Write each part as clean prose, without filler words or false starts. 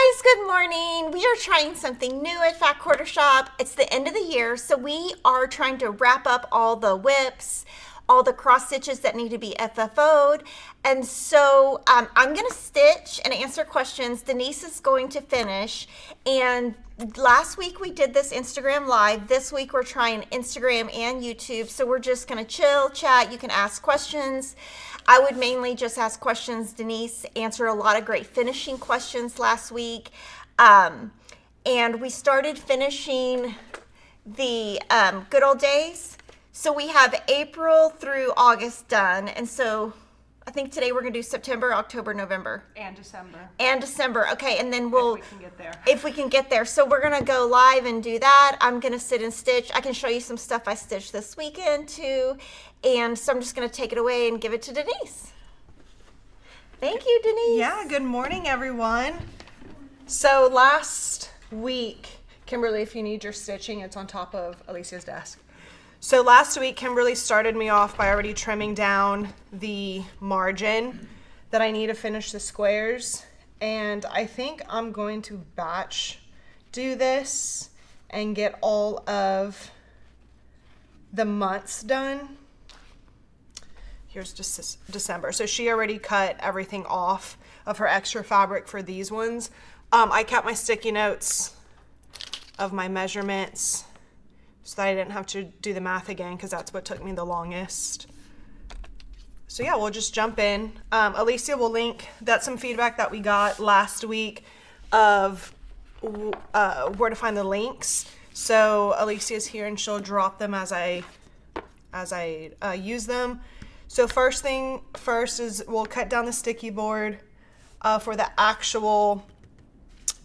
guys, good morning. We are trying something new at Fat Quarter Shop. It's the end of the year, so we are trying to wrap up all the whips, all the cross stitches that need to be FFO'd. And so I'm going to stitch and answer questions. Denise is going to finish. And last week we did this Instagram live. This week we're trying Instagram and YouTube. So we're just going to chill, chat. You can ask questions. I would mainly just ask questions. Denise answered a lot of great finishing questions last week. And we started finishing the good old days. So we have April through August done. And so I think today we're going to do September, October, November. And December. And December. Okay, and then we'll... If we can get there. If we can get there. So we're going to go live and do that. I'm going to sit and stitch. I can show you some stuff I stitched this weekend too. And so I'm just going to take it away and give it to Denise. Thank you, Denise. Yeah, good morning, everyone. So last week, Kimberly, if you need your stitching, it's on top of Alicia's desk. So last week, Kimberly started me off by already trimming down the margin that I need to finish the squares. And I think I'm going to batch do this and get all of the months done. Here's just December. So she already cut everything off of her extra fabric for these ones. I kept my sticky notes of my measurements so that I didn't have to do the math again because that's what took me the longest. So yeah, we'll just jump in. Alicia will link, that's some feedback that we got last week of where to find the links. So Alicia's here and she'll drop them as I use them. So first thing first is we'll cut down the sticky board for the actual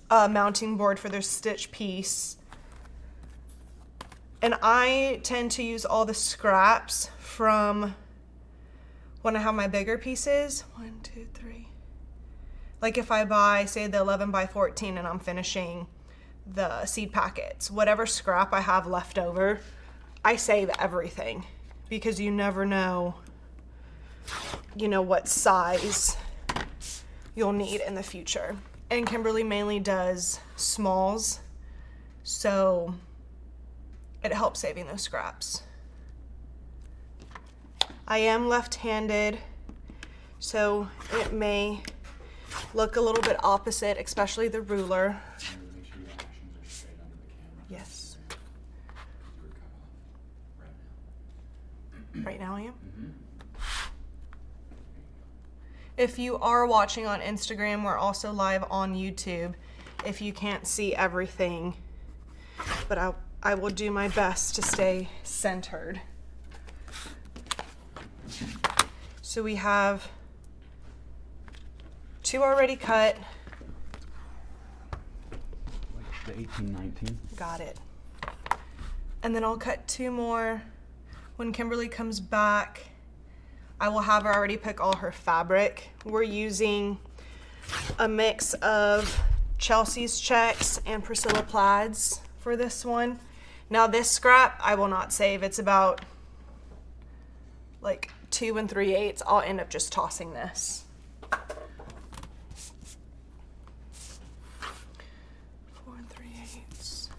mounting board for their stitch piece. And I tend to use all the scraps from when I have my bigger pieces. 1, 2, 3. Like if I buy, say, the 11 by 14 and I'm finishing the seed packets, whatever scrap I have left over, I save everything because you never know, you know, what size you'll need in the future. And Kimberly mainly does smalls, so it helps saving those scraps. I am left-handed, so it may look a little bit opposite, especially the ruler. Yes. Right now I am? If you are watching on Instagram, we're also live on YouTube if you can't see everything, but I will do my best to stay centered. So we have 2 already cut. Like the 18, 19. Got it. And then I'll cut 2 more. When Kimberly comes back, I will have her already pick all her fabric. We're using a mix of Chelsea's checks and Priscilla plaids for this one. Now this scrap I will not save. It's about like 2 3/8. I'll end up just tossing this. 4 3/8.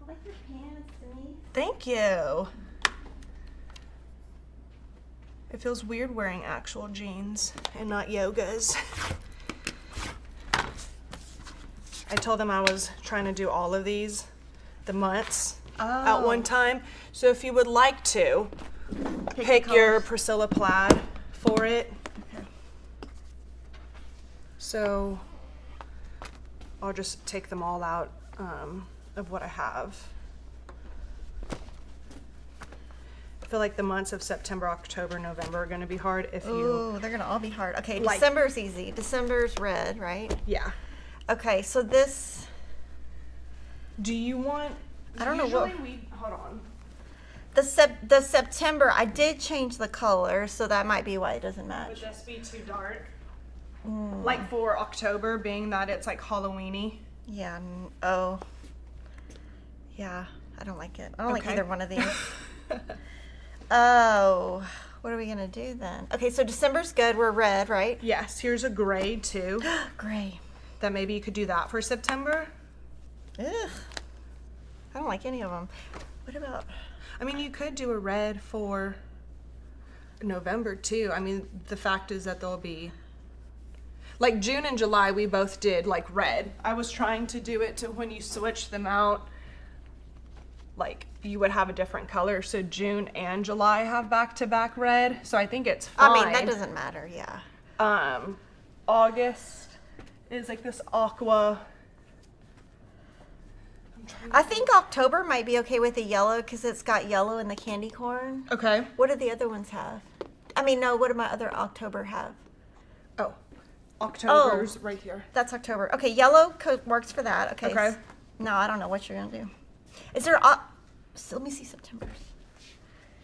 I like your pants, Denise. Thank you. It feels weird wearing actual jeans and not yogas. I told them I was trying to do all of these, the months, at one time. So if you would like to, pick your Priscilla plaid for it. Okay. So I'll just take them all out of what I have. I feel like the months of September, October, November are going to be hard if you... Ooh, they're going to all be hard. Okay, Like- December's easy. December's red, right? Yeah. Okay, so this... Do you want... I don't know what- Hold on. The September, I did change the color, so that might be why it doesn't Would match. this be too dark? Like for October, being that it's like Halloween-y? Yeah, oh. Yeah, I don't like it. I don't like Okay. either one of these. Oh, What are we gonna do then? Okay, so December's good. We're red, right? Yes, here's a gray too. Gray. That maybe you could do that for September. Ugh. I don't like any of them. What about? I mean, you could do a red for November too. I mean, the fact is that there'll be like June and July we both did like red. I was trying to do it to when you switch them out, like you would have a different color. So June and July have back-to-back red. So I think it's fine. I mean, that doesn't matter. Yeah. August is like this aqua. I think October might be okay with the yellow because it's got yellow in the candy corn. Okay. What do the other ones have? I mean, no, what do my other October have? Oh, October's right here. That's October. Okay, yellow works for that. Okay. Okay. No, I don't know what you're gonna do. Is there? So let me see September's.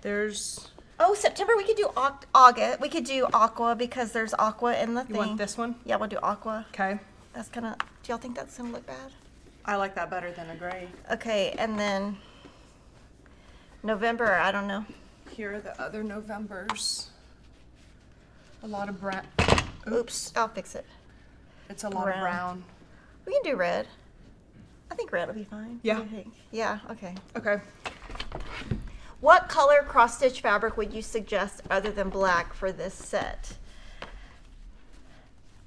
There's. Oh, September we could do August. We could do aqua because there's aqua in the thing. You want this one? Yeah, we'll do aqua. Okay. That's gonna. Do y'all think that's gonna look bad? I like that better than a gray. Okay, and then November. I don't know. Here are the other Novembers. A lot of brown. Oops, I'll fix it. It's a lot of brown. We can do red. I think red will be fine. Yeah. What do you think? Yeah. Okay. Okay. What color cross stitch fabric would you suggest other than black for this set?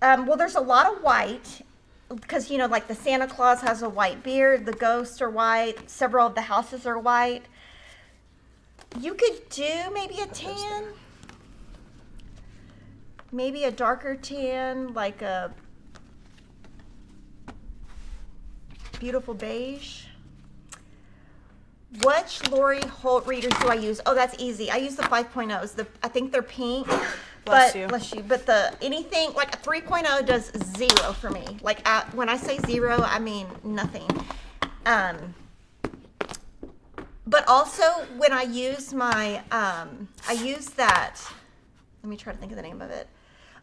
Well, there's a lot of white because, you know, like the Santa Claus has a white beard, the ghosts are white, several of the houses are white. You could do maybe a tan, maybe a darker tan, like a beautiful beige. Which Lori Holt readers do I use? Oh, that's easy. I use the 5.0s. I think they're pink. Bless But you. bless you. But anything like a 3.0 does 0 for me. Like when I say 0, I mean nothing. But also when I use my I use that. Let me try to think of the name of it.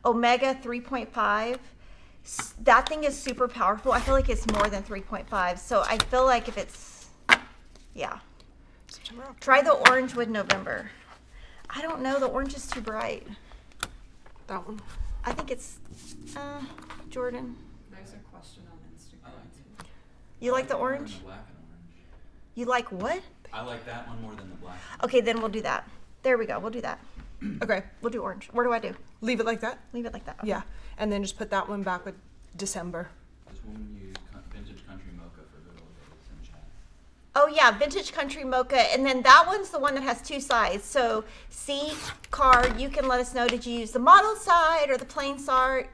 Omega 3.5. That thing is super powerful. I feel like it's more than 3.5. So I feel like if it's, yeah. Try the orange with November. I don't know. The orange is too bright. That one. I think it's, Jordan. There's a question on Instagram. You like the orange? The black and orange. You like what? I like that one more than the black. Okay, then we'll do that. There we go. We'll do that. Okay. We'll do orange. What do I do? Leave it like that? Leave it like that. Okay. Yeah. And then just put that one back with December. This woman used vintage country mocha for good old days in chat. Oh yeah, vintage country mocha, and then that one's the one that has two sides. So C card, you can let us know, did you use the model side or the plain side?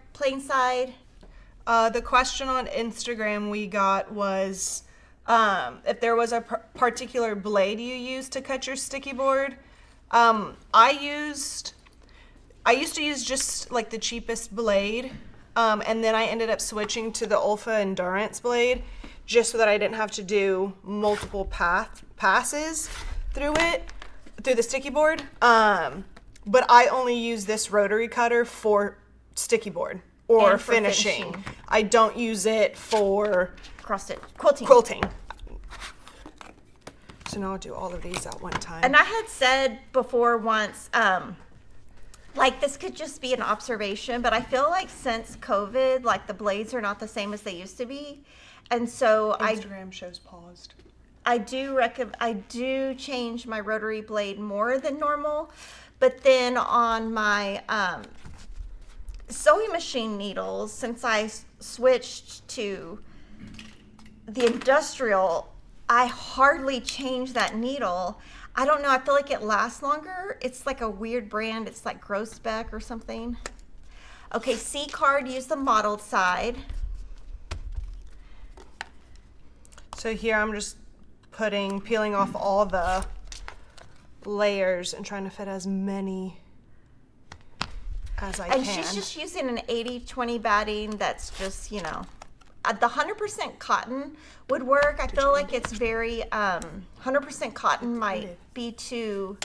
The question on Instagram we got was if there was a particular blade you used to cut your sticky board. I used to use just like the cheapest blade, and then I ended up switching to the Olfa Endurance blade just so that I didn't have to do multiple passes through the sticky board. But I only use this rotary cutter for sticky board or And for finishing. finishing. I don't use it for Cross stitch, quilting. quilting. So now I'll do all of these at one time. And I had said before once, like this could just be an observation, but I feel like since COVID, like the blades are not the same as they used to be. And so Instagram shows paused. I do change my rotary blade more than normal, but then on my sewing machine needles, since I switched to the industrial, I hardly change that needle. I don't know, I feel like it lasts longer. It's like a weird brand. It's like Grossbeck or something. Okay, C card, use the modeled side. So here I'm just peeling off all the layers and trying to fit as many as I And can. she's just using an 80-20 batting that's just, you know, the 100% cotton would work. I feel like it's very, 100% cotton might be too,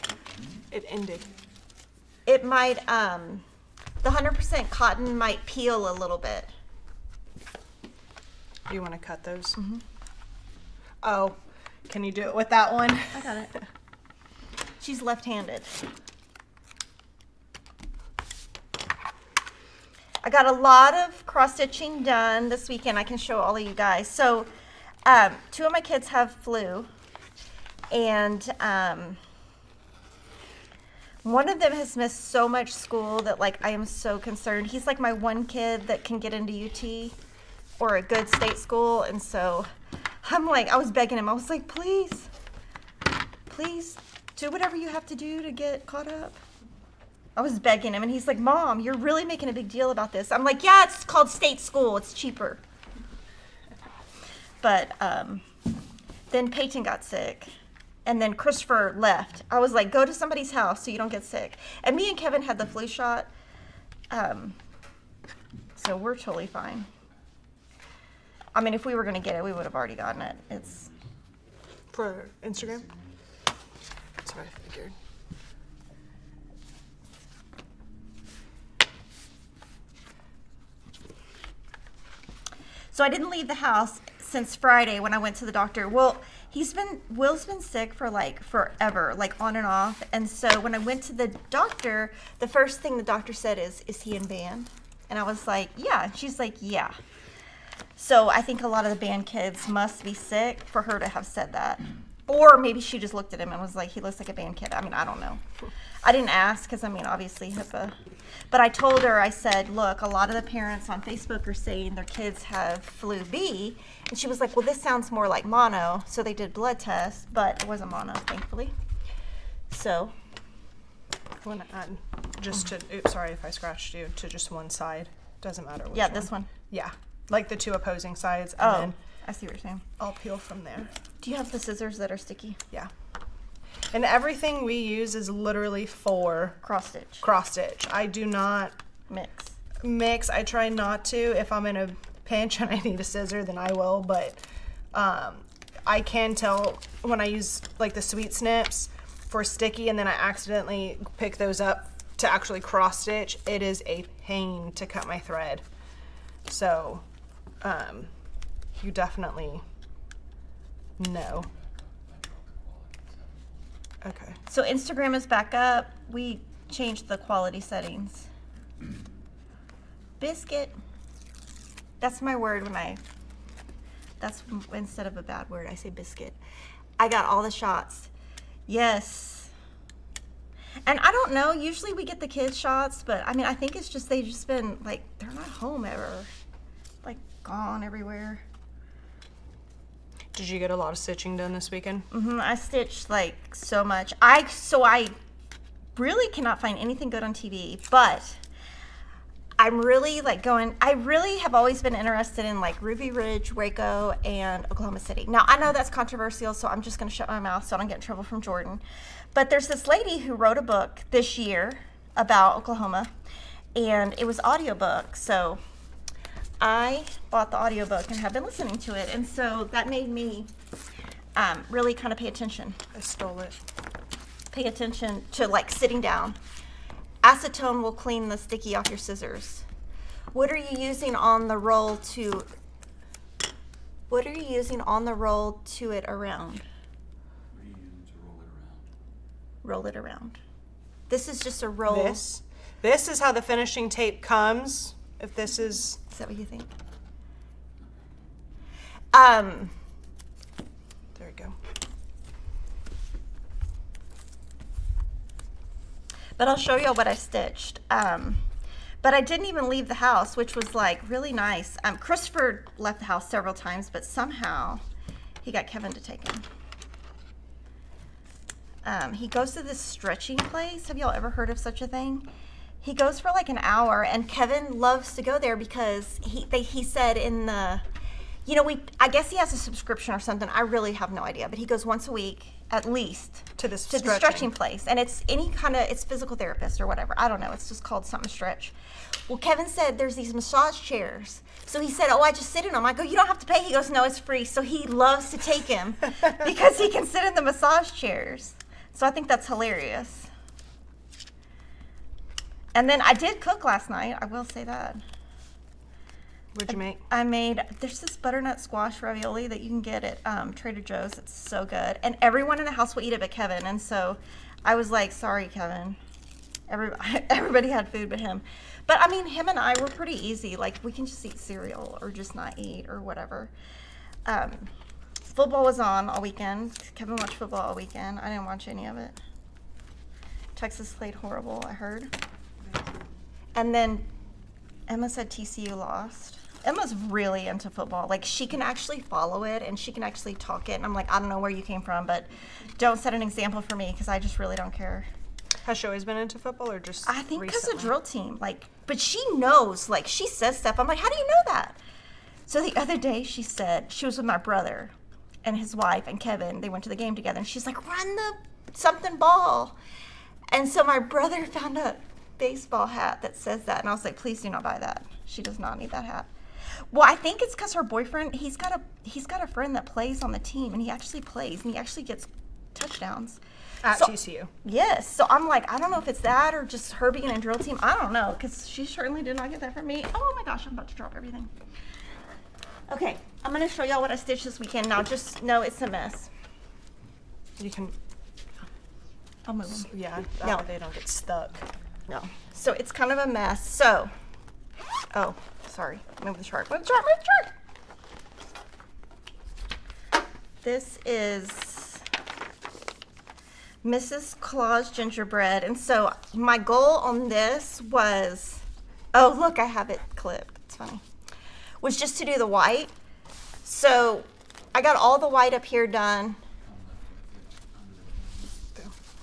It ended. it might, the 100% cotton might peel a little bit. Do you want to cut those? Mm-hmm. Oh, can you do it with that one? I got it. She's left-handed. I got a lot of cross stitching done this weekend. I can show all of you guys. So, 2 of my kids have flu, and one of them has missed so much school that like I am so concerned. He's like my one kid that can get into UT or a good state school, and so I'm like, I was begging him. I was like, please, please do whatever you have to do to get caught up. I was begging him, and he's like, Mom, you're really making a big deal about this. I'm like, yeah, it's called state school. It's cheaper. But then Peyton got sick, and then Christopher left. I was like, go to somebody's house so you don't get sick. And me and Kevin had the flu shot, so we're totally fine. I mean, if we were going to get it, we would have already gotten it. It's For Instagram? That's what I figured. So I didn't leave the house since Friday when I went to the doctor. Well, Will's been sick for like forever, like on and off. And so when I went to the doctor, the first thing the doctor said is he in band? And I was like, yeah. And she's like, yeah. So I think a lot of the band kids must be sick for her to have said that. Or maybe she just looked at him and was like, he looks like a band kid. I mean, I don't know. I didn't ask because, I mean, obviously HIPAA. But I told her, I said, look, a lot of the parents on Facebook are saying their kids have flu B. And she was like, well, this sounds more like mono. So they did blood tests, but it wasn't mono, thankfully. So. I want to add just to, oops, sorry if I scratched you, to just one side. Doesn't matter which Yeah, this one. Yeah, like the 2 opposing sides, and Oh, then I see what you're saying. I'll peel from there. Do you have the scissors that are sticky? Yeah. And everything we use is literally for Cross stitch. cross stitch. I do not Mix. I try not to. If I'm in a pinch and I need a scissor, then I will, but I can tell when I use like the sweet snips for sticky and then I accidentally pick those up to actually cross stitch, it is a pain to cut my thread. So you definitely know. Okay. So Instagram is back up. We changed the quality settings. Biscuit. That's my word that's instead of a bad word, I say biscuit. I got all the shots. Yes. And I don't know, usually we get the kids shots, but I mean, I think it's just, they've just been like, they're not home ever. Like gone everywhere. Did you get a lot of stitching done this weekend? I stitched like so much. I really cannot find anything good on TV, but I'm really like I really have always been interested in like Ruby Ridge, Waco, and Oklahoma City. Now I know that's controversial, so I'm just gonna shut my mouth so I don't get in trouble from Jordan. But there's this lady who wrote a book this year about Oklahoma, and it was audiobook. So I bought the audiobook and have been listening to it, and so that made me really kind of pay attention. I stole it. Pay attention to like sitting down. Acetone will clean the sticky off your scissors. What are you using on the roll to it around? What are you using to roll it around? Roll it around. This is just a roll. This is how the finishing tape comes. If this is Is that what you think? there we go. But I'll show you what I stitched. But I didn't even leave the house, which was like really nice. Christopher left the house several times, but somehow he got Kevin to take him. He goes to this stretching place. Have y'all ever heard of such a thing? He goes for like an hour, and Kevin loves to go there because he said in the, I guess he has a subscription or something. I really have no idea, but he goes once a week at least To the stretching place, and it's it's physical therapist or whatever. I don't know. It's just called something stretch. Well, Kevin said there's these massage chairs. So he said, oh, I just sit in them. I go, you don't have to pay. He goes, no, it's free. So he loves to take him because he can sit in the massage chairs. So I think that's hilarious. And then I did cook last night. I will say that. What'd you make? I made, there's this butternut squash ravioli that you can get at Trader Joe's. It's so good. And everyone in the house will eat it but Kevin. And so I was like, sorry, Kevin. Everybody had food but him. But I mean, him and I were pretty easy. Like, we can just eat cereal or just not eat or whatever. Football was on all weekend. Kevin watched football all weekend. I didn't watch any of it. Texas played horrible, I heard. And then Emma said TCU lost. Emma's really into football. Like, she can actually follow it and she can actually talk it. And I'm like, I don't know where you came from, but don't set an example for me because I just really don't care. Has she always been into football or just I think because recently? of drill team. Like, but she knows. Like, she says stuff. I'm like, how do you know that? So the other day she said she was with my brother and his wife and Kevin. They went to the game together and she's like, run the something ball. And so my brother found a baseball hat that says that. And I was like, please do not buy that. She does not need that hat. Well, I think it's because her boyfriend, he's got a friend that plays on the team and he actually plays and he actually gets touchdowns. At TCU. Yes. So I'm like, I don't know if it's that or just her being in drill team. I don't know because she certainly did not get that from me. Oh my gosh, I'm about to drop everything. Okay, I'm going to show y'all what I stitched this weekend. Now just know it's a mess. You can, I'll move them. yeah, that No. way they don't get stuck. No. So it's kind of a mess. So, oh, sorry. Move the chart. Move the chart. Move the chart. This is Mrs. Claus gingerbread. And so my goal on this was, oh, look, I have it clipped. It's funny. Was just to do the white. So I got all the white up here done.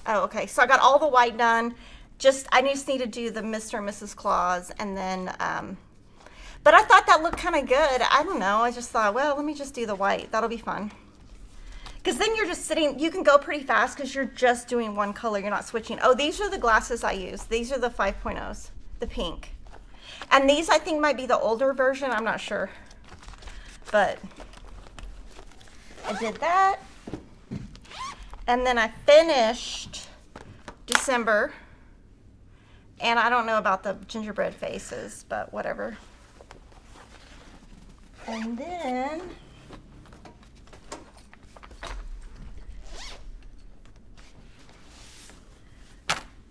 Oh, okay. So I got all the white done. I just need to do the Mr. and Mrs. Claus, and then, but I thought that looked kind of good. I don't know. I just thought, well, let me just do the white. That'll be fun. Because then you're just sitting, you can go pretty fast because you're just doing one color. You're not switching. Oh, these are the glasses I use. These are the 5.0s, the pink. And these, I think, might be the older version. I'm not sure. But I did that. And then I finished December. And I don't know about the gingerbread faces, but whatever. And then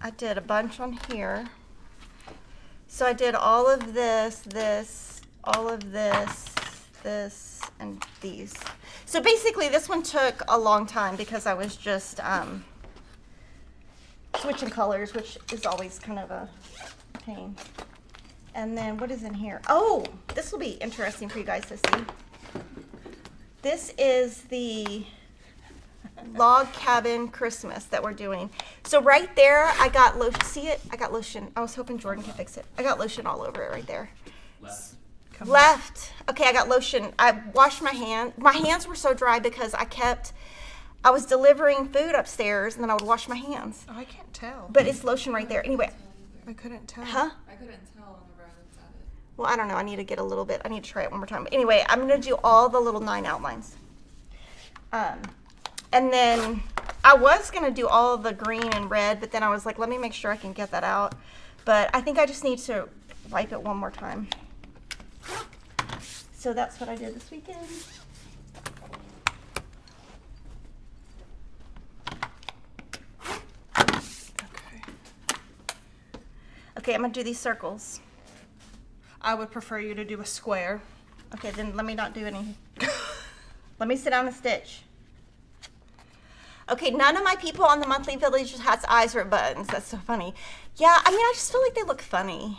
I did a bunch on here. So I did all of this, all of this, and these. So basically this one took a long time because I was just switching colors, which is always kind of a pain. And then what is in here? Oh, this will be interesting for you guys to see. This is the log cabin Christmas that we're doing. So right there, I got lotion. See it? I got lotion. I was hoping Jordan could fix it. I got lotion all over it right there. Left. Left. Okay, I got lotion. I washed my hand. My hands were so dry because I was delivering food upstairs and then I would wash my hands. Oh, I can't tell. But it's lotion right there. Anyway, I couldn't tell. huh? I couldn't tell whenever I looked at it. Well, I don't know. I need to get a little bit. I need to try it one more time. But anyway, I'm going to do all the little 9 outlines. And then I was going to do all of the green and red, but then I was like, let me make sure I can get that out. But I think I just need to wipe it one more time. So that's what I did this weekend. Okay, I'm going to do these circles. I would prefer you to do a square. Okay, then let me not do any. Let me sit down and stitch. Okay, none of my people on the monthly village has eyes or buttons. That's so funny. Yeah, I mean, I just feel like they look funny.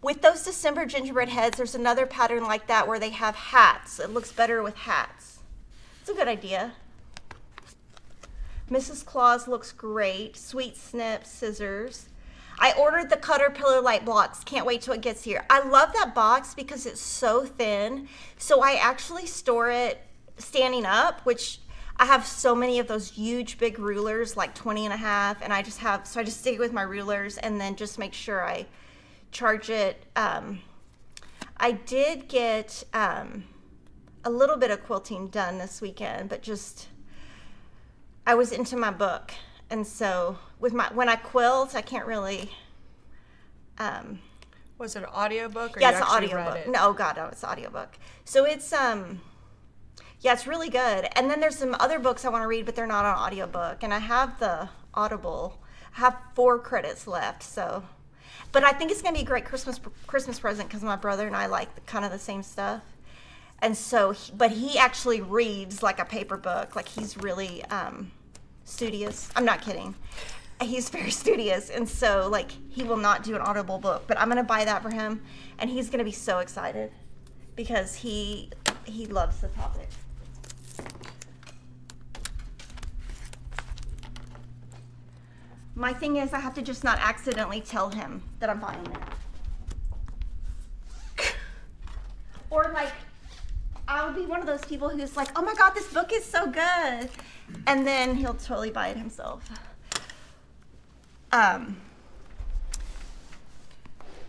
With those December gingerbread heads, there's another pattern like that where they have hats. It looks better with hats. It's a good idea. Mrs. Claus looks great. Sweet snip scissors. I ordered the Caterpillar light blocks. Can't wait till it gets here. I love that box because it's so thin. So I actually store it standing up, which I have so many of those huge big rulers, like 20 and a half. And I just stick with my rulers and then just make sure I charge it. I did get a little bit of quilting done this weekend, but I was into my book. And so when I quilt, I can't really. Was it an audiobook or Yeah, you it's an actually audiobook. read it? No, God, no, it's an audiobook. So it's yeah, it's really good. And then there's some other books I want to read, but they're not on audiobook. And I have the Audible. I have 4 credits left, so. But I think it's going to be a great Christmas present because my brother and I like kind of the same stuff. And so, but he actually reads like a paper book. Like he's really studious. I'm not kidding. He's very studious. And so like he will not do an Audible book, but I'm going to buy that for him. And he's going to be so excited because he loves the topic. My thing is I have to just not accidentally tell him that I'm buying it. Or like, I would be one of those people who's like, oh my God, this book is so good. And then he'll totally buy it himself.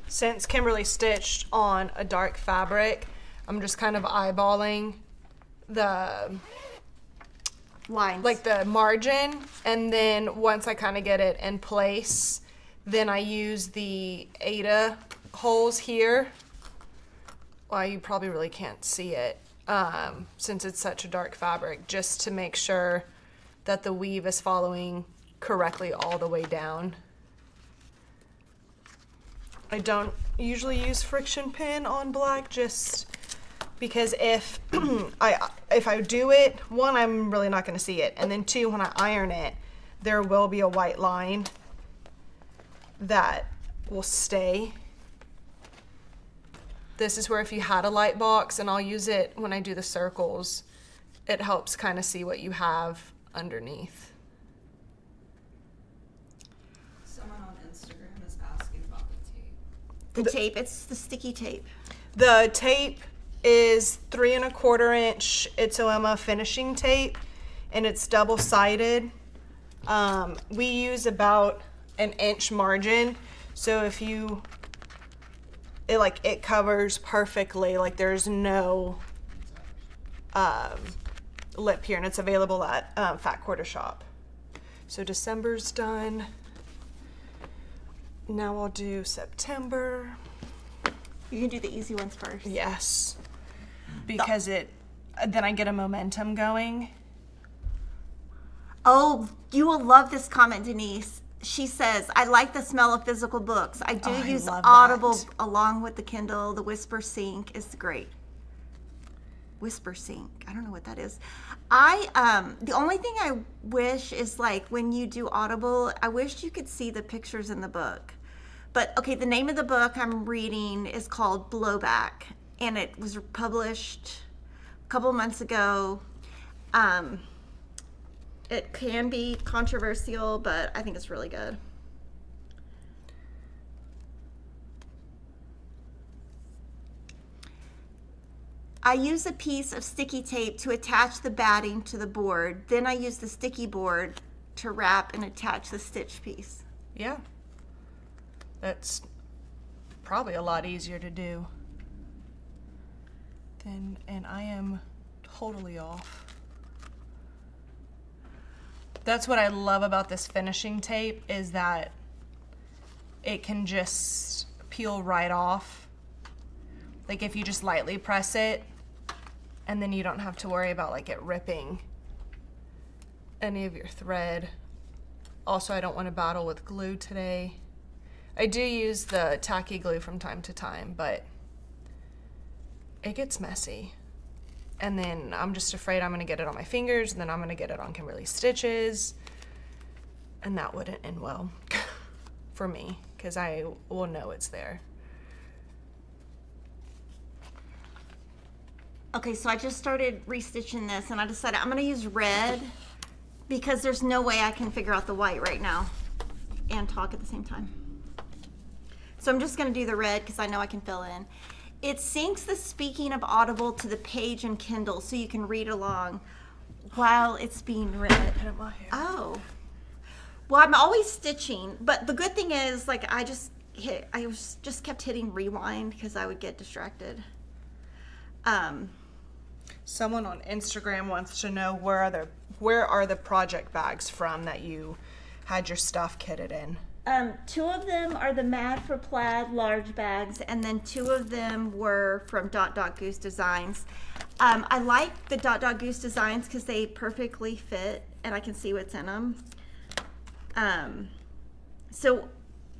Since Kimberly stitched on a dark fabric, I'm just kind of eyeballing the Lines. like the margin, and then once I kind of get it in place, then I use the Ada holes here. Well, you probably really can't see it since it's such a dark fabric, just to make sure that the weave is following correctly all the way down. I don't usually use friction pin on black just because if I do it, one, I'm really not going to see it, and then two, when I iron it, there will be a white line that will stay. This is where if you had a light box, and I'll use it when I do the circles, it helps kind of see what you have underneath. Someone on Instagram is asking about the tape. The tape, it's the sticky tape. The tape is 3 1/4 inch Itzoema finishing tape, and it's double-sided. We use about an inch margin, so if it covers perfectly, like there's no lip here, and it's available at Fat Quarter Shop. So December's done. Now I'll do September. You can do the easy ones first. Yes, because then I get a momentum going. Oh, you will love this comment, Denise. She says, I like the smell of physical books. I do I use love Audible that. along with the Kindle. The Whisper Sync is great. Whisper Sync. I don't know what that is. The only thing I wish is like when you do Audible, I wish you could see the pictures in the book. But okay, the name of the book I'm reading is called Blowback, and it was published a couple months ago. It can be controversial, but I think it's really good. I use a piece of sticky tape to attach the batting to the board. Then I use the sticky board to wrap and attach the stitch piece. Yeah. That's probably a lot easier to do. And I am totally off. That's what I love about this finishing tape, is that it can just peel right off. Like if you just lightly press it, and then you don't have to worry about like it ripping any of your thread. Also, I don't want to battle with glue today. I do use the tacky glue from time to time, but it gets messy. And then I'm just afraid I'm gonna get it on my fingers, and then I'm gonna get it on Kimberly's stitches, and that wouldn't end well for me, because I will know it's there. Okay, so I just started restitching this, and I decided I'm gonna use red because there's no way I can figure out the white right now and talk at the same time. So I'm just gonna do the red because I know I can fill in. It syncs the speaking of Audible to the page in Kindle so you can read along while it's being read. Oh. Well, I'm always stitching, but the good thing is, like, I just kept hitting rewind because I would get distracted. Someone on Instagram wants to know where are the project bags from that you had your stuff kitted in? 2 of them are the Mad for Plaid large bags, and then 2 of them were from Goose Designs. I like the Goose Designs because they perfectly fit, and I can see what's in them. So,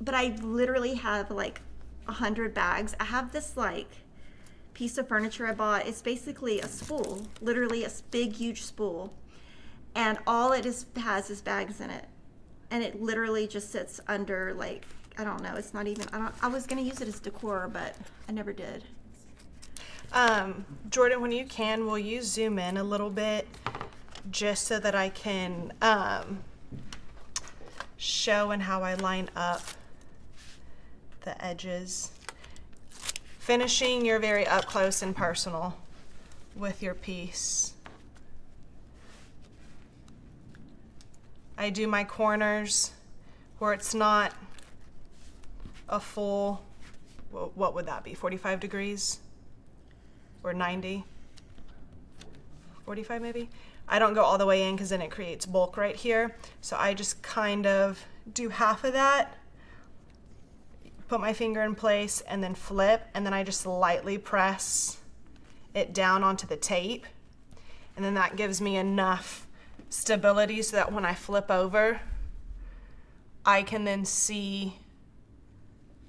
but I literally have like 100 bags. I have this like piece of furniture I bought. It's basically a spool, literally a big, huge spool. And all it has is bags in it. And it literally just sits under like, I don't know. It's not even, I was going to use it as decor, but I never did. Jordan, when you can, will you zoom in a little bit just so that I can show and how I line up the edges? Finishing, you're very up close and personal with your piece. I do my corners where it's not a full, what would that be, 45 degrees? Or 90? 45 maybe? I don't go all the way in because then it creates bulk right here. So I just kind of do half of that, put my finger in place and then flip, and then I just lightly press it down onto the tape. And then that gives me enough stability so that when I flip over, I can then see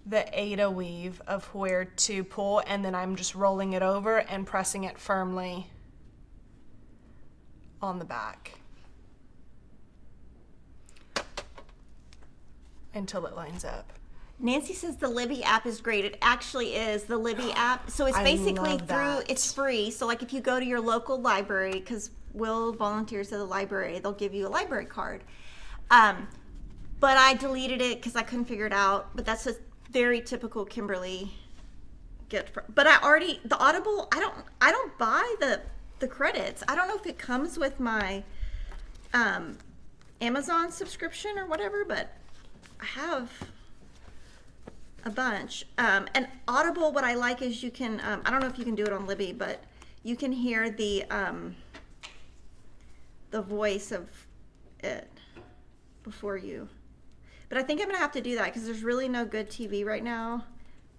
the Aida weave of where to pull, and then I'm just rolling it over and pressing it firmly on the back until it lines up. Nancy says the Libby app is great. It actually is the Libby app. So it's I basically love that. it's free. So like if you go to your local library, because Will volunteers at the library, they'll give you a library card. But I deleted it because I couldn't figure it out. But that's a very typical Kimberly but I already, the Audible, I don't buy the credits. I don't know if it comes with my Amazon subscription or whatever, but I have a bunch. And Audible, what I like is you can, I don't know if you can do it on Libby, but you can hear the voice of it before you. But I think I'm gonna have to do that because there's really no good TV right now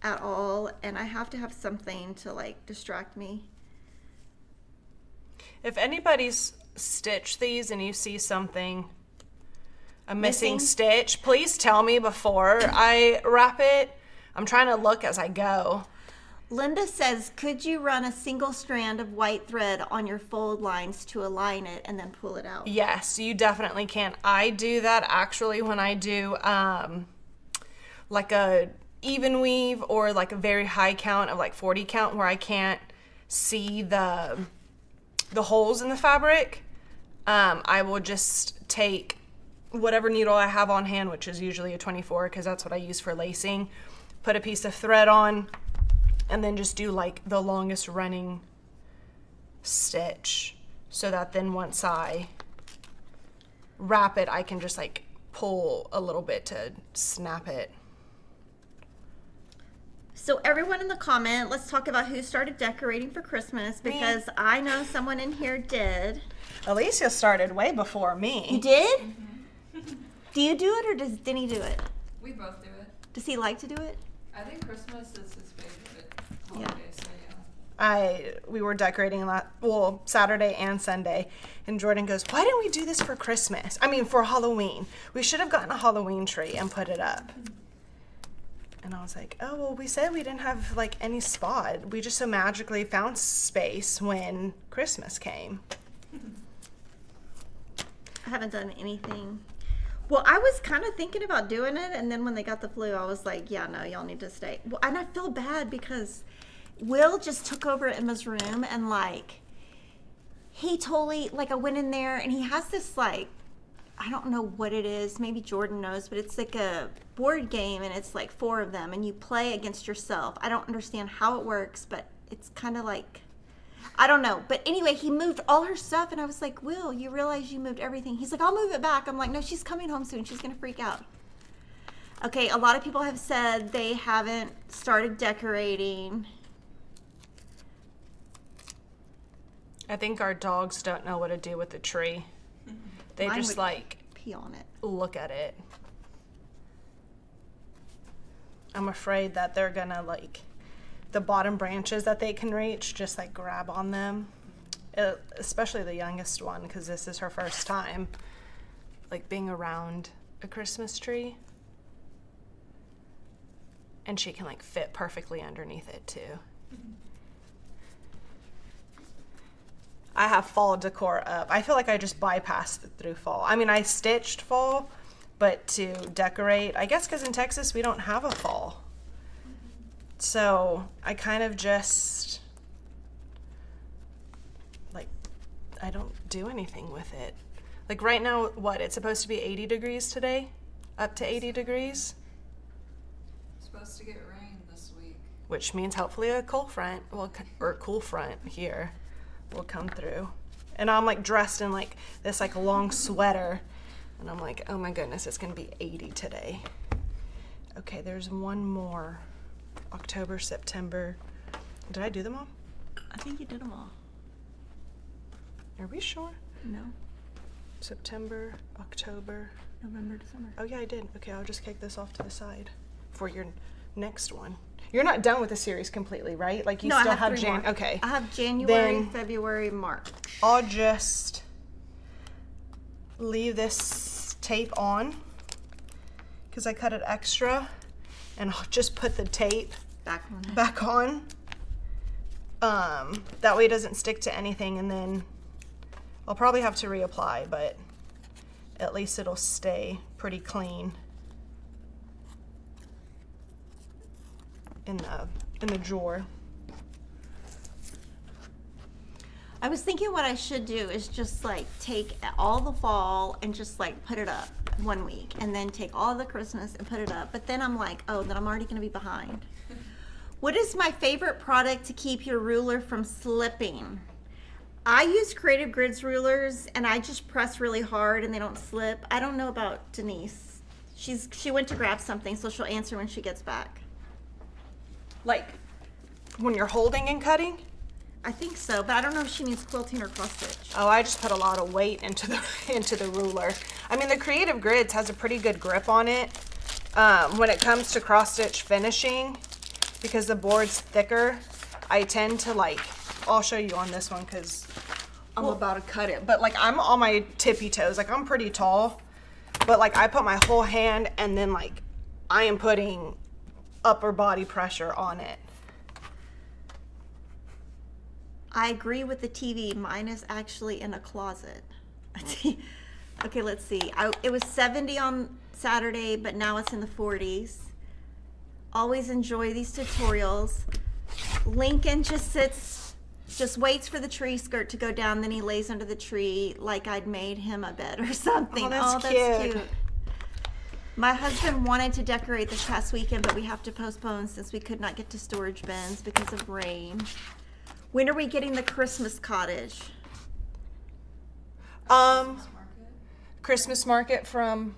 at all, and I have to have something to like distract me. If anybody's stitched these and you see something, a missing stitch, please tell me before I wrap it. I'm trying to look as I go. Linda says, could you run a single strand of white thread on your fold lines to align it and then pull it out? Yes, you definitely can. I do that actually when I do like a even weave or like a very high count of like 40 count where I can't see the holes in the fabric. I will just take whatever needle I have on hand, which is usually a 24 because that's what I use for lacing, put a piece of thread on, and then just do like the longest running stitch so that then once I wrap it, I can just like pull a little bit to snap it. So everyone in the comment, let's talk about who started decorating for Christmas because I know someone in here did. Alicia started way before me. You did? Mm-hmm. Do you do it or does Denny do it? We both do it. Does he like to do it? I think Christmas is his favorite Yeah. holiday, so yeah. We were decorating Saturday and Sunday, and Jordan goes, why didn't we do this for Christmas? I mean, for Halloween. We should have gotten a Halloween tree and put it up. And I was like, oh, well, we said we didn't have like any spot. We just so magically found space when Christmas came. I haven't done anything. Well, I was kind of thinking about doing it, and then when they got the flu, I was like, yeah, no, y'all need to stay. Well, and I feel bad because Will just took over Emma's room, and like, he totally, like, I went in there, and he has this, like, I don't know what it is, maybe Jordan knows, but it's like a board game, and it's like 4 of them, and you play against yourself. I don't understand how it works, but it's kind of like, I don't know. But anyway, he moved all her stuff, and I was like, Will, you realize you moved everything? He's like, I'll move it back. I'm like, no, she's coming home soon. She's going to freak out. Okay, a lot of people have said they haven't started decorating. I think our dogs don't know what to do with the tree. They Mine just would like pee on it. look at it. I'm afraid that they're gonna like the bottom branches that they can reach, just like grab on them. Especially the youngest one, because this is her first time like being around a Christmas tree. and she can like fit perfectly underneath it too. I have fall decor up. I feel like I just bypassed through fall. I mean, I stitched fall, but to decorate, I guess because in Texas we don't have a fall. So I kind of just, like, I don't do anything with it. Like right now, what, it's supposed to be 80 degrees today? Up to 80 degrees? Supposed to get rain this week. Which means hopefully a cold front, or cool front here will come through. And I'm like dressed in like this like long sweater. And I'm like, oh my goodness, it's gonna be 80 today. Okay, there's one more. October, September. Did I do them all? I think you did them all. Are we sure? No, September, October. November, December. Oh yeah, I did. Okay, I'll just kick this off to the side for your next one. You're not done with the series completely, right? Like you No, still I have have three more. Okay. I have January, Then- February, March. I'll just leave this tape on because I cut it extra, and I'll just put the tape back on. That way it doesn't stick to anything, and then I'll probably have to reapply, but at least it'll stay pretty clean in the drawer. I was thinking what I should do is just like take all the fall and just like put it up 1 week, and then take all the Christmas and put it up. But then I'm like, oh, then I'm already gonna be behind. What is my favorite product to keep your ruler from slipping? I use Creative Grids rulers, and I just press really hard and they don't slip. I don't know about Denise. She went to grab something, so she'll answer when she gets back. Like when you're holding and cutting? I think so, but I don't know if she means quilting or cross stitch. Oh, I just put a lot of weight into the ruler. I mean, the Creative Grids has a pretty good grip on it when it comes to cross stitch finishing, because the board's thicker. I tend to like, I'll show you on this one because I'm about to cut it, but like I'm on my tippy toes. Like I'm pretty tall, but like I put my whole hand, and then like I am putting upper body pressure on it. I agree with the TV. Mine is actually in a closet. Okay, let's see. It was 70 on Saturday, but now it's in the 40s. Always enjoy these tutorials. Lincoln just waits for the tree skirt to go down, then he lays under the tree like I'd made him a bed or something. Oh, that's cute. My husband wanted to decorate this past weekend, but we have to postpone since we could not get to storage bins because of rain. When are we getting the Christmas cottage? Market? Christmas market from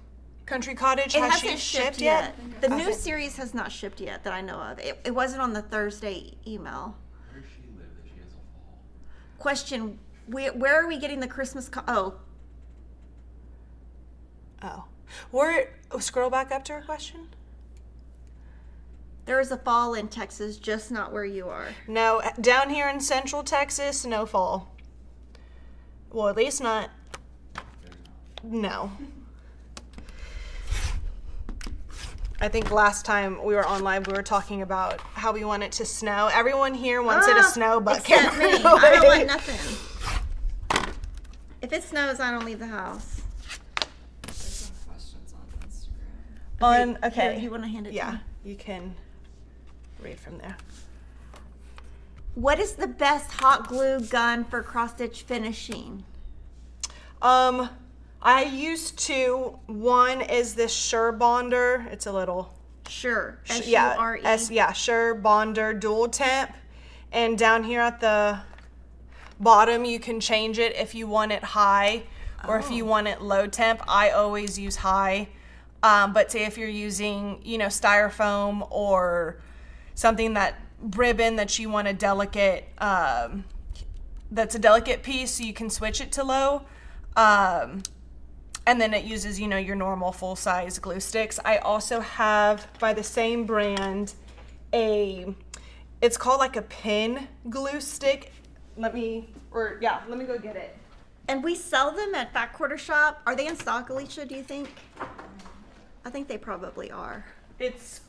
Country Cottage. It Has hasn't she shipped yet. The new Okay. series has not shipped yet that I know of. It wasn't on the Thursday email. Where does she live that she has a fall? Question, where are we getting the Christmas Oh. Scroll back up to her question. There is a fall in Texas, just not where you are. No, down here in Central Texas, no fall. Well, at least not. No. I think last time we were on live, we were talking about how we want it to snow. Everyone here wants it to snow, but except me. I don't want nothing. If it snows, I don't leave the house. There's some questions on Instagram. Okay. Here, you want to hand it to Yeah, me? you can read from there. What is the best hot glue gun for cross stitch finishing? I used two. One is this Sure Bonder. It's a little Sure. yeah, S-U-R-E. Sure Bonder dual temp. And down here at the bottom, you can change it if you want it high or if you want it low temp. I always use high. But say if you're using, styrofoam or something ribbon that you want a delicate, that's a delicate piece, so you can switch it to low. And then it uses, your normal full-size glue sticks. I also have, by the same brand, it's called like a pin glue stick. Let me go get it. And we sell them at Fat Quarter Shop. Are they in stock, Alicia, do you think? I think they probably are. It's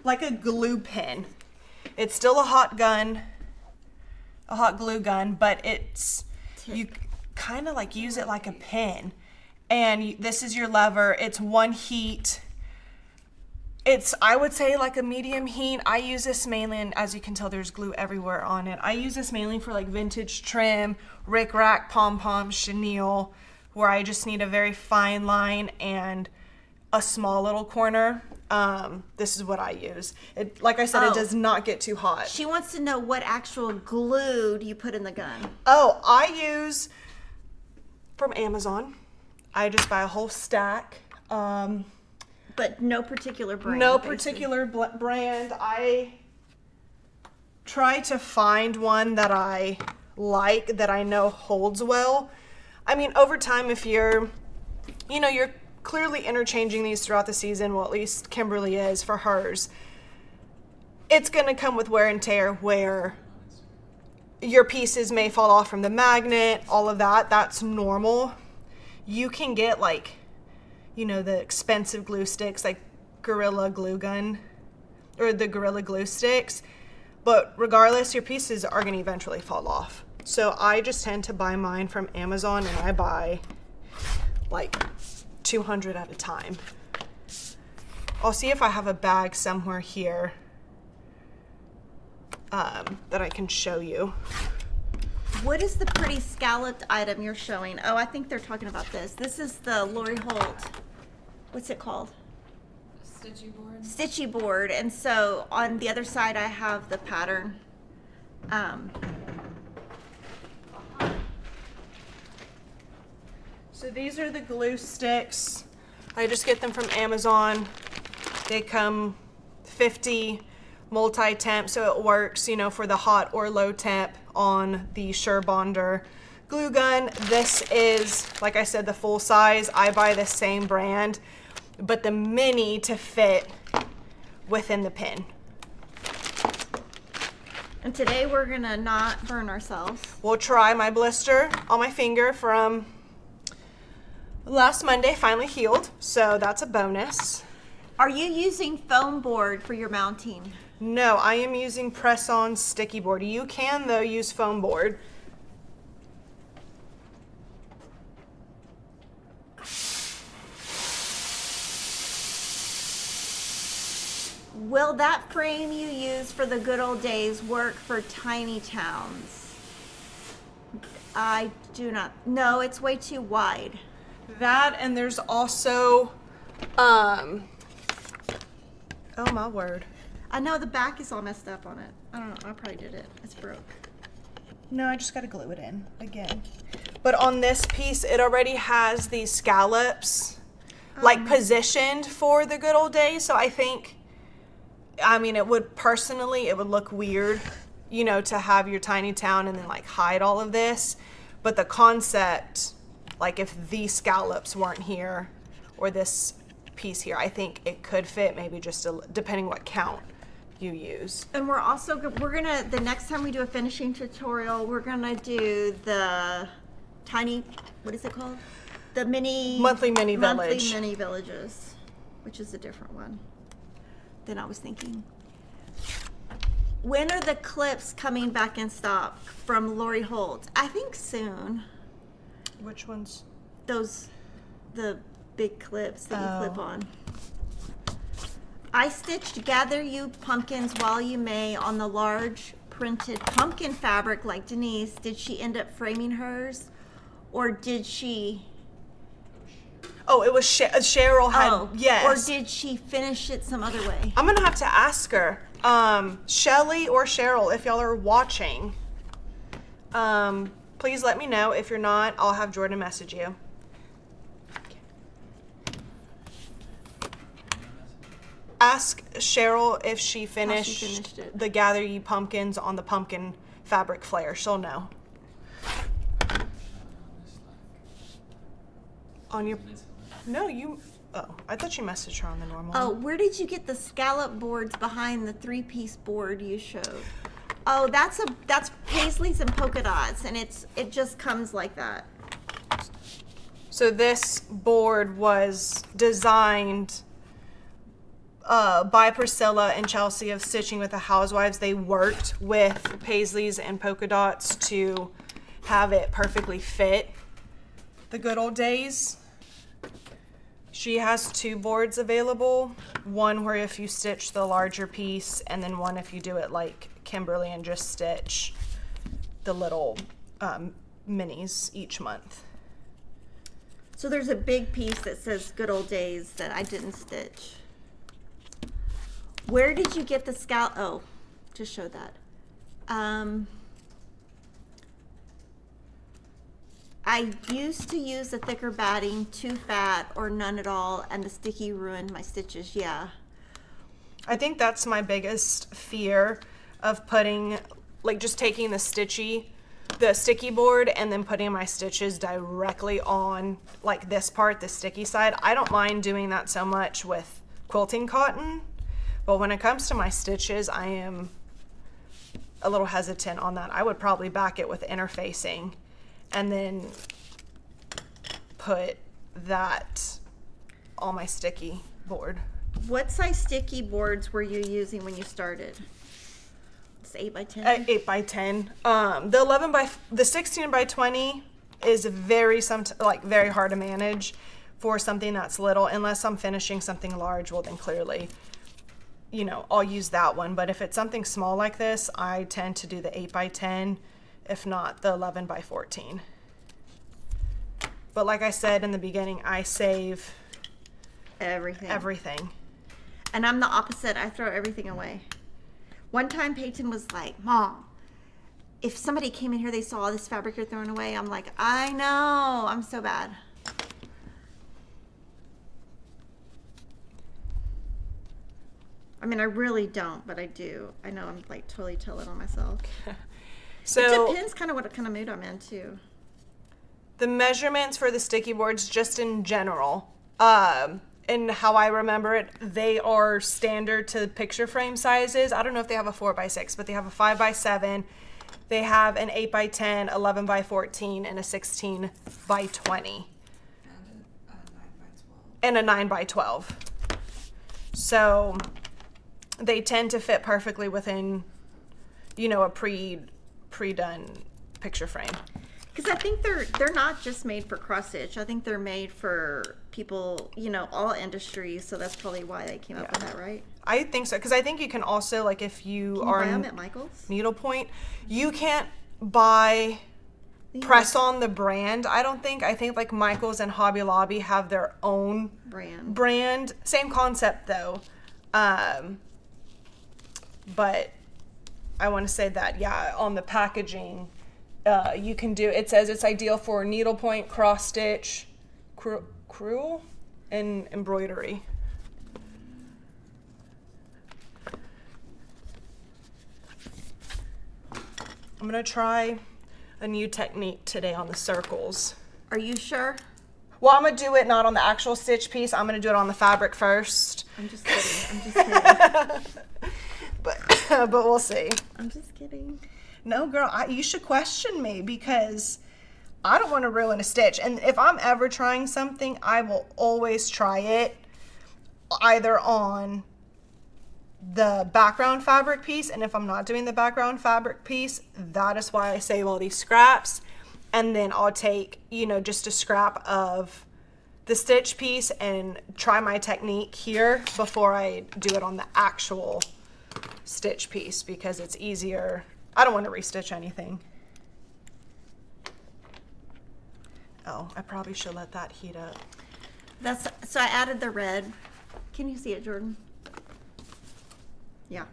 like a glue pen. It's still a hot glue gun, but you kind of like use it like a pen. And this is your lever. It's one heat. It's, I would say, like a medium heat. I use this mainly, and as you can tell, there's glue everywhere on it. I use this mainly for like vintage trim, rickrack, pom-pom, chenille, where I just need a very fine line and a small little corner. This is what I use. It, like I said, it does not get too hot. She wants to know what actual glue do you put in the gun? Oh, I use from Amazon. I just buy a whole stack. But no particular brand. No basically. particular brand. I try to find one that I like, that I know holds well. I mean, over time, if you're clearly interchanging these throughout the season, well, at least Kimberly is for hers, it's going to come with wear and tear where your pieces may fall off from the magnet, all of that. That's normal. You can get like, the expensive glue sticks, like Gorilla Glue Gun or the Gorilla Glue Sticks. But regardless, your pieces are going to eventually fall off. So I just tend to buy mine from Amazon, and I buy like 200 at a time. I'll see if I have a bag somewhere here that I can show you. What is the pretty scalloped item you're showing? Oh, I think they're talking about this. This is the Lori Holt. What's it called? Stitchy board. Stitchy board. And so on the other side, I have the pattern. So these are the glue sticks. I just get them from Amazon. They come 50 multi-temp, so it works, for the hot or low temp on the Surebonder glue gun. This is, like I said, the full size. I buy the same brand, but the mini to fit within the pin. And today we're gonna not burn ourselves. We'll try. My blister on my finger from last Monday finally healed, so that's a bonus. Are you using foam board for your mounting? No, I am using press-on sticky board. You can, though, use foam board. Will that frame you use for the good old days work for tiny towns? I do not. No, it's way too wide. That, and there's also, oh my word. I know the back is all messed up on it. I don't know. I probably did it. It's broke. No, I just got to glue it in again. But on this piece, it already has these scallops, like positioned for the good old days. So I think, it would look weird, to have your tiny town and then like hide all of this. But the concept, like if these scallops weren't here or this piece here, I think it could fit, maybe just depending what count you use. And we're gonna, the next time we do a finishing tutorial, we're gonna do the tiny, what is it called? The Monthly mini village. Monthly mini villages, which is a different one than I was thinking. When are the clips coming back in stock from Lori Holt? I think soon. Which ones? The big clips that you clip Oh. on. I stitched Gather You Pumpkins While You May on the large printed pumpkin fabric like Denise. Did she end up framing hers? Or did she... Oh, it was Cheryl had, yes. Or did she finish it some other way? I'm gonna have to ask her. Shelly or Cheryl, if y'all are watching, please let me know. If you're not, I'll have Jordan message you. Ask Cheryl if she finished it. the Gather You Pumpkins on the pumpkin fabric flare. She'll know. On your... No, you... Oh, I thought you messaged her on the normal. Oh, where did you get the scallop boards behind the 3-piece board you showed? Oh, that's paisleys and polka dots, and it just comes like that. So this board was designed by Priscilla and Chelsea of Stitching with the Housewives. They worked with paisleys and polka dots to have it perfectly fit the good old days. She has 2 boards available. One where if you stitch the larger piece, and then one if you do it like Kimberly and just stitch the little minis each month. So there's a big piece that says good old days that I didn't stitch. Where did you get the scout? Oh, to show that. I used to use the thicker batting, too fat or none at all, and the sticky ruined my stitches. Yeah. I think that's my biggest fear of putting, like just taking the sticky board and then putting my stitches directly on like this part, the sticky side. I don't mind doing that so much with quilting cotton, but when it comes to my stitches, I am a little hesitant on that. I would probably back it with interfacing and then put that on my sticky board. What size sticky boards were you using when you started? It's 8 by 10? 8 by 10. The 16 by 20 is very hard to manage for something that's little. Unless I'm finishing something large, well then clearly, I'll use that one. But if it's something small like this, I tend to do the 8 by 10, if not the 11 by 14. But like I said in the beginning, I save everything. And I'm the opposite. I throw everything away. One time Peyton was like, Mom, if somebody came in here, they saw all this fabric you're throwing away. I'm like, I know. I'm so bad. I mean, I really don't, but I do. I know I'm like totally telling on myself. So it depends kind of what kind of mood I'm in too. The measurements for the sticky boards, just in general, and how I remember it, they are standard to picture frame sizes. I don't know if they have a 4x6, but they have a 5x7. They have an 8x10, 11x14, and a 16x20. And a 9x12. So they tend to fit perfectly within, a pre-done picture frame. Because I think they're not just made for cross stitch. I think they're made for people, all industries. So that's probably why they came up with that, right? I think so, because I think you can also, like, if you are buy them at Michael's? Needlepoint, you can't buy press on the brand. I don't think. I think like Michael's and Hobby Lobby have their own brand. Same concept though, but I want to say that on the packaging. You can do, it says it's ideal for needlepoint, cross stitch, crewel, and embroidery. I'm gonna try a new technique today on the circles. Are you sure? Well, I'm gonna do it not on the actual stitch piece. I'm gonna do it on the fabric first. I'm just kidding. But we'll see. I'm just kidding. No, girl, you should question me because I don't want to ruin a stitch. And if I'm ever trying something, I will always try it either on the background fabric piece. And if I'm not doing the background fabric piece, that is why I save all these scraps. And then I'll take, just a scrap of the stitch piece and try my technique here before I do it on the actual stitch piece because it's easier. I don't want to restitch anything. Oh, I probably should let that heat up. So I added the red. Can you see it, Jordan? Yeah.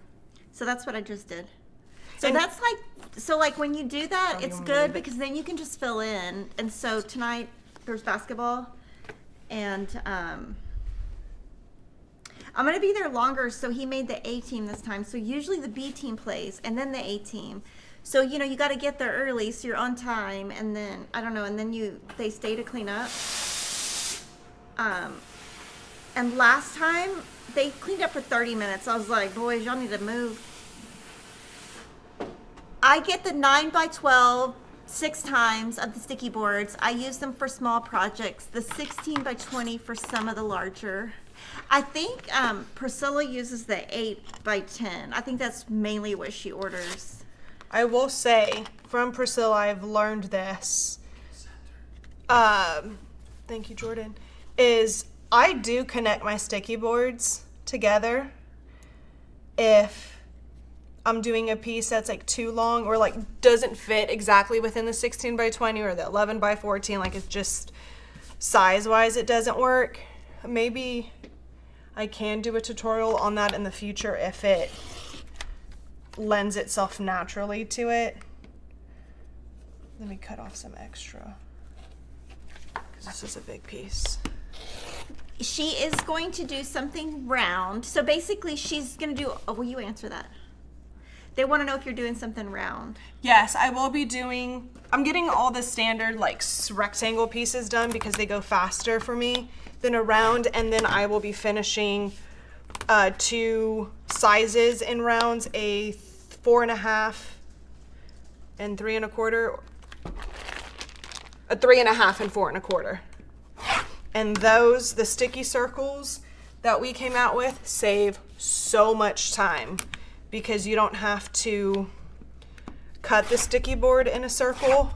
So that's what I just did. So and that's like when you do that, it's good because then you can just fill in. And so tonight there's basketball and I'm going to be there longer, so he made the A team this time. So usually the B team plays, and then the A team. So, you got to get there early, so you're on time, and then, I don't know, and then they stay to clean up. And last time, they cleaned up for 30 minutes. I was like, boys, y'all need to move. I get the 9x12 6 times of the sticky boards. I use them for small projects. The 16x20 for some of the larger I think Priscilla uses the 8x10. I think that's mainly what she orders. I will say, from Priscilla, I've learned this. Thank you, Jordan. Is I do connect my sticky boards together if I'm doing a piece that's like too long or like doesn't fit exactly within the 16x20 or the 11x14. Like it's just size-wise it doesn't work. Maybe I can do a tutorial on that in the future if it lends itself naturally to it. Let me cut off some extra because this is a big piece. She is going to do something round. So basically she's going to do, oh, will you answer that? They want to know if you're doing something round. Yes, I will be doing, I'm getting all the standard like rectangle pieces done because they go faster for me than a round, and then I will be finishing 2 sizes in rounds, a 4.5 and 3 1/4, a 3.5 and 4 1/4. And those, the sticky circles that we came out with, save so much time because you don't have to cut the sticky board in a circle.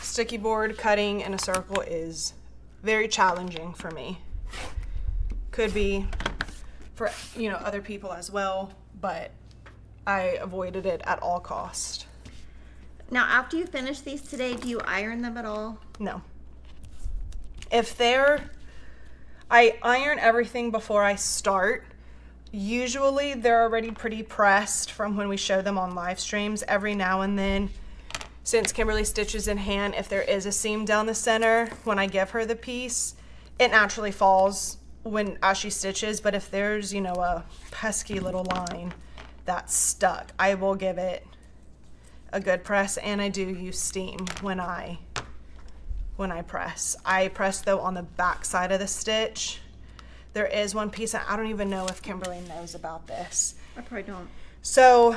Sticky board cutting in a circle is very challenging for me. Could be for, you know, other people as well, but I avoided it at all cost. Now, after you finish these today, do you iron them at all? No. If I iron everything before I start. Usually they're already pretty pressed from when we show them on live streams. Every now and then, since Kimberly stitches in hand, if there is a seam down the center, when I give her the piece, it naturally falls as she stitches. But if there's, you know, a pesky little line that's stuck, I will give it a good press, and I do use steam when I press. I press though on the back side of the stitch. There is one piece, I don't even know if Kimberly knows about this. I probably don't. So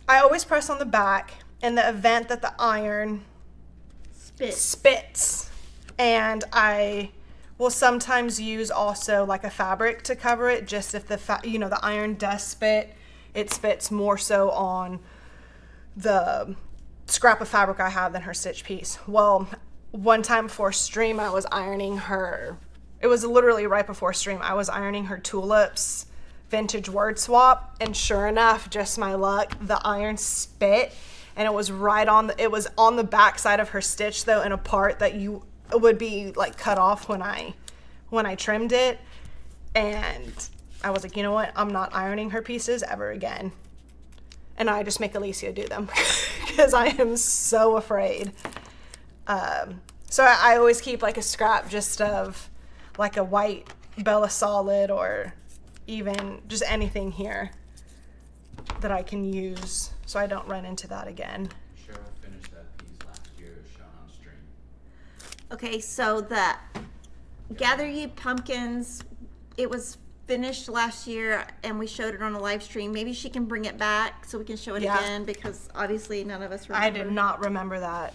I always press on the back in the event that the iron spits. And I will sometimes use also like a fabric to cover it, just if the iron does spit, it spits more so on the scrap of fabric I have than her stitch piece. Well, one time before stream, I was ironing her, it was literally right before stream, I was ironing her Tulips vintage word swap, and sure enough, just my luck, the iron spit, and it was it was on the back side of her stitch though, in a part that you would be like cut off when I trimmed it. And I was like, you know what, I'm not ironing her pieces ever again. And I just make Alicia do them because I am so afraid. So I always keep like a scrap just of like a white Bella Solid or even just anything here that I can use so I don't run into that again. Cheryl finished that piece last year, it was shown on stream. Okay, so the Gather Ye Pumpkins, it was finished last year and we showed it on a live stream. Maybe she can bring it back so we can show it again, because obviously none of us remember. I did not remember that.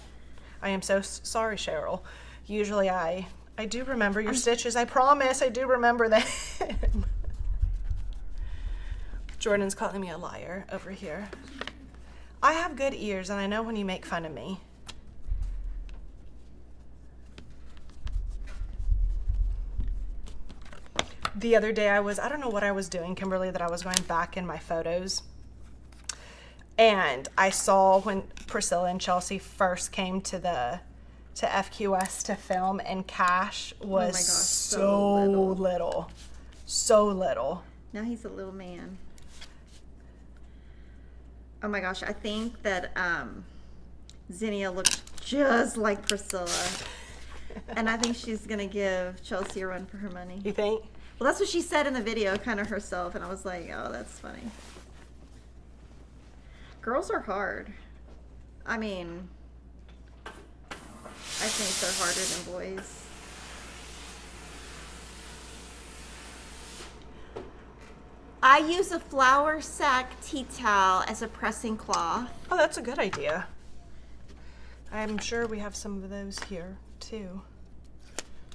I am so sorry, Cheryl. Usually I do remember your stitches. I promise I do remember them. Jordan's calling me a liar over here. I have good ears and I know when you make fun of me. The other day I don't know what I was doing, Kimberly, that I was going back in my photos. And I saw when Priscilla and Chelsea first came to FQS to film, and Cash was, oh my gosh, so little. Now he's a little man. Oh my gosh, I think that Zinnia looks just like Priscilla. And I think she's gonna give Chelsea a run for her money. You think? Well, that's what she said in the video, kind of herself, and I was like, oh, that's funny. Girls are hard. I mean, I think they're harder than boys. I use a flour sack tea towel as a pressing cloth. Oh, that's a good idea. I'm sure we have some of those here too.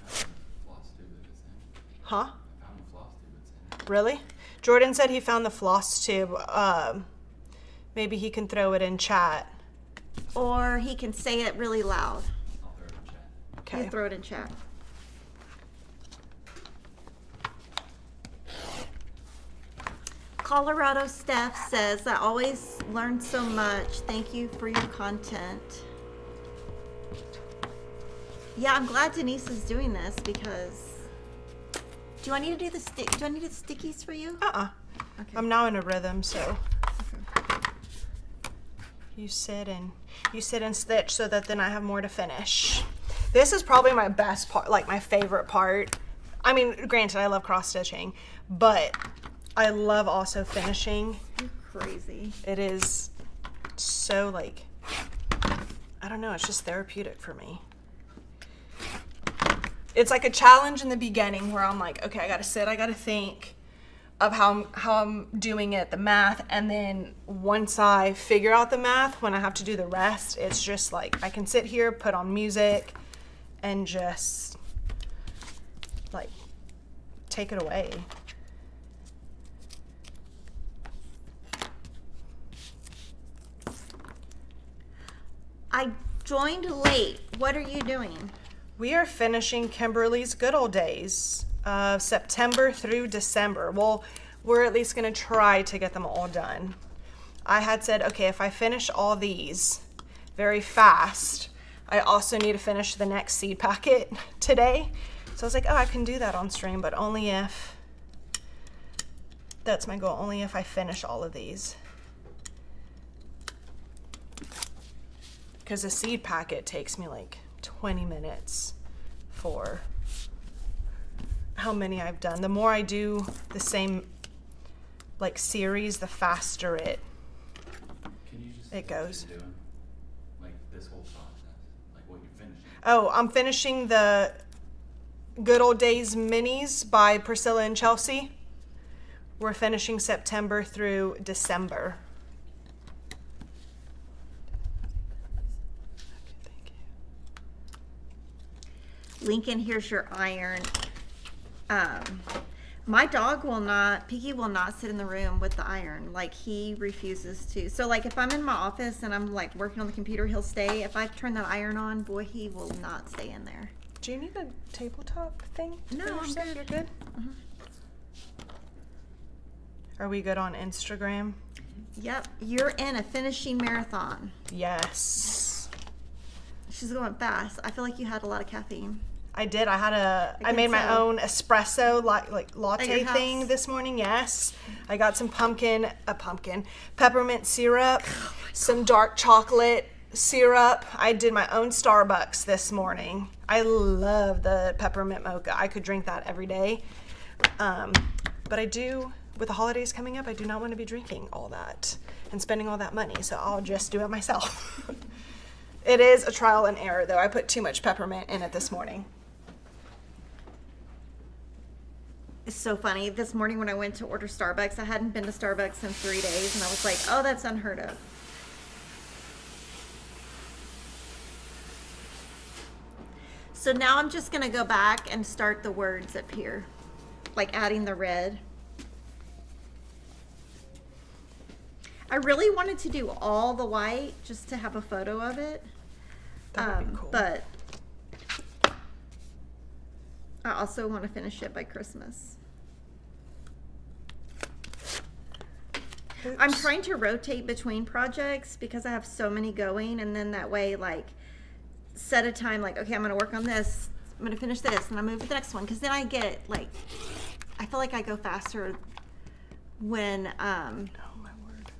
FlossTube, if it's in. Huh? I found the floss tube it's in. Really? Jordan said he found the floss tube. Maybe he can throw it in chat. Or he can say it really loud. I'll throw it in chat. Okay. You throw it in chat. Colorado Steph says, I always learn so much. Thank you for your content. Yeah, I'm glad Denise is doing this because. Do I need to do the do I need the stickies for you? Okay. I'm now in a rhythm, so you sit and stitch so that then I have more to finish. This is probably my best part, like my favorite part. I mean, granted, I love cross stitching, but I love also finishing. You're crazy. It is so like, I don't know, it's just therapeutic for me. It's like a challenge in the beginning where I'm like, okay, I gotta sit, I gotta think of how I'm doing it, the math, and then once I figure out the math, when I have to do the rest, it's just like I can sit here, put on music, and just like take it away. I joined late. What are you doing? We are finishing Kimberly's Good Old Days, September through December. Well, we're at least gonna try to get them all done. I had said, okay, if I finish all these very fast, I also need to finish the next seed packet today. So I was like, oh, I can do that on stream, but only if, that's my goal, only if I finish all of these. Because a seed packet takes me like 20 minutes for how many I've done. The more I do the same like series, the faster it Can you just It goes. What you're doing? Like this whole process, like what you're finishing. Oh, I'm finishing the Good Old Days minis by Priscilla and Chelsea. We're finishing September through December. Lincoln, here's your iron. My dog will not, Piggy will not sit in the room with the iron. Like, he refuses to. So, like, if I'm in my office and I'm, like, working on the computer, he'll stay. If I turn that iron on, boy, he will not stay in there. Do you need a tabletop thing? to No, finish I'm this? good. You're good? Are we good on Instagram? Yep, you're in a finishing marathon. Yes. She's going fast. I feel like you had a lot of caffeine. I did. I can made my tell. own espresso like latte At your thing house? this morning. Yes. I got some peppermint syrup, some dark chocolate syrup. I did my own Starbucks this morning. I love the peppermint mocha. I could drink that every day. But I do, with the holidays coming up, I do not want to be drinking all that and spending all that money. So I'll just do it myself. It is a trial and error though. I put too much peppermint in it this morning. It's so funny. This morning when I went to order Starbucks, I hadn't been to Starbucks in 3 days, and I was like, oh, that's unheard of. So now I'm just going to go back and start the words up here, like adding the red. I really wanted to do all the white just to have a photo of it. That would be cool. But I also want to finish it by Christmas. I'm Oops. trying to rotate between projects because I have so many going, and then that way, like, set a time, like, okay, I'm going to work on this, I'm going to finish this, and I move to the next one, because then I get, like, I feel like I go faster when, Oh my word.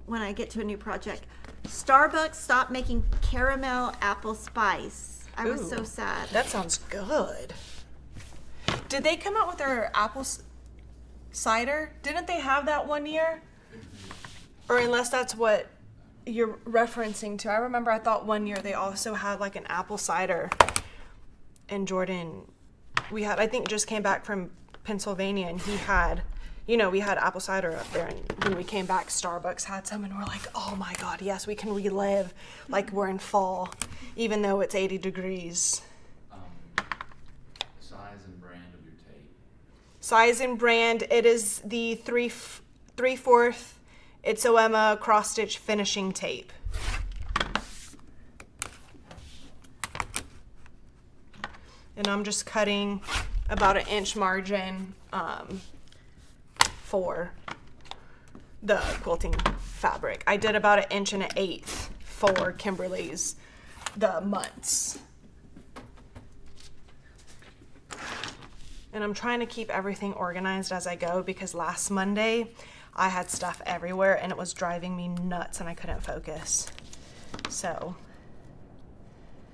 when I get to a new project. Starbucks stopped making caramel apple spice. I was Ooh. so sad. That sounds good. Did they come out with their apple cider? Didn't they have that one year? Or unless that's what you're referencing to. I remember I thought one year they also had like an apple cider. And Jordan, I think just came back from Pennsylvania, and he had, we had apple cider up there, and when we came back, Starbucks had some, and we're like, oh my God, yes, we can relive like we're in fall, even though it's 80 degrees. Size and brand of your tape. Size and brand, it is the 3/4 Itzoema cross stitch finishing tape. And I'm just cutting about 1 inch margin for the quilting fabric. I did about 1 1/8 for Kimberly's the months. And I'm trying to keep everything organized as I go because last Monday I had stuff everywhere and it was driving me nuts and I couldn't focus. So.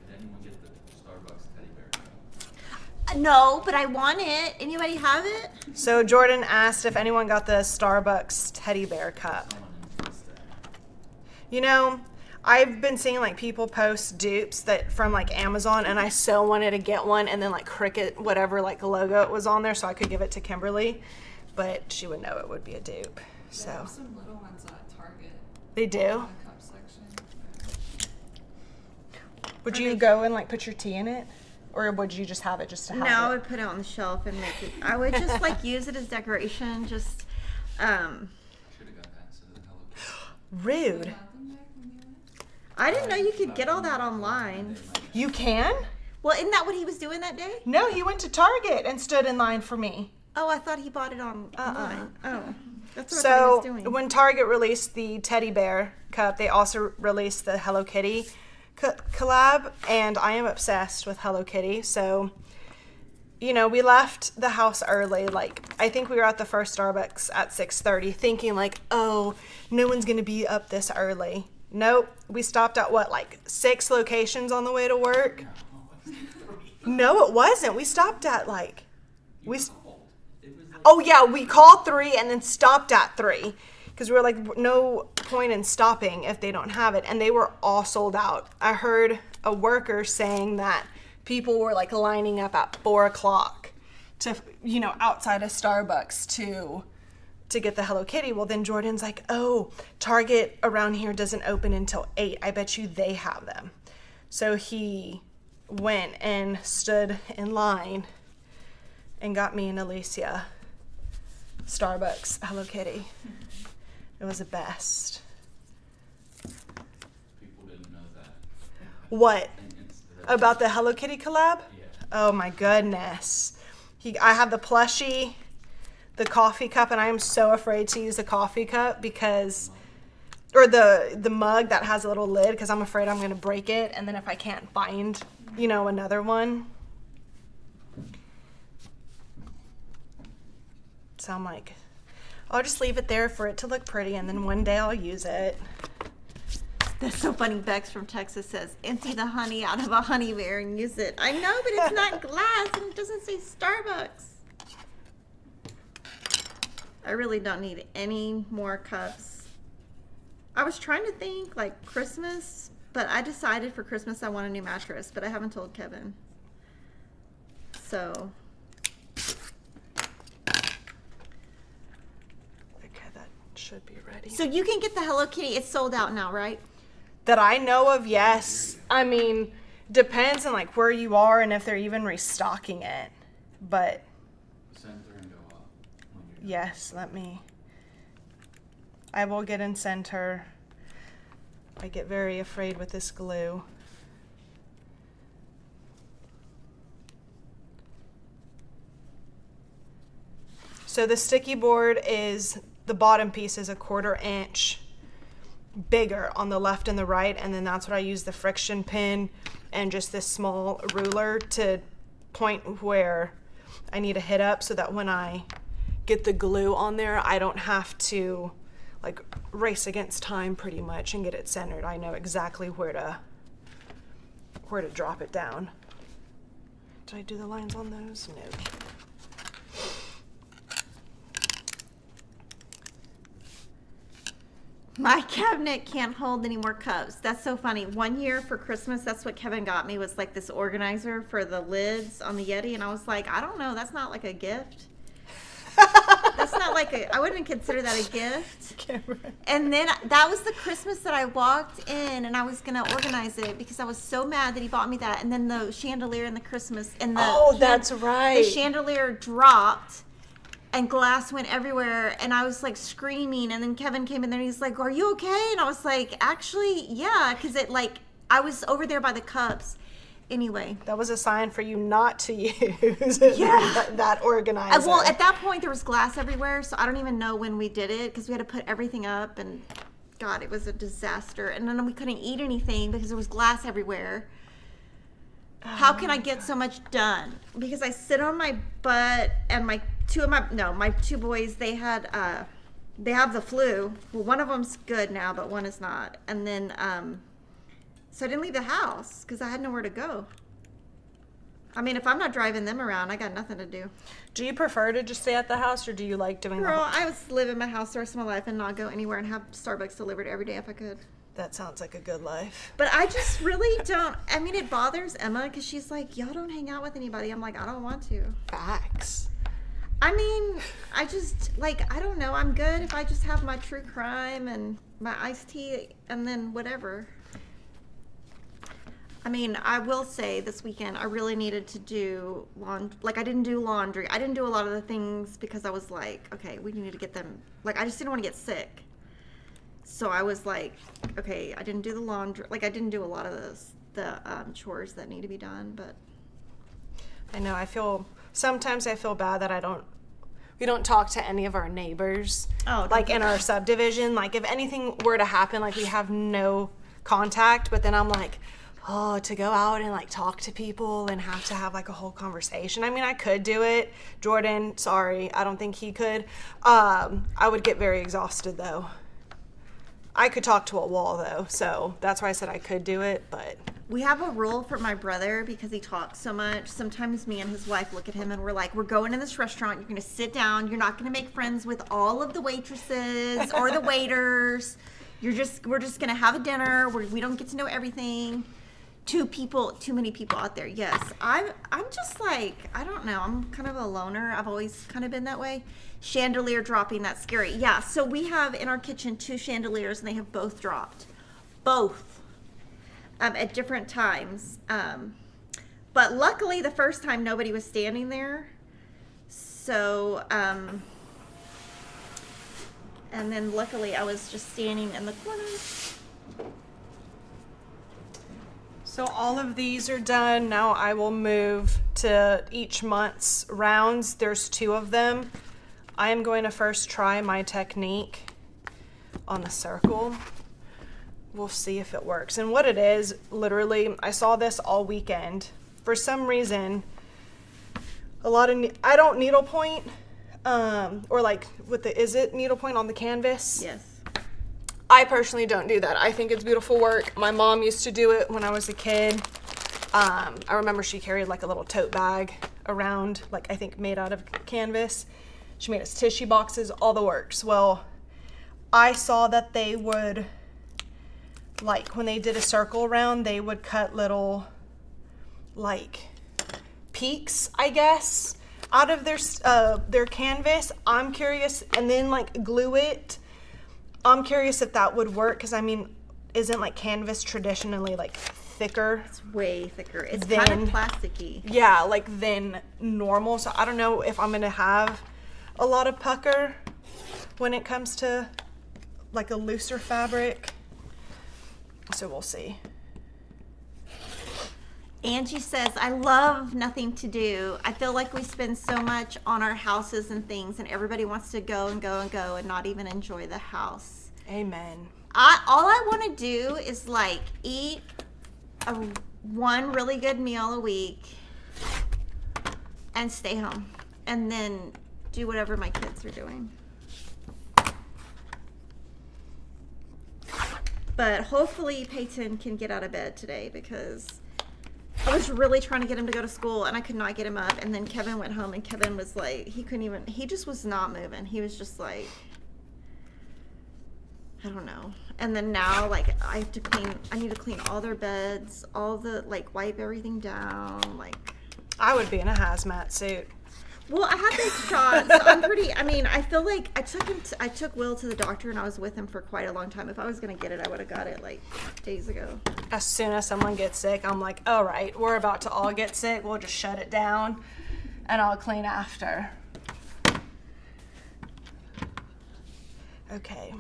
Did anyone get the Starbucks teddy bear? No, but I want it. Anybody have it? So Jordan asked if anyone got the Starbucks teddy bear cup. Someone enforced that. You know, I've been seeing like people post dupes that from like Amazon, and I so wanted to get one, and then like Cricut, whatever like logo it was on there, so I could give it to Kimberly, but she would know it would be a dupe. They So have some little ones at Target they do. in the cup section. Would you go and like put your tea in it, or would you just have it just to have No, I it? would put it on the shelf and make it. I would just like use it as decoration. Just, Should have got that instead of the Hello Kitty. Rude. Got them back when you went? I didn't know you could get all that online. You can? Well, isn't that what he was doing that day? No, he went to Target and stood in line for me. Oh, I thought he bought it online. Oh, that's what I thought he So was doing. when Target released the teddy bear cup, they also released the Hello Kitty collab, and I am obsessed with Hello Kitty. So, you know, we left the house early. Like, I think we were at the first Starbucks at 6:30, thinking like, oh, no one's gonna be up this early. Nope, we stopped at what, like 6 locations on the way to work? No, it wasn't. We stopped at like, we. Cold. It was like, Oh yeah, we called 3 and then stopped at 3 because we were like, no point in stopping if they don't have it, and they were all sold out. I heard a worker saying that people were like lining up at 4 o'clock to, you know, outside of Starbucks to get the Hello Kitty. Well, then Jordan's like, oh, Target around here doesn't open until 8. I bet you they have them. So he went and stood in line and got me and Alicia Starbucks Hello Kitty. It was the best. people didn't know that. What? And it's About the Hello Kitty collab? Yeah. Oh my goodness. I have the plushie, the coffee cup, and I am so afraid to use the coffee cup because, or the mug that has a little lid, because I'm afraid I'm going to break it, and then if I can't find, you know, another one. So I'm like, I'll just leave it there for it to look pretty, and then one day I'll use it. That's so funny. Bex from Texas says, empty the honey out of a honey bear and use it. I know, but it's not glass and it doesn't say Starbucks. I really don't need any more cups. I was trying to think like Christmas, but I decided for Christmas I want a new mattress, but I haven't told Kevin. So. Okay, that should be ready. So you can get the Hello Kitty. It's sold out now, right? That I know of, yes. I mean, depends on like where you are and if they're even restocking it. But center and go up when you're yes, I will get in center. I get very afraid with this glue. So the sticky board is, the bottom piece is 1/4 inch bigger on the left and the right, and then that's what I use the friction pin and just this small ruler to point where I need to hit up, so that when I get the glue on there, I don't have to like race against time pretty much and get it centered. I know exactly where to drop it down. Did I do the lines on those? No. My cabinet can't hold any more cups. That's so funny. One year for Christmas, that's what Kevin got me, was like this organizer for the lids on the Yeti. And I was like, I don't know. That's not like a gift. That's not like I wouldn't consider that a gift. And then that was the Christmas that I walked in and I was going to organize it because I was so mad that he bought me that. And then the chandelier and the Christmas and the Oh, that's right. The chandelier dropped. and glass went everywhere, and I was like screaming, and then Kevin came in there and he's like, "Are you okay?" And I was like, "Actually, yeah," because it like I was over there by the cups. Anyway, That was a sign for you not to use that organizer. well, at that point there was glass everywhere, so I don't even know when we did it because we had to put everything up, and God, it was a disaster. And then we couldn't eat anything because there was glass everywhere. How can I get so much done? Because I sit on my butt, and my two boys, they have the flu. Well, one of them's good now, but one is not. And then so I didn't leave the house because I had nowhere to go. I mean, if I'm not driving them around, I got nothing to do. Do you prefer to just stay at the house, or do you like doing Girl, I would live in my house the rest of my life and not go anywhere and have Starbucks delivered every day if I could. That sounds like a good life. But I just really don't. I mean, it bothers Emma because she's like, "Y'all don't hang out with anybody." I'm like, I don't want to. Facts. I mean, I just, like, I don't know. I'm good if I just have my true crime and my iced tea and then whatever. I mean, I will say this weekend I really needed to do laundry. Like, I didn't do laundry. I didn't do a lot of the things because I was like, okay, we need to get them. Like, I just didn't want to get sick. So I was like, okay, I didn't do the laundry. Like, I didn't do a lot of the chores that need to be done. But I know. Sometimes I feel bad that we don't talk to any of our neighbors. Oh, like in our subdivision. Like, if anything were to happen, like, we have no contact. But then I'm like, oh, to go out and like talk to people and have to have like a whole conversation. I mean, I could do it. Jordan, sorry, I don't think he could. I would get very exhausted though. I could talk to a wall though, so that's why I said I could do it, but we have a rule for my brother because he talks so much. Sometimes me and his wife look at him and we're like, we're going to this restaurant. You're going to sit down. You're not going to make friends with all of the waitresses or the waiters. We're just going to have a dinner where we don't get to know everything. Too many people out there. Yes. I'm just like, I don't know. I'm kind of a loner. I've always kind of been that way. Chandelier dropping, that's scary. Yeah. So we have in our kitchen 2 chandeliers and they have both dropped. Both. At different times. But luckily the first time nobody was standing there. So, and then luckily I was just standing in the corner. so all of these are done. Now I will move to each month's rounds. There's 2 of them. I am going to first try my technique on the circle. We'll see if it works. And what it is, literally, I saw this all weekend. For some reason, I don't needlepoint, or like is it needlepoint on the canvas? Yes. I personally don't do that. I think it's beautiful work. My mom used to do it when I was a kid. I remember she carried like a little tote bag around, like I think made out of canvas. She made us tissue boxes, all the works. Well, I saw that they would, like when they did a circle around, they would cut little like peaks, I guess, out of their canvas. I'm curious, and then like glue it. I'm curious if that would work, because I mean, isn't like canvas traditionally like thicker? It's way thicker. It's kind of plasticky. Yeah, like than normal. So I don't know if I'm gonna have a lot of pucker when it comes to like a looser fabric. So we'll see. Angie says, I love nothing to do. I feel like we spend so much on our houses and things, and everybody wants to go and go and go and not even enjoy the house. Amen. All I want to do is like eat one really good meal a week and stay home and then do whatever my kids are doing. But hopefully Peyton can get out of bed today, because I was really trying to get him to go to school and I could not get him up. And then Kevin went home and Kevin was like, he just was not moving. He was just like, I don't know. And then now, like, I need to clean all their beds, like, wipe everything down, like. I would be in a hazmat suit. Well, I had these shots. So I feel like I took Will to the doctor and I was with him for quite a long time. If I was going to get it, I would have got it like days ago. As soon as someone gets sick, I'm like, all right, we're about to all get sick. We'll just shut it down and I'll clean after. Okay.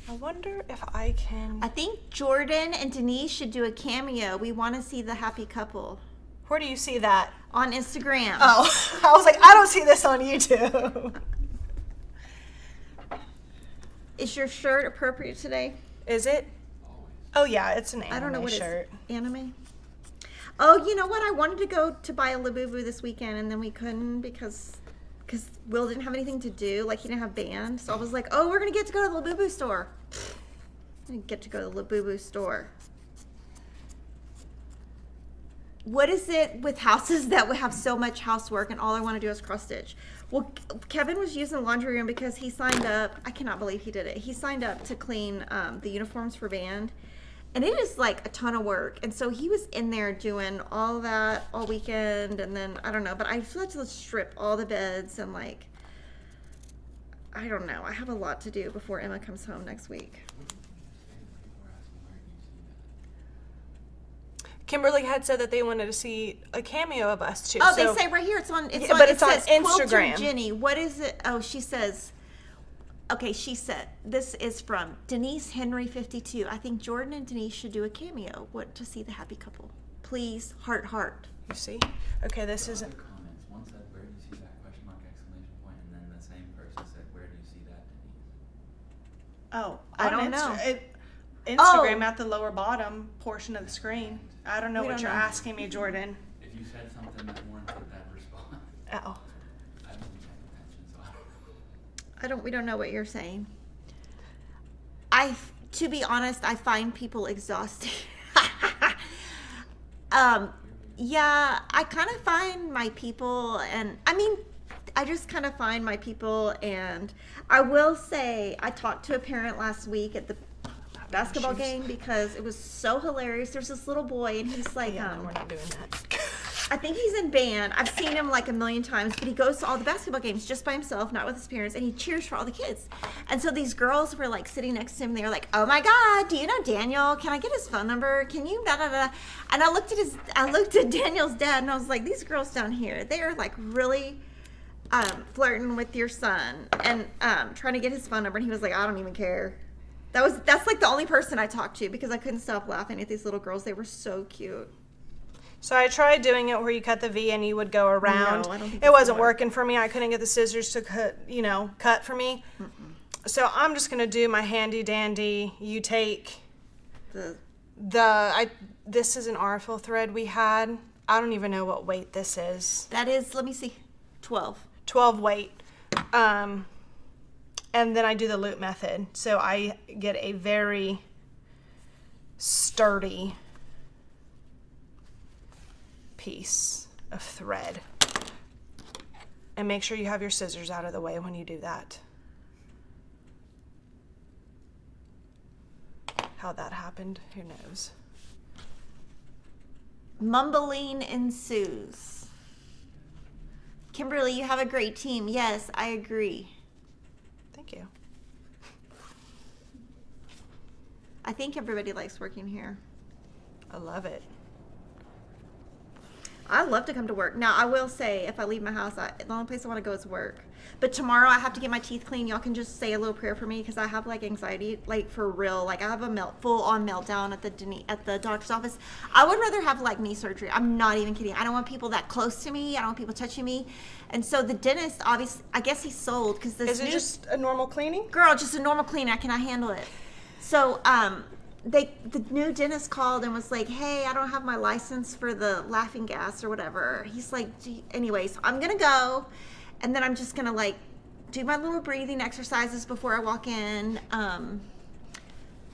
I wonder if I can. I think Jordan and Denise should do a cameo. We want to see the happy couple Where do you see that? on Instagram. Oh, I was like, I don't see this on YouTube. Is your shirt appropriate today? Is it? Always. Oh yeah, it's an anime I don't know what shirt. it's anime. Oh, you know what? I wanted to go to buy a Labubu this weekend, and then we couldn't because Will didn't have anything to do. Like, he didn't have band. So I was like, oh, we're going to get to go to the Labubu store. I didn't get to go to the Labubu store. What is it with houses that would have so much housework and all I want to do is cross stitch? Well, Kevin was using the laundry room because he signed up. I cannot believe he did it. He signed up to clean the uniforms for band. And it is like a ton of work. And so he was in there doing all that all weekend. And then, I don't know, but I still had to strip all the beds and like, I don't know. I have a lot to do before Emma comes home next week. Kimberly had said that they wanted to see a cameo of us too. Oh, so- they say right here. It's on. It's Yeah, on. but It it's on says Quilter Instagram. Jenny. What is it? Oh, she says. Okay, she said this is from Denise Henry 52. I think Jordan and Denise should do a cameo. What to see the happy couple? Please, heart, heart. You see? Okay, this isn't. Two comments. One said, "Where do you see that?" Question mark, exclamation point, and then the same person said, "Where do you see that, Denise?" Oh, I on don't know. Instagram Oh. at the lower bottom portion of the screen. I don't know We what don't you're know. asking me, Jordan. If you said something that warranted that response, Oh. I wasn't paying attention, so I don't know. We don't know what you're saying. To be honest, I find people exhausting. Yeah, I kind of find my people, and I mean, I just kind of find my people, and I will say, I talked to a parent last week at the basketball shoes. game because it was so hilarious. There's this little boy, and he's like, Yeah, no, we're not doing that. I think he's in band. I've seen him like a million times, but he goes to all the basketball games just by himself, not with his parents, and he cheers for all the kids. And so these girls were like sitting next to him. They were like, "Oh my God, do you know Daniel? Can I get his phone number? Can you da da da?" And I looked at Daniel's dad, and I was like, "These girls down here, they are like really flirting with your son and trying to get his phone number." And he was like, "I don't even care." That's like the only person I talked to because I couldn't stop laughing at these little girls. They were so cute. So I tried doing it where you cut the V and you would go around. No, I don't think it that's wasn't gonna work. working for me. I couldn't get the scissors to cut for me. So I'm just gonna do my handy dandy. You take this is an Arfil thread we had. I don't even know what weight this is. That is, let me see, 12. 12 weight. And then I do the loop method. So I get a very sturdy piece of thread. And make sure you have your scissors out of the way when you do that. How that happened, who knows? Mumbling ensues. Kimberly, you have a great team. Yes, I agree. Thank you. I think everybody likes working here. I love it. I love to come to work. Now, I will say, if I leave my house, the only place I want to go is work. But tomorrow, I have to get my teeth cleaned. Y'all can just say a little prayer for me because I have like anxiety, like for real. Like I have a full-on meltdown at the doctor's office. I would rather have like knee surgery. I'm not even kidding. I don't want people that close to me. I don't want people touching me. And so the dentist, obviously, I guess he's sold because this Is it just a normal cleaning? girl, just a normal clean. I cannot handle it. So, the new dentist called and was like, "Hey, I don't have my license for the laughing gas or whatever." He's like, anyways, I'm gonna go, and then I'm just gonna like do my little breathing exercises before I walk in.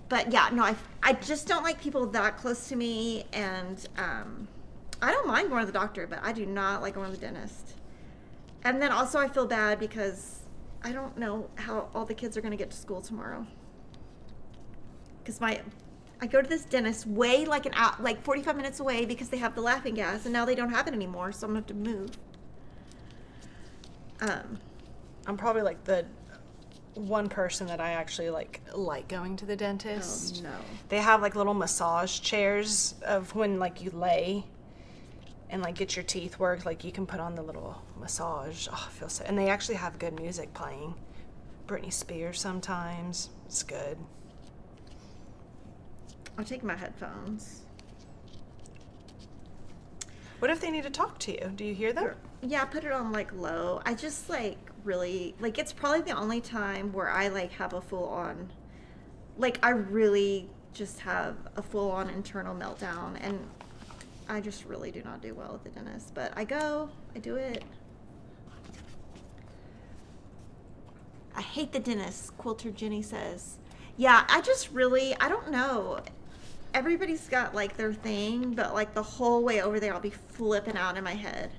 But yeah, no, I just don't like people that close to me, and I don't mind going to the doctor, but I do not like going to the dentist. And then also I feel bad because I don't know how all the kids are gonna get to school tomorrow. Because I go to this dentist way like 45 minutes away because they have the laughing gas, and now they don't have it anymore, so I'm gonna have to move. I'm probably like the one person that I actually like going to the dentist. Oh, no. They have like little massage chairs of when like you lay and like get your teeth worked. Like you can put on the little massage. Oh, I feel so. And they actually have good music playing. Britney Spears sometimes. It's good. I'll take my headphones. What if they need to talk to you? Do you hear them? Yeah, put it on like low. I just like really like it's probably the only time where I like have a full on like I really just have a full on internal meltdown, and I just really do not do well at the dentist. But I do it. I hate the dentist, Quilter Jenny says. Yeah, I don't know. Everybody's got like their thing, but like the whole way over there I'll be flipping out in my head.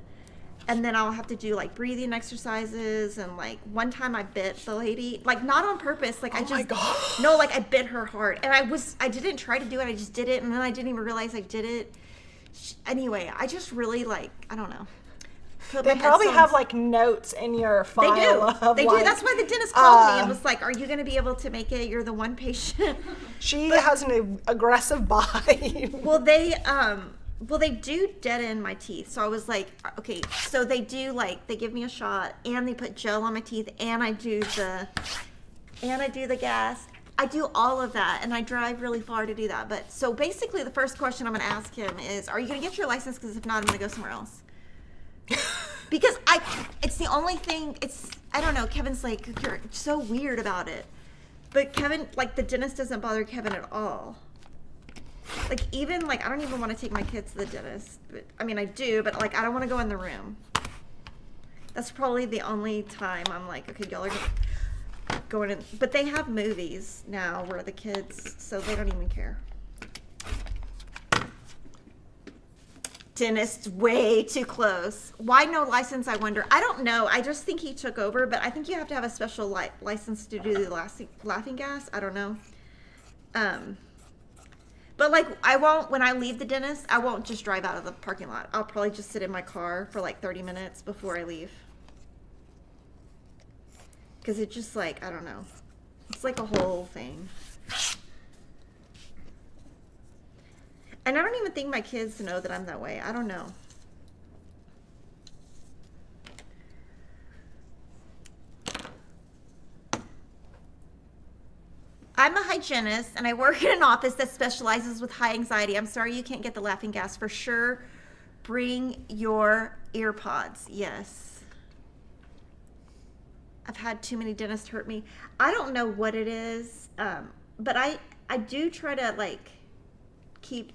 And then I'll have to do like breathing exercises, and like one time I bit the lady, like not on purpose, like Oh my God. No, like I bit her hard, and I didn't try to do it, I just did it, and then I didn't even realize I did it. Anyway, I just really like, I don't know. They probably have like notes in your file. They do. That's why the dentist called me and was like, "Are you going to be able to make it? You're the one patient." She has an aggressive bite. Well, they do dead end my teeth. So I was like, okay. So they do like they give me a shot, and they put gel on my teeth, and I do the gas. I do all of that, and I drive really far to do that. But so basically, the first question I'm going to ask him is, "Are you going to get your license? Because if not, I'm going to go somewhere else." Because it's the only thing, I don't know, Kevin's like, you're so weird about it. But Kevin, like, the dentist doesn't bother Kevin at all. Like, even, like, I don't even want to take my kids to the dentist. But, I mean, I do, but, like, I don't want to go in the room. That's probably the only time I'm like, okay, y'all are going in. But they have movies now where the kids, so they don't even care. Dentist way too close. Why no license, I wonder? I don't know. I just think he took over, but I think you have to have a special license to do the laughing gas. I don't know. But like I won't, when I leave the dentist, I won't just drive out of the parking lot. I'll probably just sit in my car for like 30 minutes before I leave. Because it just like, I don't know. It's like a whole thing. And I don't even think my kids know that I'm that way. I don't know. I'm a hygienist, and I work in an office that specializes with high anxiety. I'm sorry you can't get the laughing gas. For sure, bring your ear pods. Yes. I've had too many dentists hurt me. I don't know what it is, but I do try to, like, keep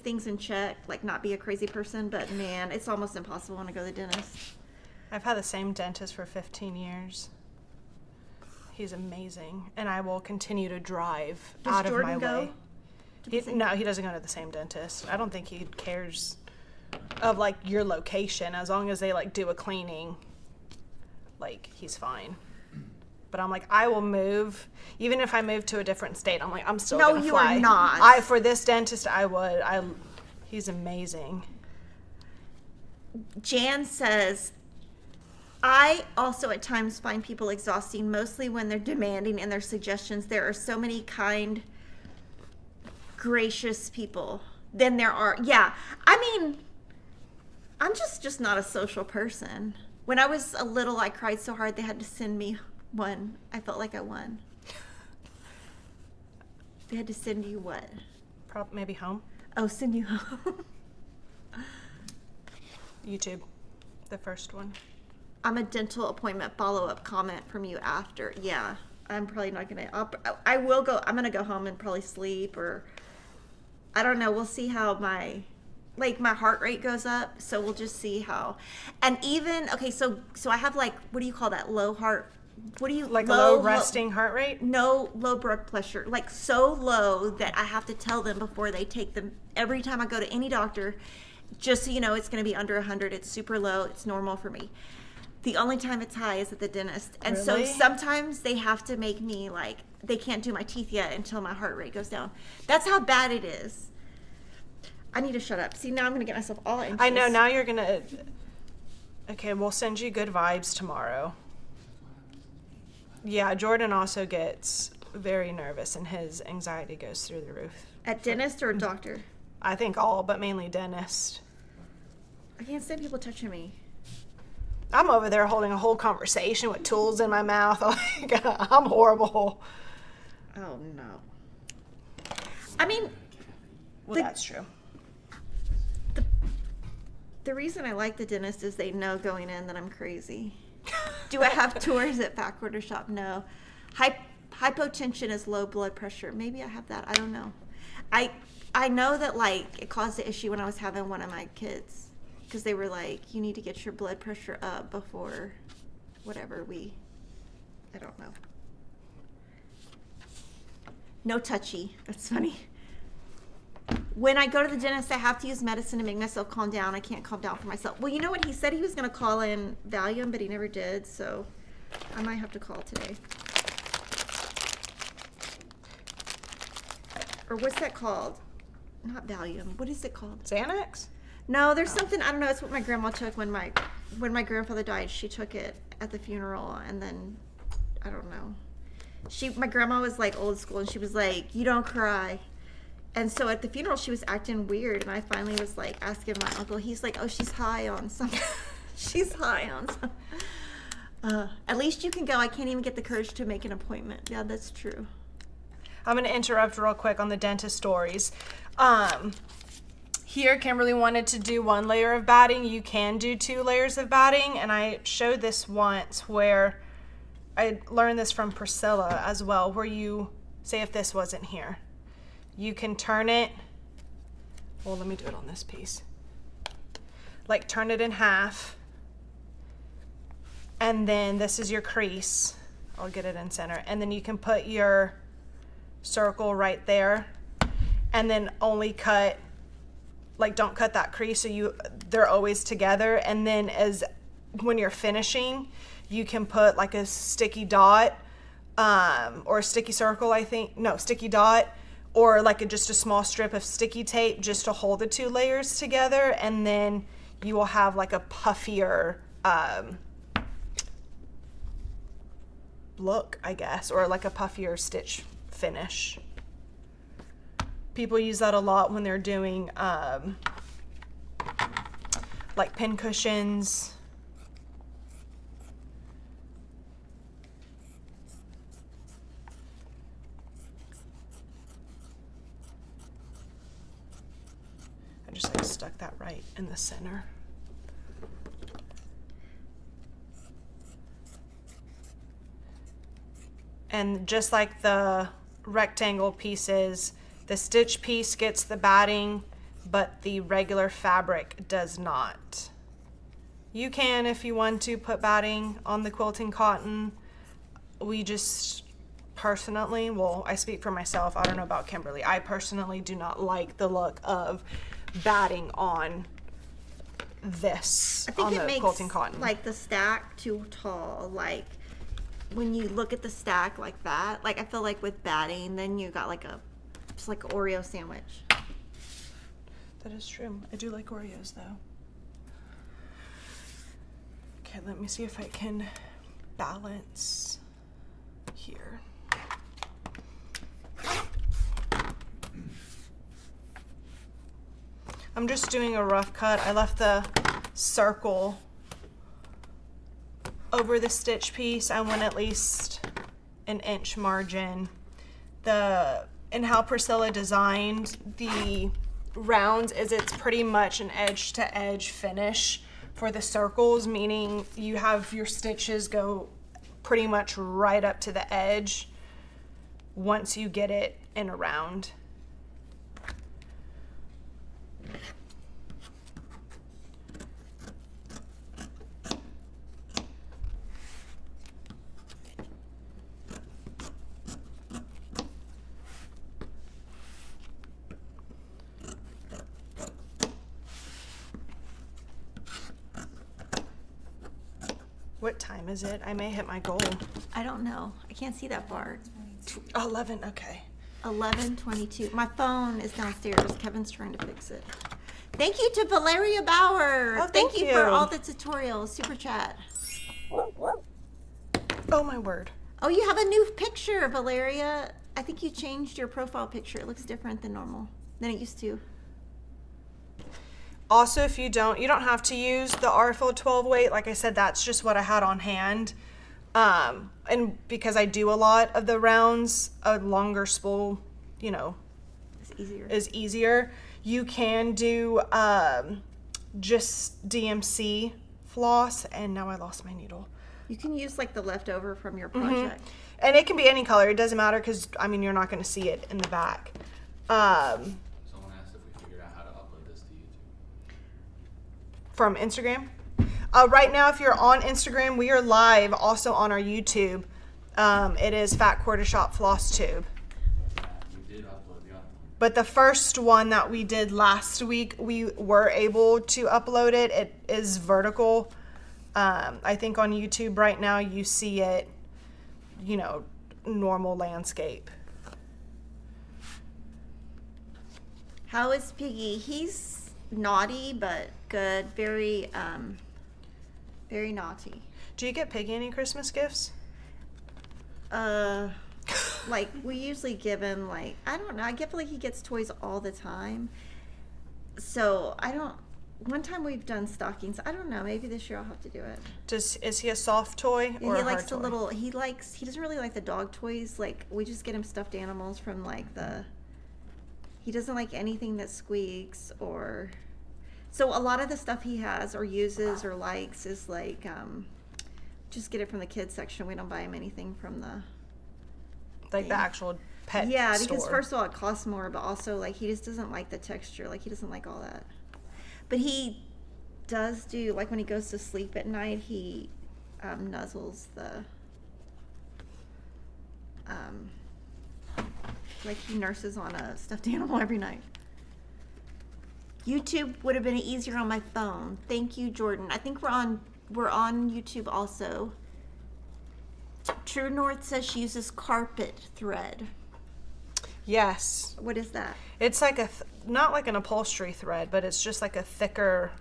things in check, like not be a crazy person, but man, it's almost impossible when I go to the dentist. I've had the same dentist for 15 years. He's amazing, and I will continue to drive out of my way. No, he doesn't go to the same dentist. I don't think he cares of like your location, as long as they like do a cleaning, like he's fine. But I'm like, I will move, even if I move to a different state. I'm like, I'm still gonna fly. No, you are not. For this dentist, I would. He's amazing. Jan says, I also at times find people exhausting, mostly when they're demanding in their suggestions. There are so many kind, gracious people. Then there are, yeah. I mean, I'm just not a social person. When I was little, I cried so hard they had to send me one. I felt like I won. They had to send you what? Maybe home. Oh, send you home. YouTube, the first one. I'm a dental appointment follow-up comment from you after. Yeah, I'm probably not gonna. I will go. I'm gonna go home and probably sleep, or I don't know. We'll see how my heart rate goes up. So we'll just see how. And even okay, so I have like, what do you call that? Low heart. What do you like low resting heart rate? No, low blood pressure. Like so low that I have to tell them before they take them. Every time I go to any doctor, just so you know, it's going to be under 100. It's super low. It's normal for me. The only time it's high is at the dentist. And really? So sometimes they have to make me like, they can't do my teeth yet until my heart rate goes down. That's how bad it is. I need to shut up. See, now I'm going to get myself all anxious. I know, now you're going to. Okay, we'll send you good vibes tomorrow. Yeah, Jordan also gets very nervous, and his anxiety goes through the roof. At dentist or doctor? I think all, but mainly dentist. I can't stand people touching me. I'm over there holding a whole conversation with tools in my mouth. Like, I'm horrible. Oh no. I mean, Well, that's true. the reason I like the dentist is they know going in that I'm crazy. Do I have tours at Fat Quarter Shop? No. Hypotension is low blood pressure. Maybe I have that. I don't know. I know that like it caused the issue when I was having one of my kids because they were like, you need to get your blood pressure up before whatever I don't know. No touchy. That's funny. When I go to the dentist, I have to use medicine to make myself calm down. I can't calm down for myself. Well, you know what? He said he was going to call in Valium, but he never did. So I might have to call today. Or what's that called? Not Valium. What is it called? Xanax? No, there's something, I don't know. It's what my grandma took when my grandfather died. She took it at the funeral, and then, I don't know. My grandma was like old school, and she was like, you don't cry. And so at the funeral, she was acting weird, and I finally was like asking my uncle. He's like, oh, she's high on something. She's high on something. At least you can go. I can't even get the courage to make an appointment. Yeah, that's true. I'm going to interrupt real quick on the dentist stories. Here, Kimberly wanted to do 1 layer of batting. You can do 2 layers of batting, and I showed this once where I learned this from Priscilla as well, where you, say if this wasn't here, you can turn it, well, let me do it on this piece. Like turn it in half, and then this is your crease. I'll get it in center. And then you can put your circle right there, and then only cut, like don't cut that crease so they're always together. And then when you're finishing, you can put like a sticky dot or a sticky circle, sticky dot, or like just a small strip of sticky tape just to hold the 2 layers together, and then you will have like a puffier look, I guess, or like a puffier stitch finish. People use that a lot when they're doing like pin cushions. I just like stuck that right in the center. And just like the rectangle pieces, the stitch piece gets the batting, but the regular fabric does not. You can, if you want to, put batting on the quilting cotton. We just personally, well, I speak for myself, I don't know about Kimberly, I personally do not like the look of batting on this, I think on it the makes quilting cotton. like the stack too tall. Like when you look at the stack like that, like I feel like with batting, then you got like it's like an Oreo sandwich. That is true. I do like Oreos though. Okay, let me see if I can balance here. I'm just doing a rough cut. I left the circle over the stitch piece. I want at least an inch margin. And how Priscilla designed the rounds is it's pretty much an edge to edge finish for the circles, meaning you have your stitches go pretty much right up to the edge once you get it in a round. What time is it? I may hit my goal. I don't know. I can't see that far. 11, okay. 11:22. My phone is downstairs. Kevin's trying to fix it. Thank you to Valeria Bauer. Oh, thank thank you for you. all the tutorials. Super chat. Oh my word. Oh, you have a new picture, Valeria. I think you changed your profile picture. It looks different than normal, than it used to. Also, if you don't have to use the RFL 12 weight. Like I said, that's just what I had on hand. And because I do a lot of the rounds, a longer spool, you know, is easier. You can do just DMC floss, and now I lost my needle. You can use like the leftover from your project. And it can be any color. It doesn't matter because, I mean, you're not going to see it in the back. Someone asked if we figured out how to upload this to YouTube. From Instagram. Right now, if you're on Instagram, we are live also on our YouTube. It is Fat Quarter Shop FlossTube. We did upload the other one. But the first one that we did last week, we were able to upload it. It is vertical. I think on YouTube right now you see it, you know, normal landscape. How is Piggy? He's naughty but good. Very very naughty. Do you get Piggy any Christmas gifts? Like we usually give him like, I don't know, I feel like he gets toys all the time. So I don't, one time we've done stockings. I don't know, maybe this year I'll have to do it. Is he a soft toy or He a hard likes the toy? little, he doesn't really like the dog toys. Like we just get him stuffed animals from like he doesn't like anything that squeaks or, so a lot of the stuff he has or uses or likes is like, just get it from the kids section. We don't buy him anything from the Like the actual pet Yeah, store. because first of all, it costs more, but also like he just doesn't like the texture. Like he doesn't like all that. But he does do, like when he goes to sleep at night, he nuzzles the like he nurses on a stuffed animal every night. YouTube would have been easier on my phone. Thank you, Jordan. I think we're on YouTube also. True North says she uses carpet thread. Yes. What is that? It's like not like an upholstery thread, but it's just like a thicker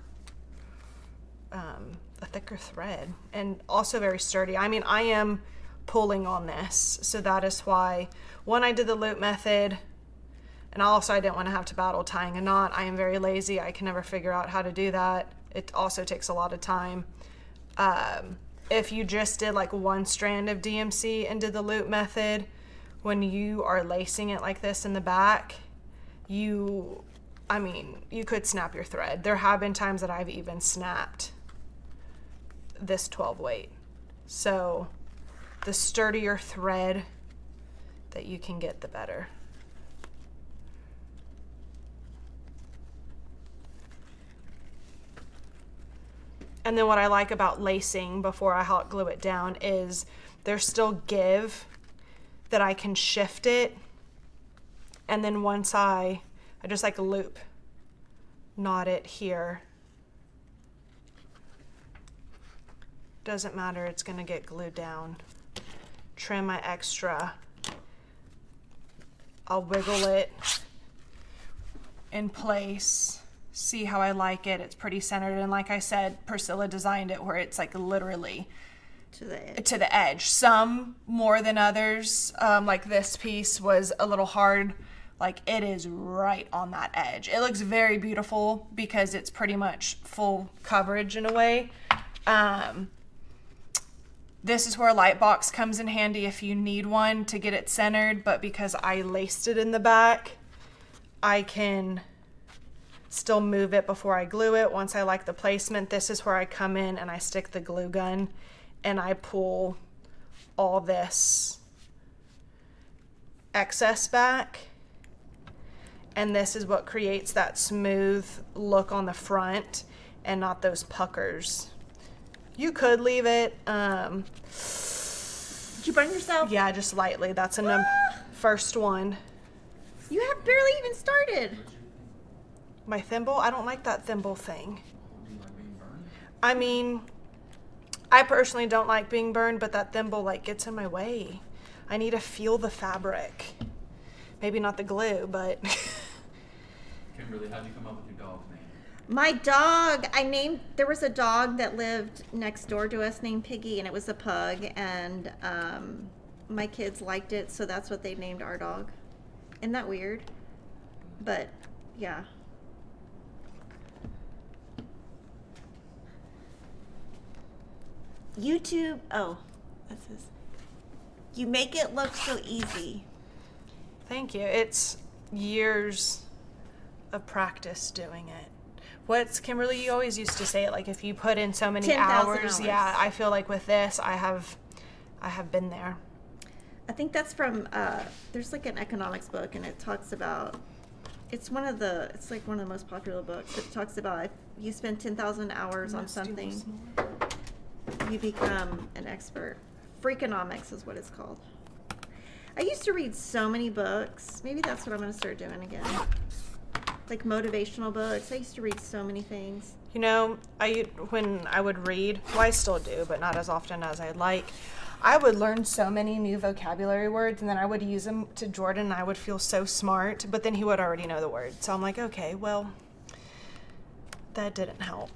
thread, and also very sturdy. I mean, I am pulling on this, so that is why when I did the loop method, and also I didn't want to have to battle tying a knot. I am very lazy. I can never figure out how to do that. It also takes a lot of time. If you just did like one strand of DMC and did the loop method, when you are lacing it like this in the back, you could snap your thread. There have been times that I've even snapped this 12 weight. So the sturdier thread that you can get, the better. And then what I like about lacing before I hot glue it down is there's still give that I can shift it. And then once I just like loop knot it here. Doesn't matter, it's gonna get glued down. Trim my extra. I'll wiggle it in place. See how I like it. It's pretty centered, and like I said, Priscilla designed it where it's like literally To the edge. to the edge. Some more than others. Like this piece was a little hard. Like it is right on that edge. It looks very beautiful because it's pretty much full coverage in a way. This is where a light box comes in handy if you need one to get it centered, but because I laced it in the back, I can still move it before I glue it. Once I like the placement, this is where I come in and I stick the glue gun and I pull all this excess back. And this is what creates that smooth look on the front and not those puckers. You could leave it, Did you burn yourself? yeah, just lightly. That's a first one. You have barely even started. My thimble, I don't like that thimble thing. Do you like being burned? I mean, I personally don't like being burned, but that thimble like gets in my way. I need to feel the fabric. Maybe not the glue, but Kimberly, how'd you come up with your dog's name? My dog, there was a dog that lived next door to us named Piggy, and it was a pug, and my kids liked it, so that's what they named our dog. Isn't that weird? But, yeah. YouTube. Oh, that's his. You make it look so easy. Thank you. It's years of practice doing it. What's Kimberly? You always used to say it like if you put in so many 10,000 hours. hours. Yeah, I feel like with this, I have been there. I think that's from. There's like an economics book, and it talks about. It's like one of the most popular books. It talks about if you spend 10,000 hours on something, you become an expert. Freakonomics is what it's called. I used to read so many books. Maybe that's what I'm going to start doing again. Like motivational books. I used to read so many things. You know, when I would read, well, I still do, but not as often as I'd like. I would learn so many new vocabulary words, and then I would use them to Jordan, and I would feel so smart, but then he would already know the word. So I'm like, okay, well, that didn't help.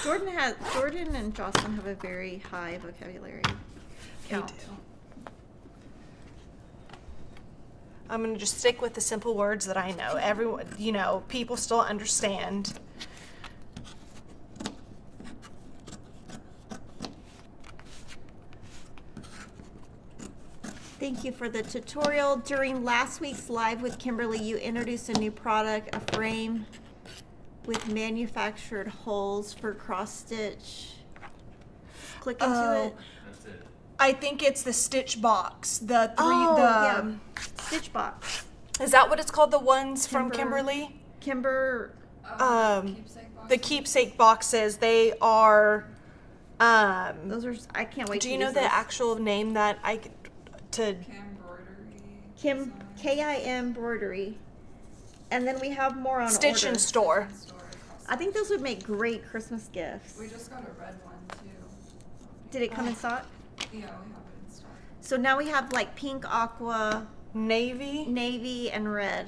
Jordan and Jocelyn have a very high vocabulary count. They do. I'm going to just stick with the simple words that I know. Everyone, people still understand. Thank you for the tutorial. During last week's live with Kimberly, you introduced a new product, a frame with manufactured holes for cross stitch. Click into it. That's it. I think it's the stitch box. Yeah. Stitch box. Is that what it's called? The ones from Kimber. Kimberly? Kimber. Keepsake box. The keepsake boxes. They are. Those are. I can't wait. Do to you know use the those. actual name that I could to? Kim KIM embroidery, and then we have more on Stitch order. and Store. I think those would make great Christmas gifts. We just got a red one too. Did it come in stock? Yeah, we have it in stock. So now we have like pink, aqua, Navy. navy, and red.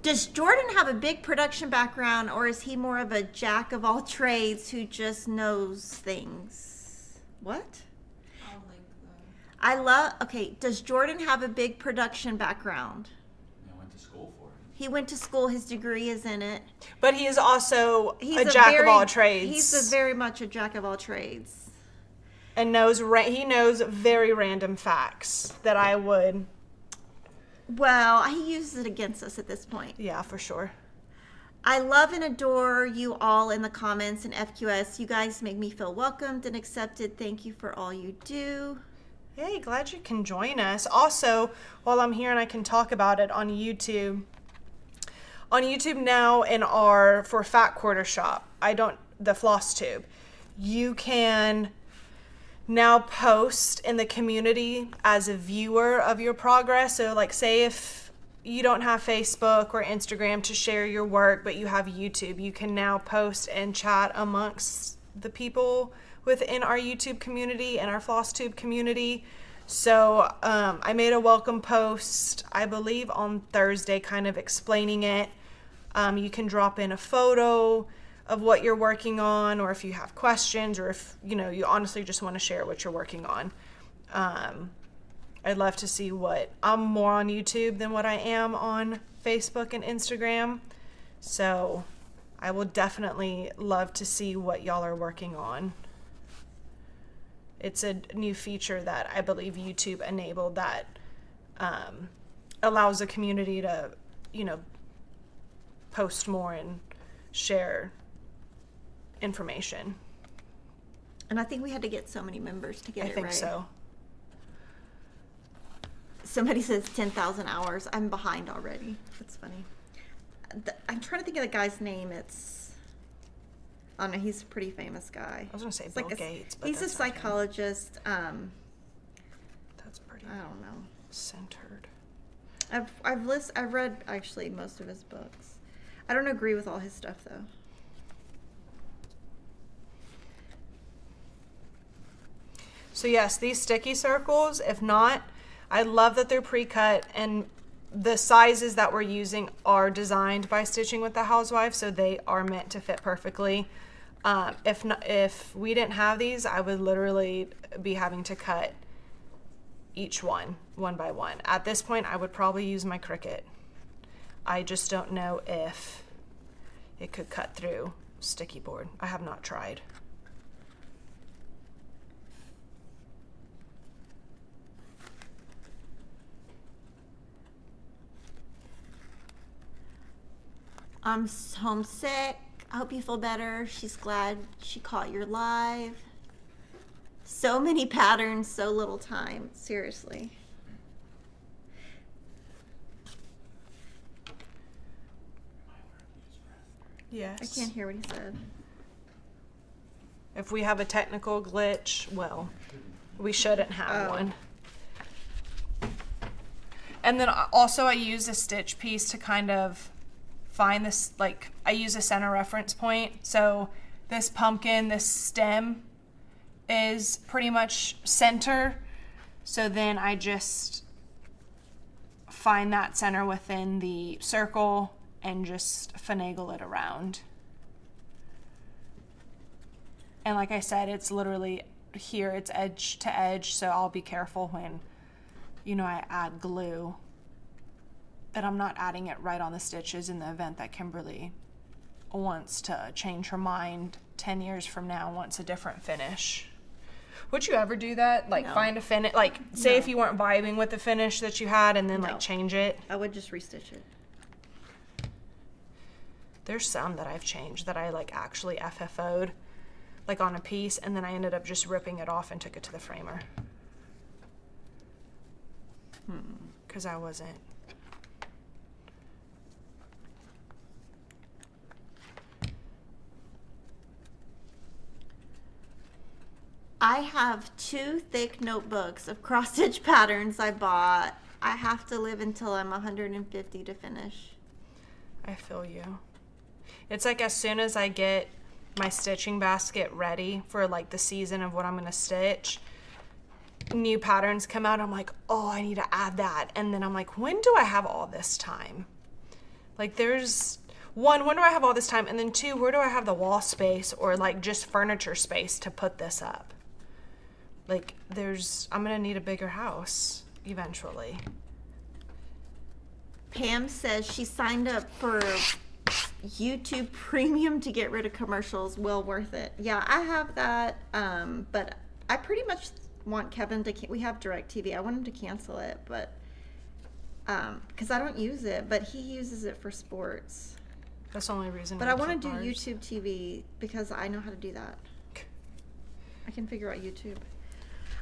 Does Jordan have a big production background, or is he more of a jack of all trades who just knows things? What? I'll link Okay, does Jordan have a big production background? I went to school for it. He went to school, his degree is in it. But he is also He's a jack of all trades. He's very much a jack of all trades. And he knows very random facts that I would. Well, he uses it against us at this point. Yeah, for sure. I love and adore you all in the comments and FQS. You guys make me feel welcomed and accepted. Thank you for all you do. Hey, glad you can join us. Also, while I'm here and I can talk about it on YouTube. On YouTube now for Fat Quarter Shop, the FlossTube, you can now post in the community as a viewer of your progress. So like say if you don't have Facebook or Instagram to share your work, but you have YouTube, you can now post and chat amongst the people within our YouTube community and our FlossTube community. So I made a welcome post, I believe on Thursday, kind of explaining it. You can drop in a photo of what you're working on, or if you have questions, or if you honestly just want to share what you're working on. I'd love to see I'm more on YouTube than what I am on Facebook and Instagram. So I will definitely love to see what y'all are working on. It's a new feature that I believe YouTube enabled that allows the community to, post more and share information. And I think we had to get so many members to get I it think right. so. Somebody says 10,000 hours. I'm behind already. That's funny. I'm trying to think of the guy's name. I don't know. He's a pretty famous guy. I was gonna say It's Bill like Gates, but he's a that's not him. psychologist. That's pretty I don't know. centered. I've read actually most of his books. I don't agree with all his stuff though. So yes, these sticky circles, if not, I love that they're pre-cut, and the sizes that we're using are designed by Stitching with the Housewife, so they are meant to fit perfectly. If we didn't have these, I would literally be having to cut each one by one. At this point, I would probably use my Cricut. I just don't know if it could cut through sticky board. I have not tried. I'm homesick. I hope you feel better. She's glad she caught your live. So many patterns, so little time. Seriously. Yes. I can't hear what he said. If we have a technical glitch, well, we shouldn't have Oh. one. And then also I use a stitch piece to kind of find this, like, I use a center reference point. So this pumpkin, this stem is pretty much center. So then I just find that center within the circle and just finagle it around. And like I said, it's literally here, it's edge to edge, so I'll be careful when, you know, I add glue, that I'm not adding it right on the stitches in the event that Kimberly wants to change her mind 10 years from now, wants a different finish. Would you ever do that? Like, No. find a finish, like, say No. if you weren't vibing with the finish that you had and then, No. like, change it? I would just restitch it. There's some that I've changed that I, like, actually FFO'd, like, on a piece, and then I ended up just ripping it off and took it to the framer. Because I wasn't. I have 2 thick notebooks of cross stitch patterns I bought. I have to live until I'm 150 to finish. I feel you. It's like as soon as I get my stitching basket ready for like the season of what I'm gonna stitch, new patterns come out. I'm like, oh, I need to add that. And then I'm like, when do I have all this time? Like there's one, when do I have all this time? And then 2, where do I have the wall space or like just furniture space to put this up? Like I'm gonna need a bigger house eventually. Pam says she signed up for YouTube Premium to get rid of commercials. Well worth it. Yeah, I have that, but I pretty much want Kevin to. We have DirecTV. I want him to cancel it, but because I don't use it, but he uses it for sports. That's the only reason. But we I want keep to do ours. YouTube TV because I know how to do that. I can figure out YouTube.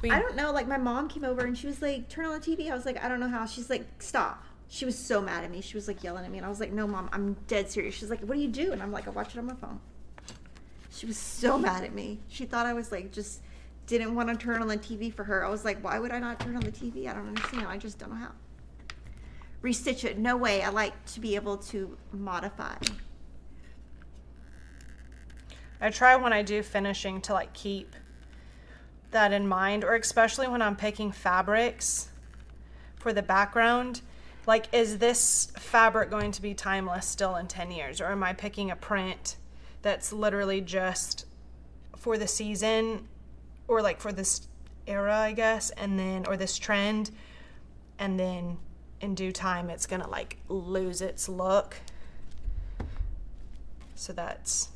I don't know. Like my mom came over and she was like, "Turn on the TV." I was like, "I don't know how." She's like, "Stop." She was so mad at me. She was like yelling at me, and I was like, "No, Mom, I'm dead serious." She's like, "What do you do?" And I'm like, "I watch it on my phone." She was so mad at me. She thought I was like just didn't want to turn on the TV for her. I was like, "Why would I not turn on the TV? I don't understand. I just don't know how." Restitch it? No way. I like to be able to modify. I try when I do finishing to like keep that in mind, or especially when I'm picking fabrics for the background. Like, is this fabric going to be timeless still in 10 years? Or am I picking a print that's literally just for the season or like for this era, I guess, and then, or this trend, and then in due time it's gonna like lose its look. So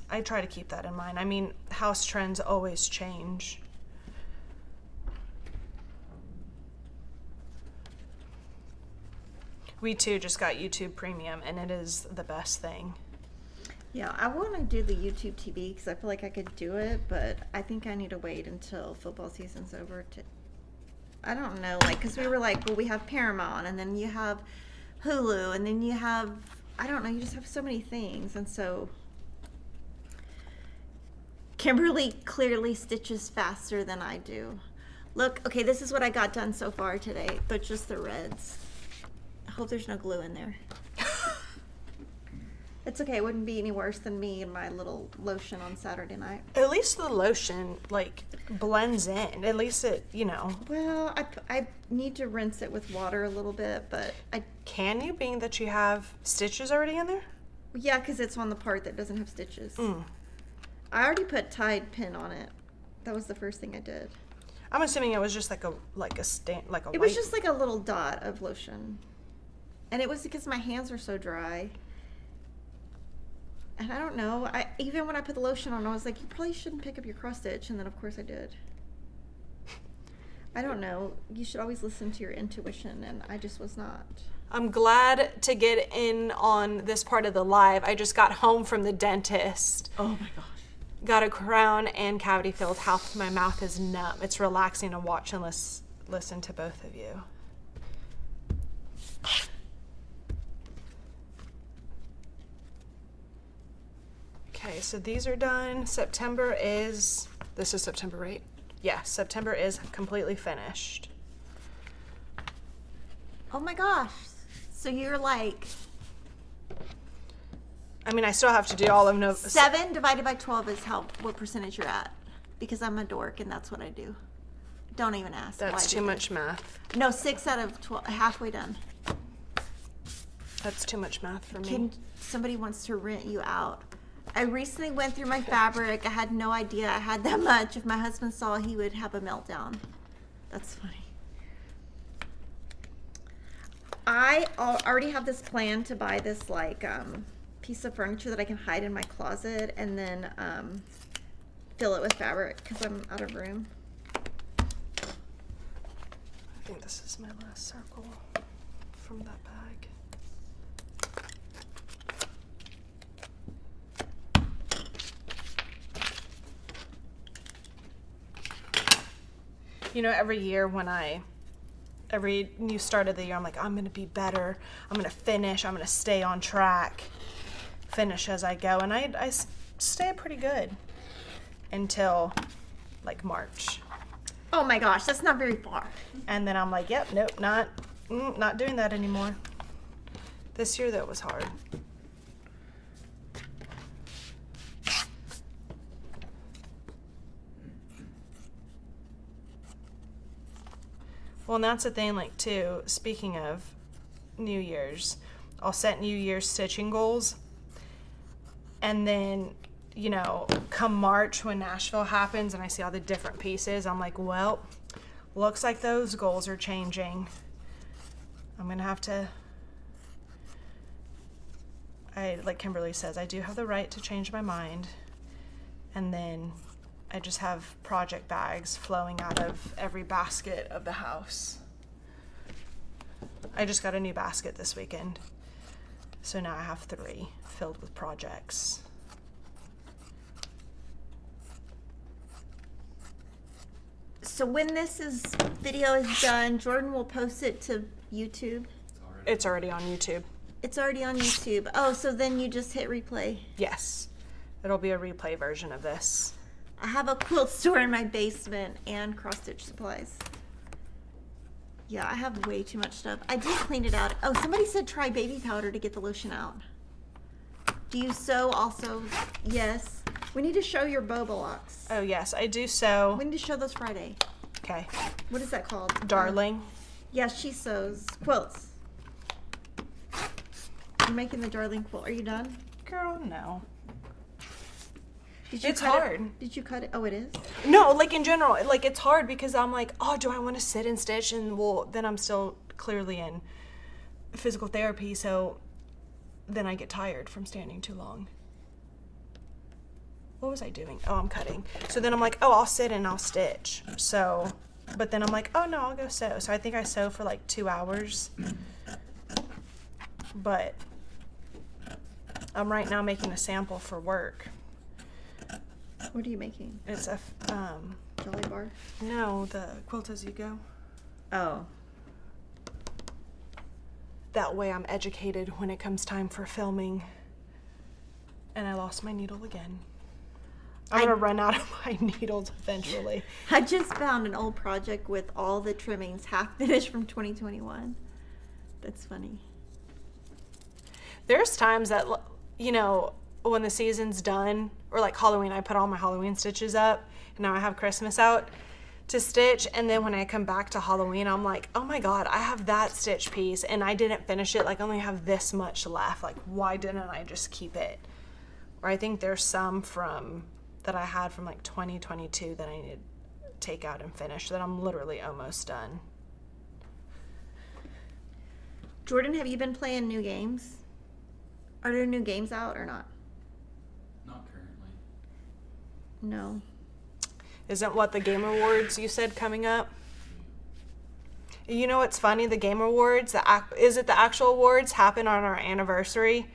I try to keep that in mind. I mean, house trends always change. We too just got YouTube Premium, and it is the best thing. Yeah, I want to do the YouTube TV because I feel like I could do it, but I think I need to wait until football season's over to. I don't know, like, because we were like, well, we have Paramount, and then you have Hulu, and then you have, I don't know, you just have so many things, and so. Kimberly clearly stitches faster than I do. Look, okay, this is what I got done so far today, but just the reds. I hope there's no glue in there. It's okay. It wouldn't be any worse than me and my little lotion on Saturday night. At least the lotion, like, blends in. At least it, you know. Well, I need to rinse it with water a little bit, but Can you, being that you have stitches already in there? yeah, because it's on the part that doesn't have stitches. Mm. I already put Tide pin on it. That was the first thing I did. I'm assuming it was just like a It was just like a little dot of lotion. And it was because my hands are so dry. And I don't know. Even when I put the lotion on, I was like, you probably shouldn't pick up your cross stitch. And then, of course, I did. I don't know. You should always listen to your intuition, and I just was not. I'm glad to get in on this part of the live. I just got home from the dentist. Oh my gosh. Got a crown and cavity filled. Half my mouth is numb. It's relaxing to watch and listen to both of you. Okay, so these are done. This is September, right? Yeah, September is completely finished. Oh my gosh. So you're like I mean, I still have to do all of November. 7 divided by 12 is what percentage you're at? Because I'm a dork and that's what I do. Don't even ask. That's why I too do much math. that. No, 6 out of 12, halfway done. That's too much math for me. Somebody wants to rent you out. I recently went through my fabric. I had no idea I had that much. If my husband saw, he would have a meltdown. That's funny. I already have this plan to buy this like piece of furniture that I can hide in my closet and then fill it with fabric because I'm out of room. I think this is my last circle from that bag. You know, every year every new start of the year, I'm like, I'm going to be better. I'm going to finish. I'm going to stay on track. Finish as I go. And I stay pretty good until like March. Oh my gosh, that's not very far. And then I'm like, yep, nope, not doing that anymore. This year, though, was hard. Well, and that's the thing, like, too, speaking of New Year's, I'll set New Year's stitching goals. And then, you know, come March when Nashville happens and I see all the different pieces, I'm like, well, looks like those goals are changing. I'm going to have to, like Kimberly says, I do have the right to change my mind. And then I just have project bags flowing out of every basket of the house. I just got a new basket this weekend. So now I have 3 filled with projects. So when this video is done, Jordan will post it to YouTube. It's already on YouTube. It's already on YouTube. Oh, so then you just hit replay. Yes. It'll be a replay version of this. I have a quilt store in my basement and cross stitch supplies. Yeah, I have way too much stuff. I did clean it out. Oh, somebody said try baby powder to get the lotion out. Do you sew also? Yes. We need to show your boba locks. Oh, yes, I do sew. We need to show those Friday. Okay. What is that called? Darling. Yeah, she sews quilts. You're making the darling quilt. Are you done? Girl, no. Did you It's cut it? hard. Did you cut it? Oh, it is? No, like in general, like it's hard because I'm like, oh, do I want to sit and stitch? And well, then I'm still clearly in physical therapy, so then I get tired from standing too long. What was I doing? Oh, I'm cutting. So then I'm like, oh, I'll sit and I'll stitch. So, but then I'm like, oh no, I'll go sew. So I think I sew for like 2 hours. But I'm right now making a sample for work. What are you making? It's a, Jelly bar? no, the Quilt As You Go. Oh. That way I'm educated when it comes time for filming. And I lost my needle again. I'm gonna run out of my needles eventually. I just found an old project with all the trimmings half finished from 2021. That's funny. There's times that, you know, when the season's done, or like Halloween, I put all my Halloween stitches up, and now I have Christmas out to stitch, and then when I come back to Halloween, I'm like, oh my god, I have that stitch piece, and I didn't finish it, like I only have this much left, like why didn't I just keep it? Or I think there's some that I had from like 2022 that I need to take out and finish, that I'm literally almost done. Jordan, have you been playing new games? Are there new games out or not? Not currently. No. Isn't what the Game Awards you said coming up? You know what's funny? The Game Awards, the actual awards happen on our anniversary.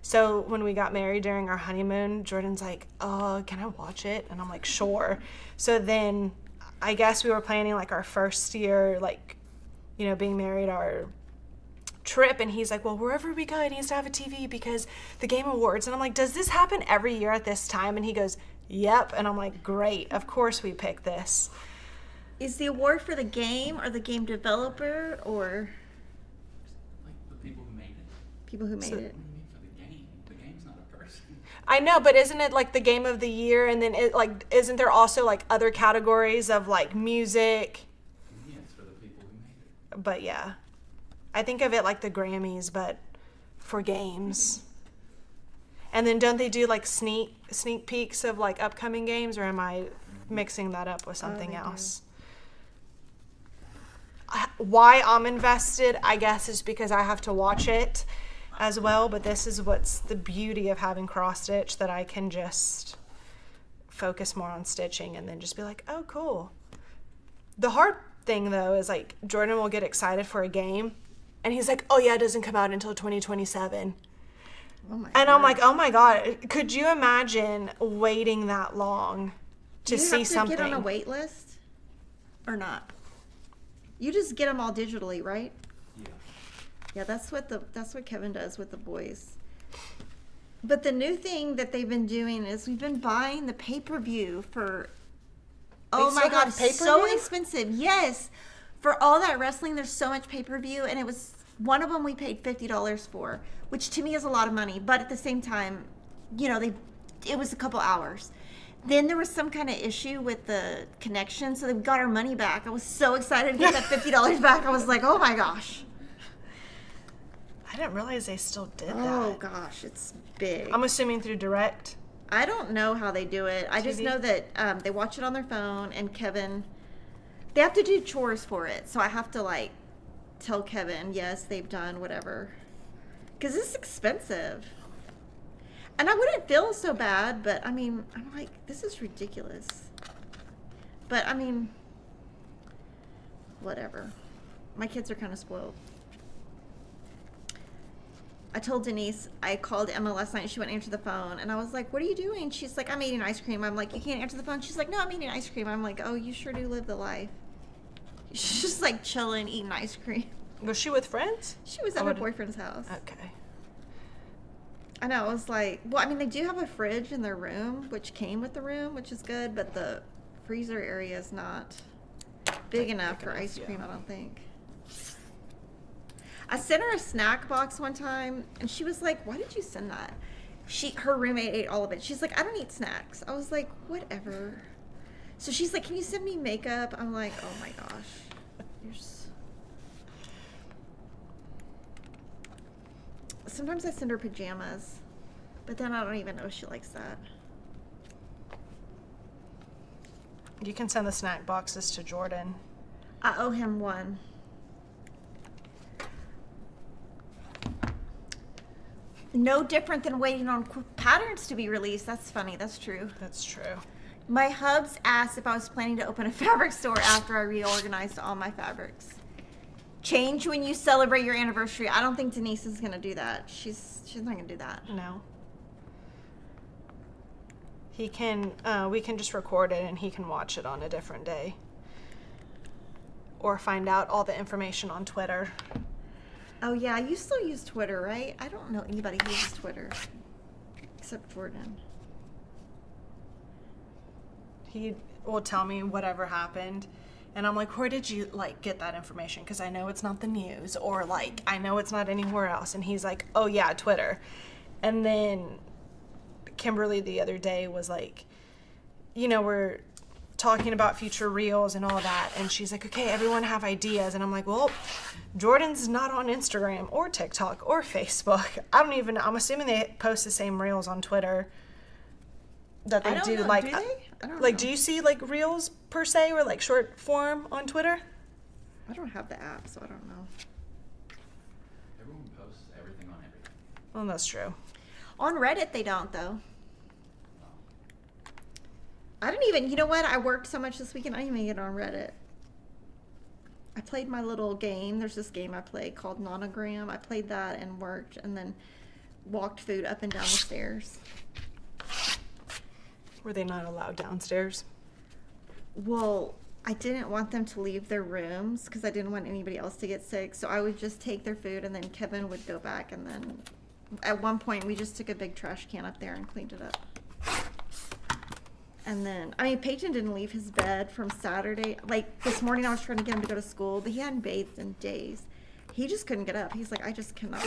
So when we got married during our honeymoon, Jordan's like, "Oh, can I watch it?" And I'm like, "Sure." So then I guess we were planning like our first year, like, you know, being married, our trip, and he's like, "Well, wherever we go, it needs to have a TV because the Game Awards." And I'm like, "Does this happen every year at this time?" And he goes, "Yep." And I'm like, "Great, of course we pick this." Is the award for the game or the game developer or Like the people who made it. people who made So- it? What do you mean for the game? The game's not a person. I know, but isn't it like the game of the year? And then it like, isn't there also like other categories of like music? Yeah, it's for the people who made it. But yeah, I think of it like the Grammys, but for games. And then don't they do like sneak peeks of like upcoming games, or am I mixing that up with something they do. else? Why I'm invested, I guess, is because I have to watch it as well. But this is what's the beauty of having cross stitch, that I can just focus more on stitching and then just be like, oh, cool. The hard thing though is like Jordan will get excited for a game and he's like, oh yeah, it doesn't come out until 2027. Oh my And I'm like, oh my God, could you imagine waiting that long to Do you see have to something? get on a wait list or not? You just get them all digitally, right? Yeah. Yeah, that's what Kevin does with the boys. But the new thing that they've been doing is we've been buying the pay-per-view for, oh my still God, have it's so pay-per-view? expensive. Yes. For all that wrestling, there's so much pay-per-view, and it was one of them we paid $50 for, which to me is a lot of money, but at the same time, you know, it was a couple hours. Then there was some kind of issue with the connection, so they got our money back. I was so excited to get that $50 back. I was like, oh my gosh. I didn't realize they still did Oh that. gosh, it's big. I'm assuming through direct. I don't know how they do it. I just TV? know that they watch it on their phone, and Kevin, they have to do chores for it. So I have to like tell Kevin, yes, they've done whatever. Because it's expensive. And I wouldn't feel so bad, but I mean, I'm like, this is ridiculous. But I mean, whatever. My kids are kind of spoiled. I told Denise, I called Emma last night and she wouldn't answer the phone. And I was like, what are you doing? She's like, I'm eating ice cream. I'm like, you can't answer the phone? She's like, no, I'm eating ice cream. I'm like, oh, you sure do live the life. She's just like chilling, eating ice cream. Was she with friends? She was at Oh, her did- boyfriend's house. Okay. I know. I was like, well, I mean, they do have a fridge in their room, which came with the room, which is good. But the freezer area is not big enough for enough, ice yeah. cream, I don't think. I sent her a snack box one time, and she was like, why did you send that? Her roommate ate all of it. She's like, I don't eat snacks. I was like, whatever. So she's like, can you send me makeup? I'm like, oh my gosh. Sometimes I send her pajamas, but then I don't even know if she likes that. You can send the snack boxes to Jordan. I owe him one. No different than waiting on patterns to be released. That's funny. That's true. That's true. My hubs asked if I was planning to open a fabric store after I reorganized all my fabrics. Change when you celebrate your anniversary. I don't think Denise is gonna do that. She's not gonna do that. No. He can, we can just record it and he can watch it on a different day. Or find out all the information on Twitter. Oh yeah, you still use Twitter, right? I don't know anybody who uses Twitter except Jordan. He will tell me whatever happened. And I'm like, where did you like get that information? Because I know it's not the news, or like I know it's not anywhere else. And he's like, oh yeah, Twitter. And then Kimberly the other day was like, you know, we're talking about future reels and all that, and she's like, okay, everyone have ideas. And I'm like, well, Jordan's not on Instagram or TikTok or Facebook. I'm assuming they post the same reels on Twitter that they I don't do. know. Like, Do they? I don't like, know. do you see like reels per se, or like short form on Twitter? I don't have the app, so I don't know. Everyone posts everything on everything. Well, that's true. On Reddit, they don't, though. I didn't even, you know what? I worked so much this weekend, I didn't even get on Reddit. I played my little game. There's this game I play called Nonogram. I played that and worked and then walked food up and down the stairs. Were they not allowed downstairs? Well, I didn't want them to leave their rooms because I didn't want anybody else to get sick. So I would just take their food and then Kevin would go back. And then at one point we just took a big trash can up there and cleaned it up. And then, I mean, Peyton didn't leave his bed from Saturday. Like, this morning I was trying to get him to go to school, but he hadn't bathed in days. He just couldn't get up. He's like, I just cannot.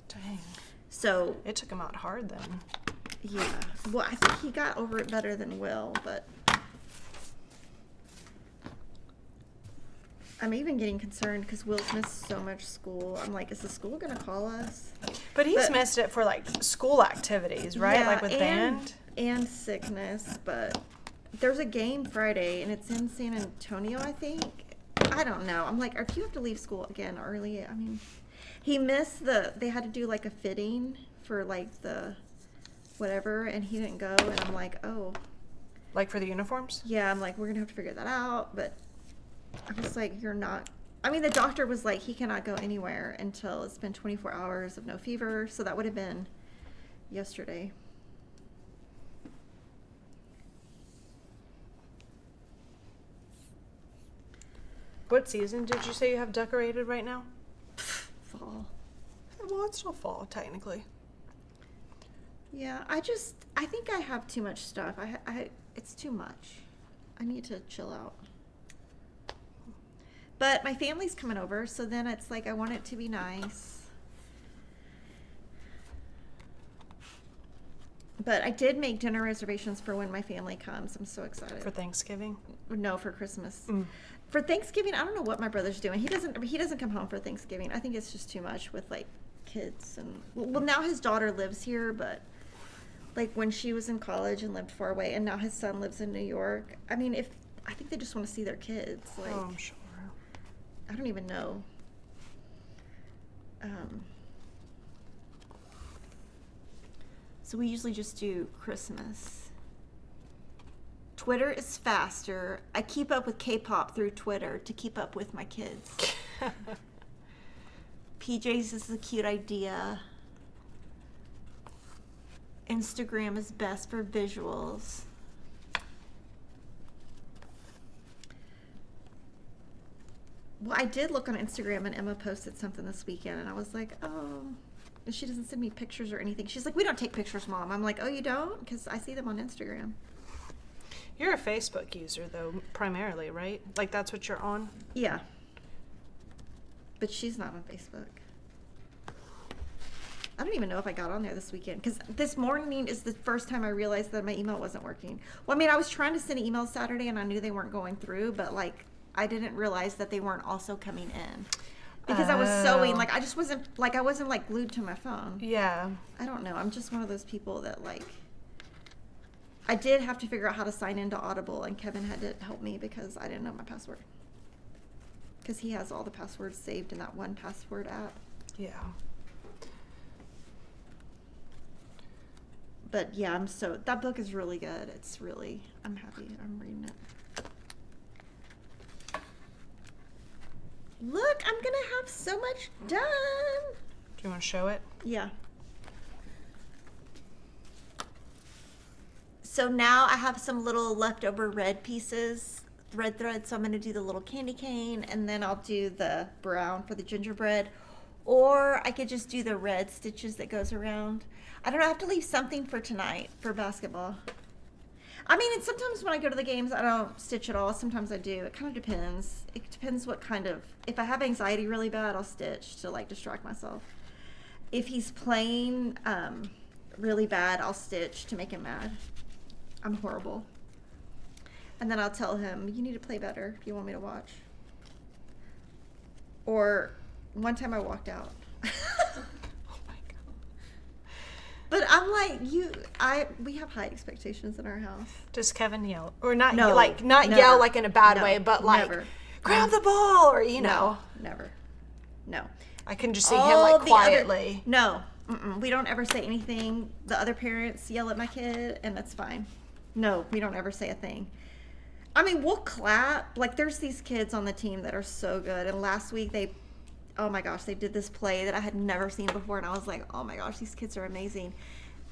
Dang. So, It took him out hard then. yeah. Well, I think he got over it better than Will, but I'm even getting concerned because Will's missed so much school. I'm like, is the school going to call us? But he's But- missed it for like school activities, right? Yeah, Like with and, band. and sickness, but there's a game Friday and it's in San Antonio, I think. I don't know. I'm like, if you have to leave school again early, I mean, he missed they had to do like a fitting for like the whatever, and he didn't go, and I'm like, oh, Like for the uniforms? yeah, I'm like, we're gonna have to figure that out, but I was like, you're not. I mean, the doctor was like, he cannot go anywhere until it's been 24 hours of no fever, so that would have been yesterday. What season did you say you have decorated right now? Fall. Well, it's still fall, technically. Yeah, I think I have too much stuff. It's too much. I need to chill out. But my family's coming over, so then it's like I want it to be nice. But I did make dinner reservations for when my family comes. I'm so excited. For Thanksgiving? No, for Christmas. Mm. For Thanksgiving, I don't know what my brother's doing. He doesn't come home for Thanksgiving. I think it's just too much with like kids and well, now his daughter lives here, but like when she was in college and lived far away, and now his son lives in New York. I mean, I think they just want to see their kids. Like, Oh, I'm sure. I don't even know. So we usually just do Christmas. Twitter is faster. I keep up with K-pop through Twitter to keep up with my kids. PJ's is a cute idea. Instagram is best for visuals. Well, I did look on Instagram and Emma posted something this weekend and I was like, oh, and she doesn't send me pictures or anything. She's like, we don't take pictures, Mom. I'm like, oh, you don't? Because I see them on Instagram. You're a Facebook user, though, primarily, right? Like, that's what you're on? Yeah. But she's not on Facebook. I don't even know if I got on there this weekend. Because this morning is the first time I realized that my email wasn't working. Well, I mean, I was trying to send emails Saturday and I knew they weren't going through. But, like, I didn't realize that they weren't also coming in. Because I was sewing. Like, I just wasn't, like, glued to my phone. Yeah. I don't know. I'm just one of those people that, like, I did have to figure out how to sign into Audible, and Kevin had to help me because I didn't know my password. Because he has all the passwords saved in that one password app. Yeah. But yeah, that book is really good. It's really, I'm happy I'm reading it. Look, I'm gonna have so much done. Do you want to show it? Yeah. So now I have some little leftover red pieces, red thread, so I'm gonna do the little candy cane and then I'll do the brown for the gingerbread. Or I could just do the red stitches that goes around. I don't know, I have to leave something for tonight for basketball. I mean, and sometimes when I go to the games, I don't stitch at all. Sometimes I do. It kind of depends. It depends what kind of, if I have anxiety really bad, I'll stitch to like distract myself. If he's playing really bad, I'll stitch to make him mad. I'm horrible. And then I'll tell him, you need to play better if you want me to watch. Or one time I walked out. Oh my God. But I'm like, we have high expectations in our house. Does Kevin yell? Or not, No, like, not never. yell like in a bad No, way, but like, never. grab the ball, or, you know. Never. No. I can just see him All like the quietly. No. We don't ever say anything. The other parents yell at my kid, and that's fine. No, we don't ever say a thing. I mean, we'll clap. Like, there's these kids on the team that are so good. And last week oh my gosh, they did this play that I had never seen before, and I was like, oh my gosh, these kids are amazing.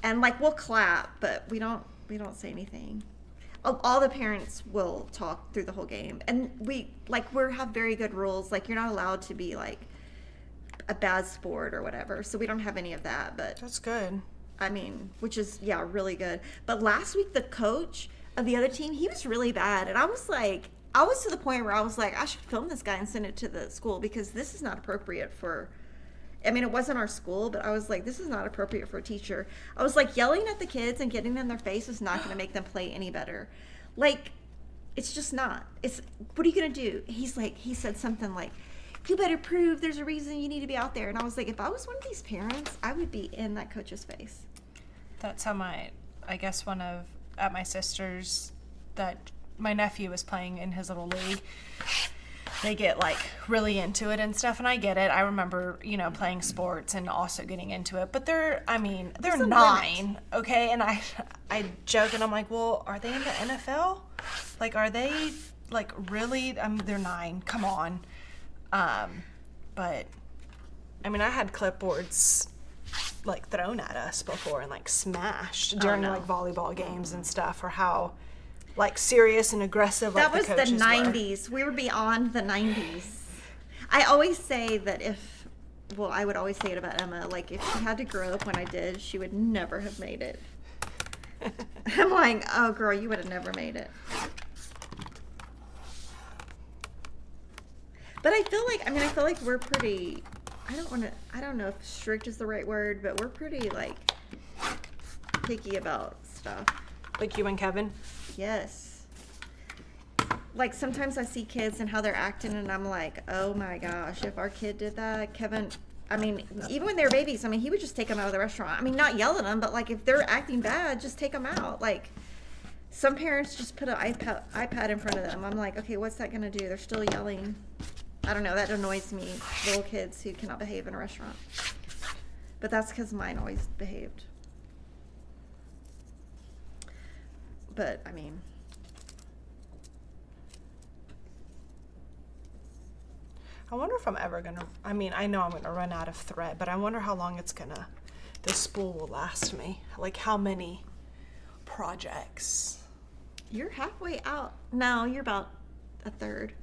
And like, we'll clap, but we don't say anything. All the parents will talk through the whole game, and we have very good rules. Like, you're not allowed to be like a bad sport or whatever, so we don't have any of that. But That's good. I mean, which is really good. But last week, the coach of the other team, he was really bad, and I was to the point where I was like, I should film this guy and send it to the school, because this is not appropriate for, I mean, it wasn't our school, but I was like, this is not appropriate for a teacher. I was like, yelling at the kids and getting in their face is not going to make them play any better. Like, it's just not. What are you going to do? He said something like, you better prove there's a reason you need to be out there. And I was like, if I was one of these parents, I would be in that coach's face. That's how at my sister's, that my nephew was playing in his little league. They get like really into it and stuff, and I get it. I remember, playing sports and also getting into it, but they're 9, okay? And I joke and I'm like, well, are they in the NFL? Like, are they like really? They're 9. Come on. But I mean, I had clipboards like thrown at us before and like smashed during like volleyball games and stuff, or how like serious and aggressive like that was the coaches the 90s. We were beyond the 90s. I always say that I would always say it about Emma, like, if she had to grow up when I did, she would never have made it. I'm like, oh girl, you would have never made it. But I feel like we're pretty, I don't know if strict is the right word, but we're pretty like picky about stuff. Like you and Kevin? Yes. Like, sometimes I see kids and how they're acting, and I'm like, oh my gosh, if our kid did that, Kevin, I mean, even when they were babies, I mean, he would just take them out of the restaurant. I mean, not yell at them, but like, if they're acting bad, just take them out. Like, some parents just put an iPad in front of them. I'm like, okay, what's that going to do? They're still yelling. I don't know. That annoys me, little kids who cannot behave in a restaurant. But that's because mine always behaved. But, I mean, I wonder if I'm ever gonna, I mean, I know I'm gonna run out of thread, but I wonder how long this spool will last me. Like, how many projects? you're halfway out. No, you're about a third.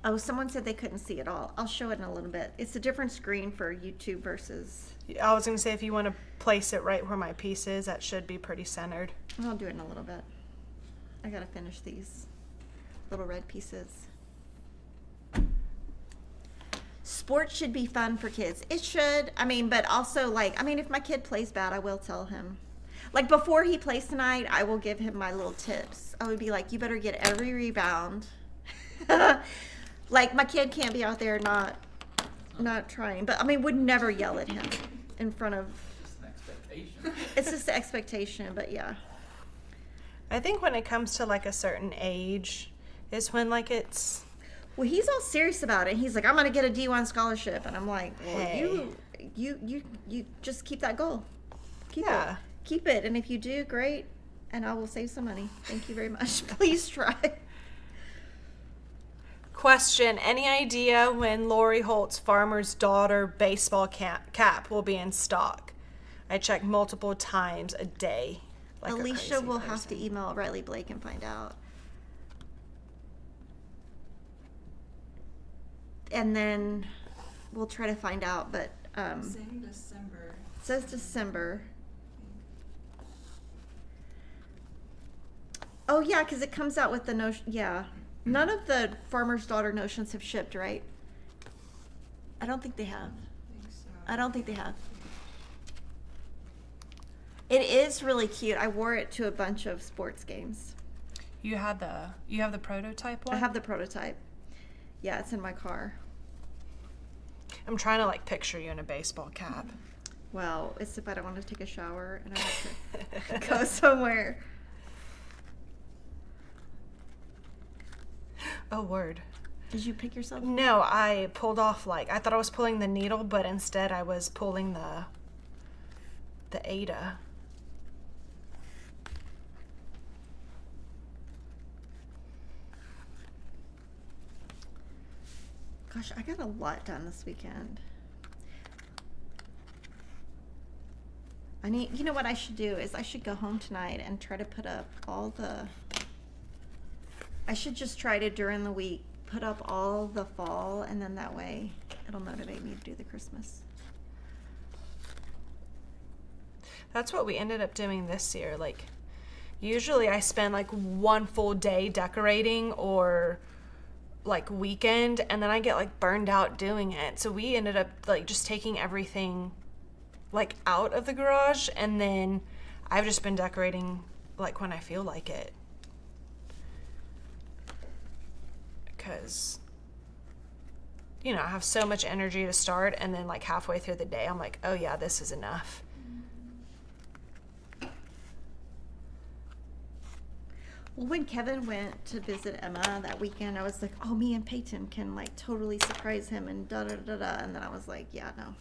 Oh, someone said they couldn't see it all. I'll show it in a little bit. It's a different screen for YouTube versus... I was gonna say, if you want to place it right where my piece is, that should be pretty centered. I'll do it in a little bit. I gotta finish these little red pieces. Sports should be fun for kids. It should. I mean, but also, like, I mean, if my kid plays bad, I will tell him. Like, before he plays tonight, I will give him my little tips. I would be like, you better get every rebound. Like, my kid can't be out there not trying. But, I mean, would never yell at him in front of... Just an expectation. It's just the expectation, but yeah. I think when it comes to like a certain age is when like it's... Well, he's all serious about it. He's like, I'm going to get a D1 scholarship. And I'm like, well, Hey. you just keep that goal. Keep Yeah. it. Keep it. And if you do, great. And I will save some money. Thank you very much. Please try. Question, any idea when Lori Holt's Farmer's Daughter baseball cap will be in stock? I check multiple times a day. Like a Alicia crazy will have to person. email Riley Blake and find out. And then we'll try to find out, but Saying December. it says December. Oh yeah, because it comes out with the notion. Yeah, none of the Farmer's Daughter notions have shipped, right? I don't think they have. I think so. I don't think they have. It is really cute. I wore it to a bunch of sports games. You have the prototype one? I have the prototype. Yeah, it's in my car. I'm trying to like picture you in a baseball cap. Well, it's if I don't want to take a shower and I have to go somewhere. Oh, word. Did you pick yourself? No, I pulled off I thought I was pulling the needle, but instead I was pulling the Ada. Gosh, I got a lot done this weekend. You know what I should do is I should go home tonight and try to put up I should just try to during the week put up all the fall, and then that way it'll motivate me to do the Christmas. That's what we ended up doing this year. Like, usually I spend like one full day decorating or like weekend, and then I get like burned out doing it. So we ended up like just taking everything like out of the garage, and then I've just been decorating like when I feel like it. Because, you know, I have so much energy to start, and then like halfway through the day I'm like, oh yeah, this is enough. Well, when Kevin went to visit Emma that weekend, I was like, oh, me and Peyton can like totally surprise him and da da da da. And then I was like, yeah, no.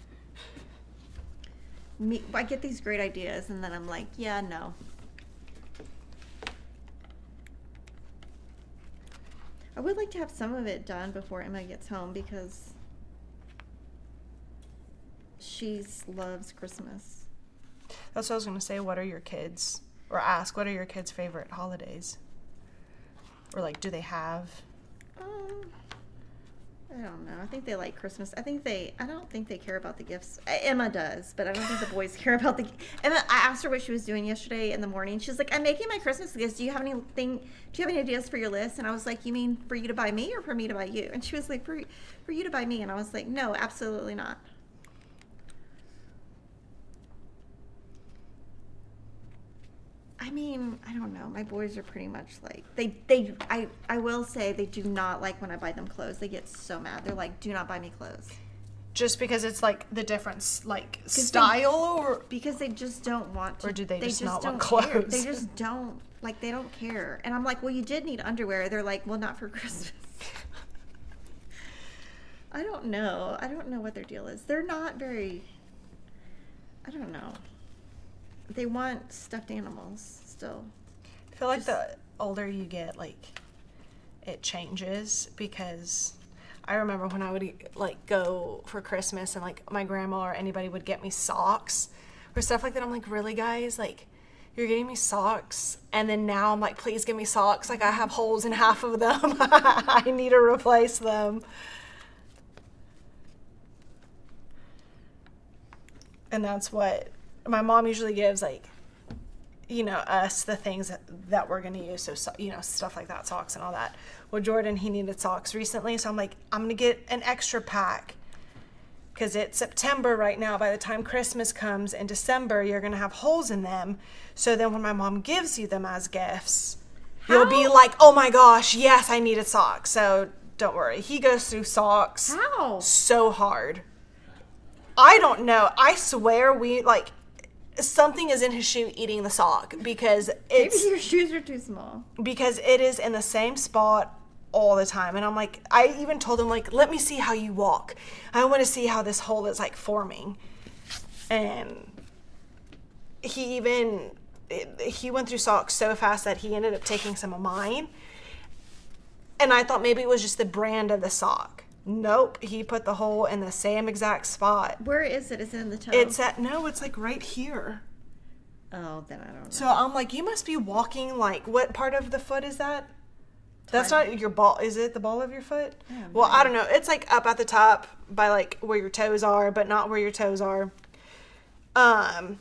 I get these great ideas, and then I'm like, yeah, no. I would like to have some of it done before Emma gets home because she loves Christmas. That's what I was going to say. What are your kids, or ask, what are your kids' favorite holidays? Or like, do they have? I don't know. I think they like Christmas. I don't think they care about the gifts. Emma does, but I don't think the boys care about the. Emma, I asked her what she was doing yesterday in the morning. She's like, "I'm making my Christmas gifts. Do you have any ideas for your list?" And I was like, "You mean for you to buy me or for me to buy you?" And she was like, "For you to buy me." And I was like, "No, absolutely not." I mean, I don't know. My boys are pretty much like I will say they do not like when I buy them clothes. They get so mad. They're like, "Do not buy me clothes." Just because it's like the different like style, or because they just don't want to. Or do they just not want care. clothes? They just don't like. They don't care. And I'm like, "Well, you did need underwear." They're like, "Well, not for Christmas." I don't know. I don't know what their deal is. They're not very. I don't know. They want stuffed animals still. I feel like the older you get, like, it changes, because I remember when I would like go for Christmas and like my grandma or anybody would get me socks or stuff like that. I'm like, really, guys? Like, you're getting me socks? And then now I'm like, please give me socks. Like, I have holes in half of them. I need to replace them. And that's what my mom usually gives, like, you know, us the things that we're going to use. So, you know, stuff like that, socks and all that. Well, Jordan, he needed socks recently. So I'm like, I'm going to get an extra pack, because it's September right now. By the time Christmas comes in December, you're going to have holes in them. So then when my mom gives you them as gifts, you'll be like, oh my gosh, yes, I needed socks. So don't worry. He goes through socks so hard. I don't know. I swear something is in his shoe eating the sock, because Maybe your shoes are too small. Because it is in the same spot all the time. And I'm like, I even told him, like, let me see how you walk. I want to see how this hole is like forming. And he went through socks so fast that he ended up taking some of mine. And I thought maybe it was just the brand of the sock. Nope, he put the hole in the same exact spot. Where is it? Is it in the toe? It's like right here. Oh, then I don't know. So I'm like, you must be walking, like, what part of the foot is that? That's not your ball. Is it the ball of your foot? Well, I don't know. It's like up at the top by like where your toes are, but not where your toes are. And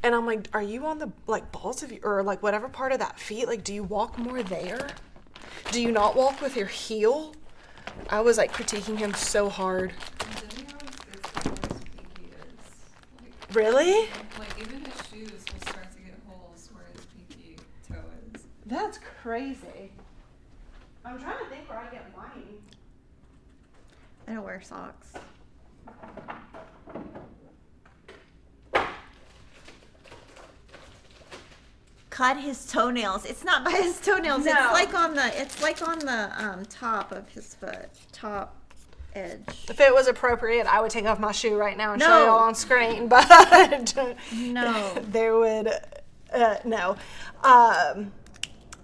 I'm like, are you on the like balls of your, or like whatever part of that feet? Like, do you walk more there? Do you not walk with your heel? I was like critiquing him so hard. Didn't know it's how his pinky is. Like, Really? like even his shoes will start to get holes where his pinky toe is. That's crazy. I'm trying to think where I get mine. I don't wear socks. Cut his toenails. It's not by his toenails. No. It's like on the top of his foot, top edge. If it was appropriate, I would take off my shoe right now and No. show you all on screen, but No. there would no.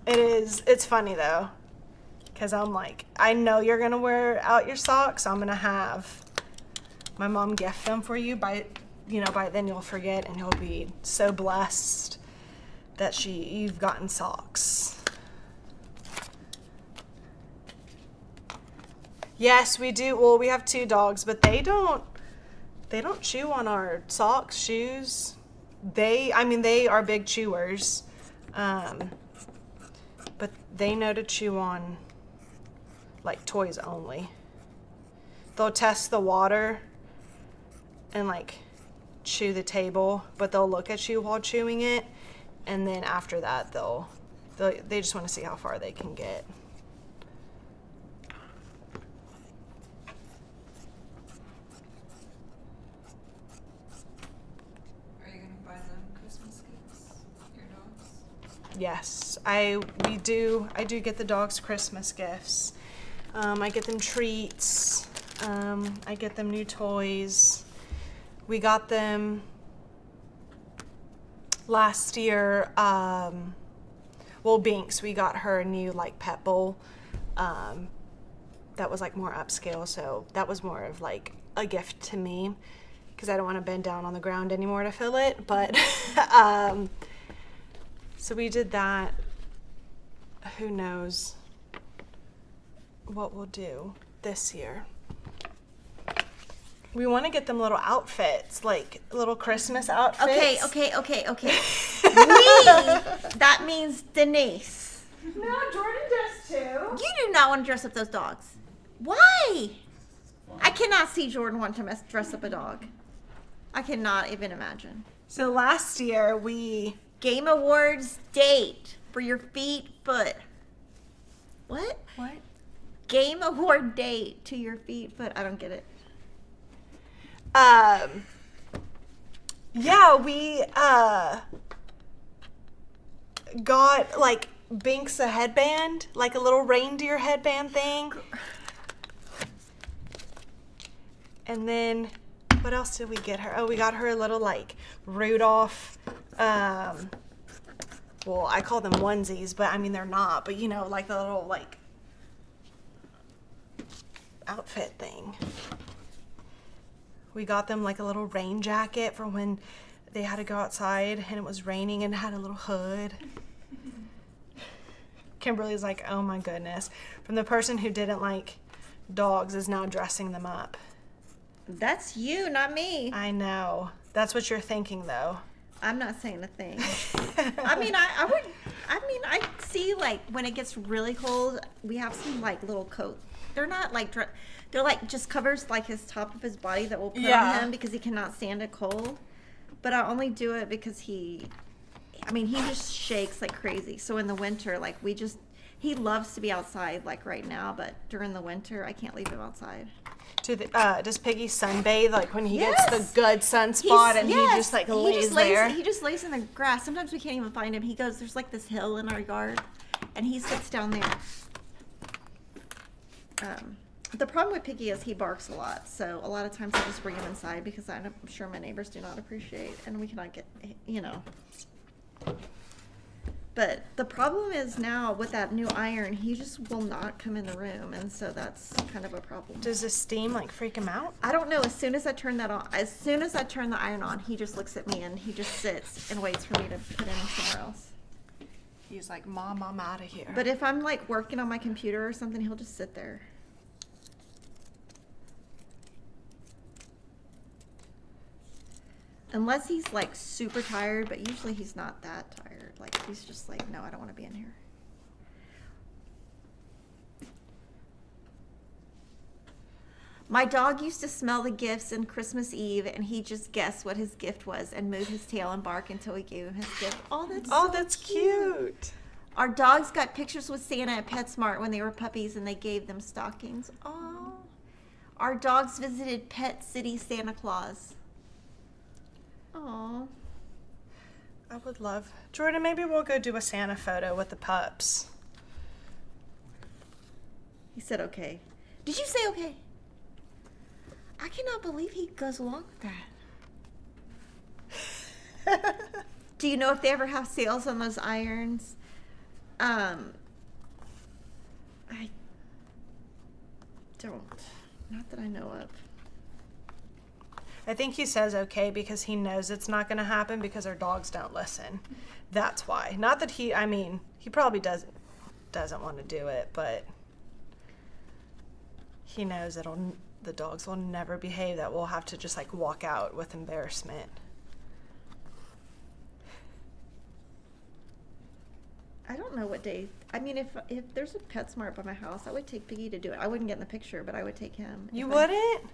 It's funny though, Because I'm like, I know you're going to wear out your socks. So I'm going to have my mom gift them for you. By then you'll forget and you'll be so blessed that you've gotten socks. Yes, we do. Well, we have 2 dogs, but they don't chew on our socks, shoes. They are big chewers. But they know to chew on like toys only. They'll test the water and like chew the table, but they'll look at you while chewing it, and then after that they just want to see how far they can get. Are you gonna buy them Christmas gifts? Your dogs? Yes, I do get the dogs Christmas gifts. I get them treats. I get them new toys. We got them last year. Binks, we got her a new like pet bowl. That was like more upscale, so that was more of like a gift to me because I don't want to bend down on the ground anymore to fill it. But so we did that. Who knows what we'll do this year. We want to get them little outfits, like little Christmas outfits. Okay. That means Denise. No, Jordan does too. You do not want to dress up those dogs. Why? I cannot see Jordan want to dress up a dog. I cannot even imagine. So last year we... Game Awards date for your foot. What? What? Game Award date to your foot. I don't get it. Yeah, we got like Binks a headband, like a little reindeer headband thing. And then what else did we get her? Oh, we got her a little like Rudolph, well, I call them onesies, but I mean they're not, but like the little like outfit thing. We got them like a little rain jacket for when they had to go outside and it was raining, and had a little hood. Kimberly's like, oh my goodness. From the person who didn't like dogs is now dressing them up. That's you, not me. I know. That's what you're thinking though. I'm not saying a thing. I see like when it gets really cold, we have some like little coats. They're not like, they're like just covers like his top of his body that we'll put on him because he cannot stand it cold. But I only do it because he just shakes like crazy. So in the winter, like he loves to be outside like right now, but during the winter, I can't leave him outside. Does Piggy sunbathe like when he gets the good sunspot and he just like lays there? He just lays in the grass. Sometimes we can't even find him. He goes, there's like this hill in our yard, and he sits down there. The problem with Piggy is he barks a lot, so a lot of times I just bring him inside because I'm sure my neighbors do not appreciate, and we cannot get, But the problem is now with that new iron, he just will not come in the room, and so that's kind of a problem. Does the steam like freak him out? I don't know. As soon as I turn the iron on, he just looks at me and he just sits and waits for me to put him somewhere else. He's like, Mom, I'm out of here. But if I'm like working on my computer or something, he'll just sit there. Unless he's like super tired, but usually he's not that tired. Like he's just like, no, I don't want to be in here. My dog used to smell the gifts on Christmas Eve, and he just guessed what his gift was and move his tail and bark until we gave him his gift. Oh, that's cute. Our dogs got pictures with Santa at PetSmart when they were puppies, and they gave them stockings. Oh. Our dogs visited Pet City Santa Claus. Aw. I would love... Jordan, maybe we'll go do a Santa photo with the pups. He said okay. Did you say okay? I cannot believe he goes along with that. Do you know if they ever have sales on those irons? don't. Not that I know of. I think he says okay because he knows it's not going to happen because our dogs don't listen. That's why. Not that he probably doesn't want to do it, but he knows the dogs will never behave, that we'll have to just like walk out with embarrassment. I don't know what day. I mean, if there's a PetSmart by my house, I would take Piggy to do it. I wouldn't get in the picture, but I would take him. You wouldn't?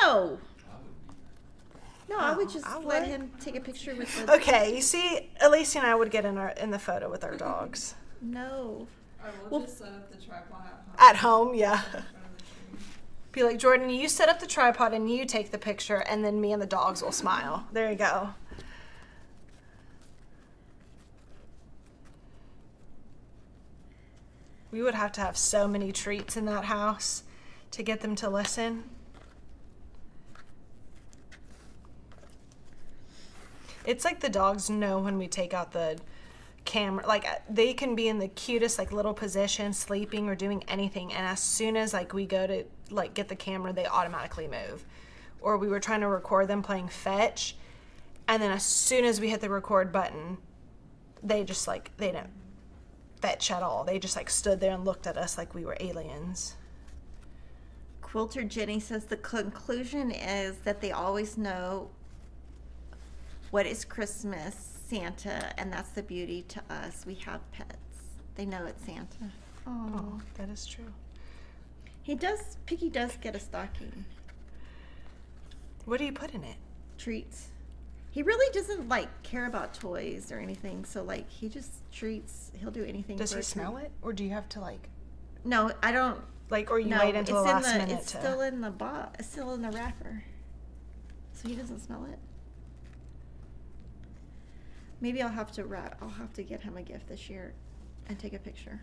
No. I would No, I would just I let would. him take a picture with the. Okay, you see, Alicia and I would get in the photo with our dogs. No. Or we'll Well- just set up the tripod at home. At home, yeah. In front of the tree. Be like, Jordan, you set up the tripod and you take the picture, and then me and the dogs will smile. There you go. We would have to have so many treats in that house to get them to listen. It's like the dogs know when we take out the camera. Like, they can be in the cutest like little position, sleeping or doing anything, and as soon as like we go to like get the camera, they automatically move. Or we were trying to record them playing fetch, and then as soon as we hit the record button, they just like, they didn't fetch at all. They just like stood there and looked at us like we were aliens. Quilter Jenny says the conclusion is that they always know what is Christmas, Santa, and that's the beauty to us. We have pets. They know it's Santa. Oh, that is true. Piggy does get a stocking. What do you put in it? Treats. He really doesn't like care about toys or anything, so like he just treats. He'll do anything. Does for he a smell treat. it, or do you have to like No, I don't. like, or you No, wait until the last minute it's to? still in the it's still in the wrapper, so he doesn't smell it. Maybe I'll have to get him a gift this year, and take a picture.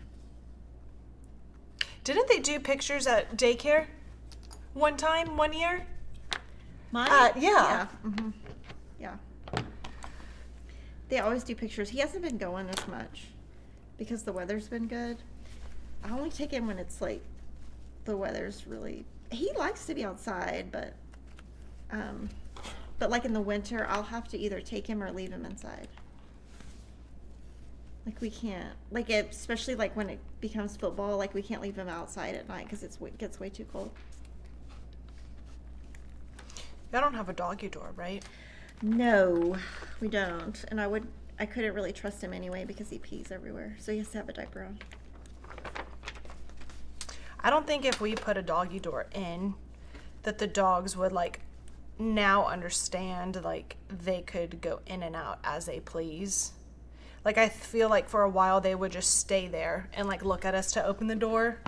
Didn't they do pictures at daycare one year? Mine? Yeah. Yeah. Mm-hmm. Yeah. They always do pictures. He hasn't been going as much because the weather's been good. I only take him when it's like the weather's really. He likes to be outside, but like in the winter, I'll have to either take him or leave him inside. Like we can't, like especially like when it becomes football, like we can't leave him outside at night because it gets way too cold. I don't have a doggy door, right? No, we don't. And I couldn't really trust him anyway because he pees everywhere. So he has to have a diaper on. I don't think if we put a doggy door in, that the dogs would like now understand like they could go in and out as they please. Like I feel like for a while they would just stay there and like look at us to open the door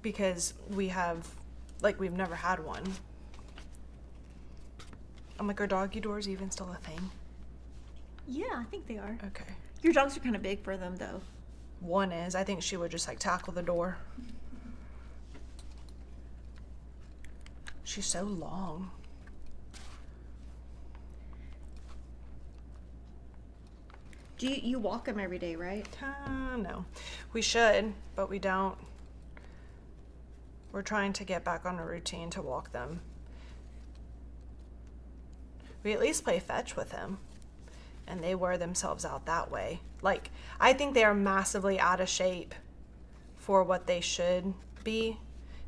because we've never had one. I'm like, are doggy doors even still a thing? Yeah, I think they are. Okay. Your dogs are kind of big for them though. One is, I think she would just like tackle the door. She's so long. Do you walk them every day, right? No. We should, but we don't. We're trying to get back on a routine to walk them. We at least play fetch with them, and they wear themselves out that way. Like, I think they are massively out of shape for what they should be,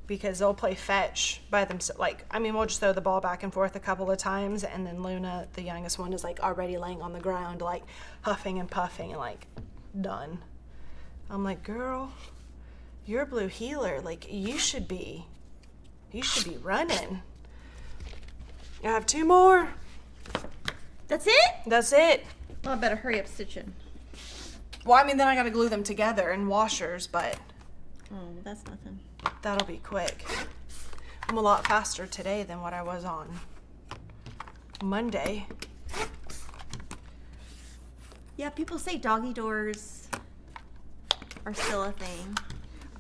because they'll play fetch by themselves. Like, I mean, we'll just throw the ball back and forth a couple of times, and then Luna, the youngest one, is like already laying on the ground, like huffing and puffing and like done. I'm like, girl, you're a blue heeler. Like, you should be running. I have 2 more. That's it? That's it. Well, I better hurry up stitching. Well, I mean, then I gotta glue them together in washers, but Oh, that's nothing. that'll be quick. I'm a lot faster today than what I was on Monday. Yeah, people say doggy doors are still a thing.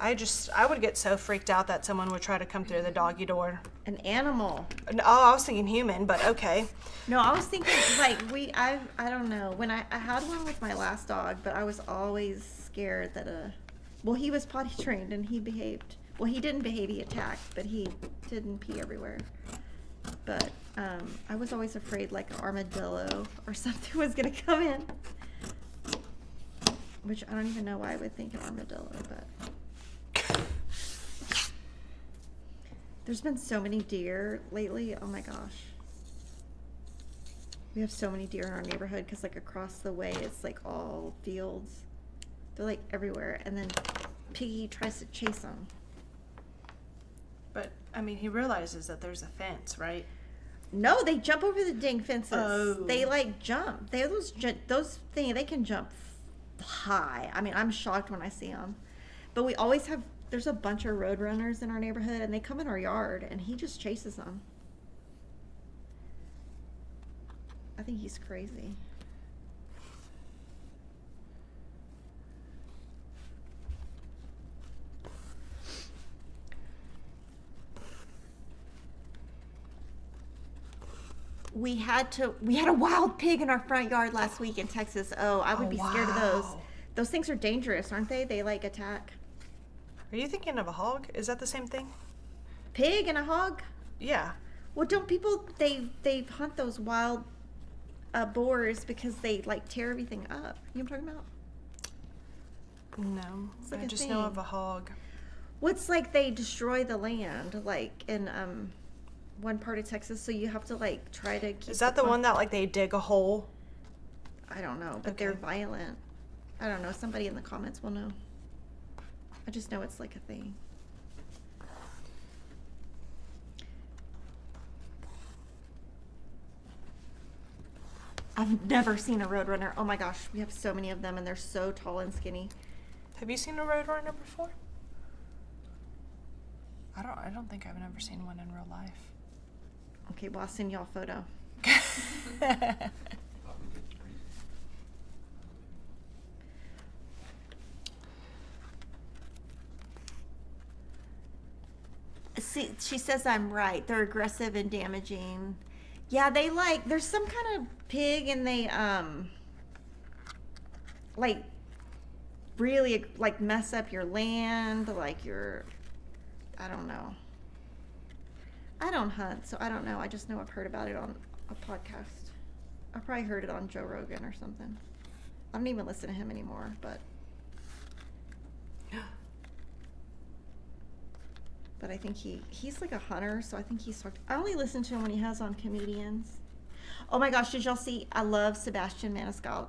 I would get so freaked out that someone would try to come through the doggy door. An animal. Oh, I was thinking human, but okay. No, I was thinking like I don't know. When I had one with my last dog, but I was always scared that well, he was potty trained and he behaved. Well, he didn't behave, he attacked, but he didn't pee everywhere. But I was always afraid like an armadillo or something was gonna come in. Which I don't even know why I would think an armadillo, but there's been so many deer lately. Oh my gosh. We have so many deer in our neighborhood because like across the way it's like all fields. They're like everywhere, and then Piggy tries to chase them. But I mean, he realizes that there's a fence, right? No, they jump over the dang fences. Oh. They like jump. They those things. They can jump high. I mean, I'm shocked when I see them. But we always have. There's a bunch of road runners in our neighborhood, and they come in our yard, and he just chases them. I think he's crazy. We had a wild pig in our front yard last week in Texas. Oh, I would be scared of those. Wow. Those things are dangerous, aren't they? They like attack. Are you thinking of a hog? Is that the same thing? Pig and a hog? Yeah. Well, don't people they hunt those wild boars because they like tear everything up? You know what I'm talking about? No. like I a just know of thing. a hog. What's like they destroy the land like in one part of Texas, so you have to like try to keep. Is that the one that like they dig a hole? I don't know, but they're Okay. violent. I don't know. Somebody in the comments will know. I just know it's like a thing. I've never seen a roadrunner. Oh my gosh, we have so many of them, and they're so tall and skinny. Have you seen a roadrunner before? I don't think I've ever seen one in real life. Okay, well, I'll send y'all a photo. Probably good reason. See, she says I'm right. They're aggressive and damaging. Yeah, they like, there's some kind of pig and they, like, really, like, mess up your land, like your, I don't know. I don't hunt, so I don't know. I just know I've heard about it on a podcast. I probably heard it on Joe Rogan or something. I don't even listen to him anymore, but. But I think he's like a hunter, so I think he's talked. I only listen to him when he has on comedians. Oh my gosh, did y'all see? I love Sebastian Maniscalco.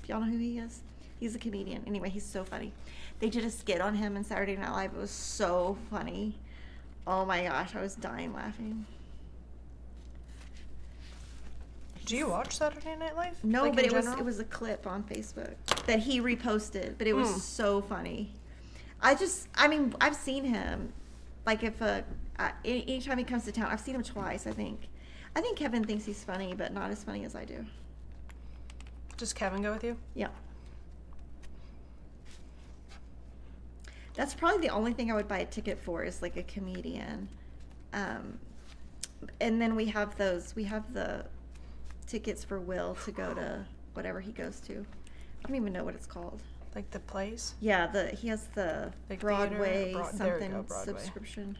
Y'all know who he is? He's a comedian. Anyway, he's so funny. They did a skit on him in Saturday Night Live. It was so funny. Oh my gosh, I was dying laughing. Do you watch Saturday Night Live? No, Like, but in it general? was a clip on Facebook that he reposted, but it was so funny. I mean, I've seen him. Like if anytime he comes to town, I've seen him twice, I think. I think Kevin thinks he's funny, but not as funny as I do. Does Kevin go with you? Yeah. That's probably the only thing I would buy a ticket for is like a comedian. And then we have the tickets for Will to go to whatever he goes to. I don't even know what it's called. Like the plays? Yeah, he has the Like Broadway theater, there we something go, Broadway. subscription.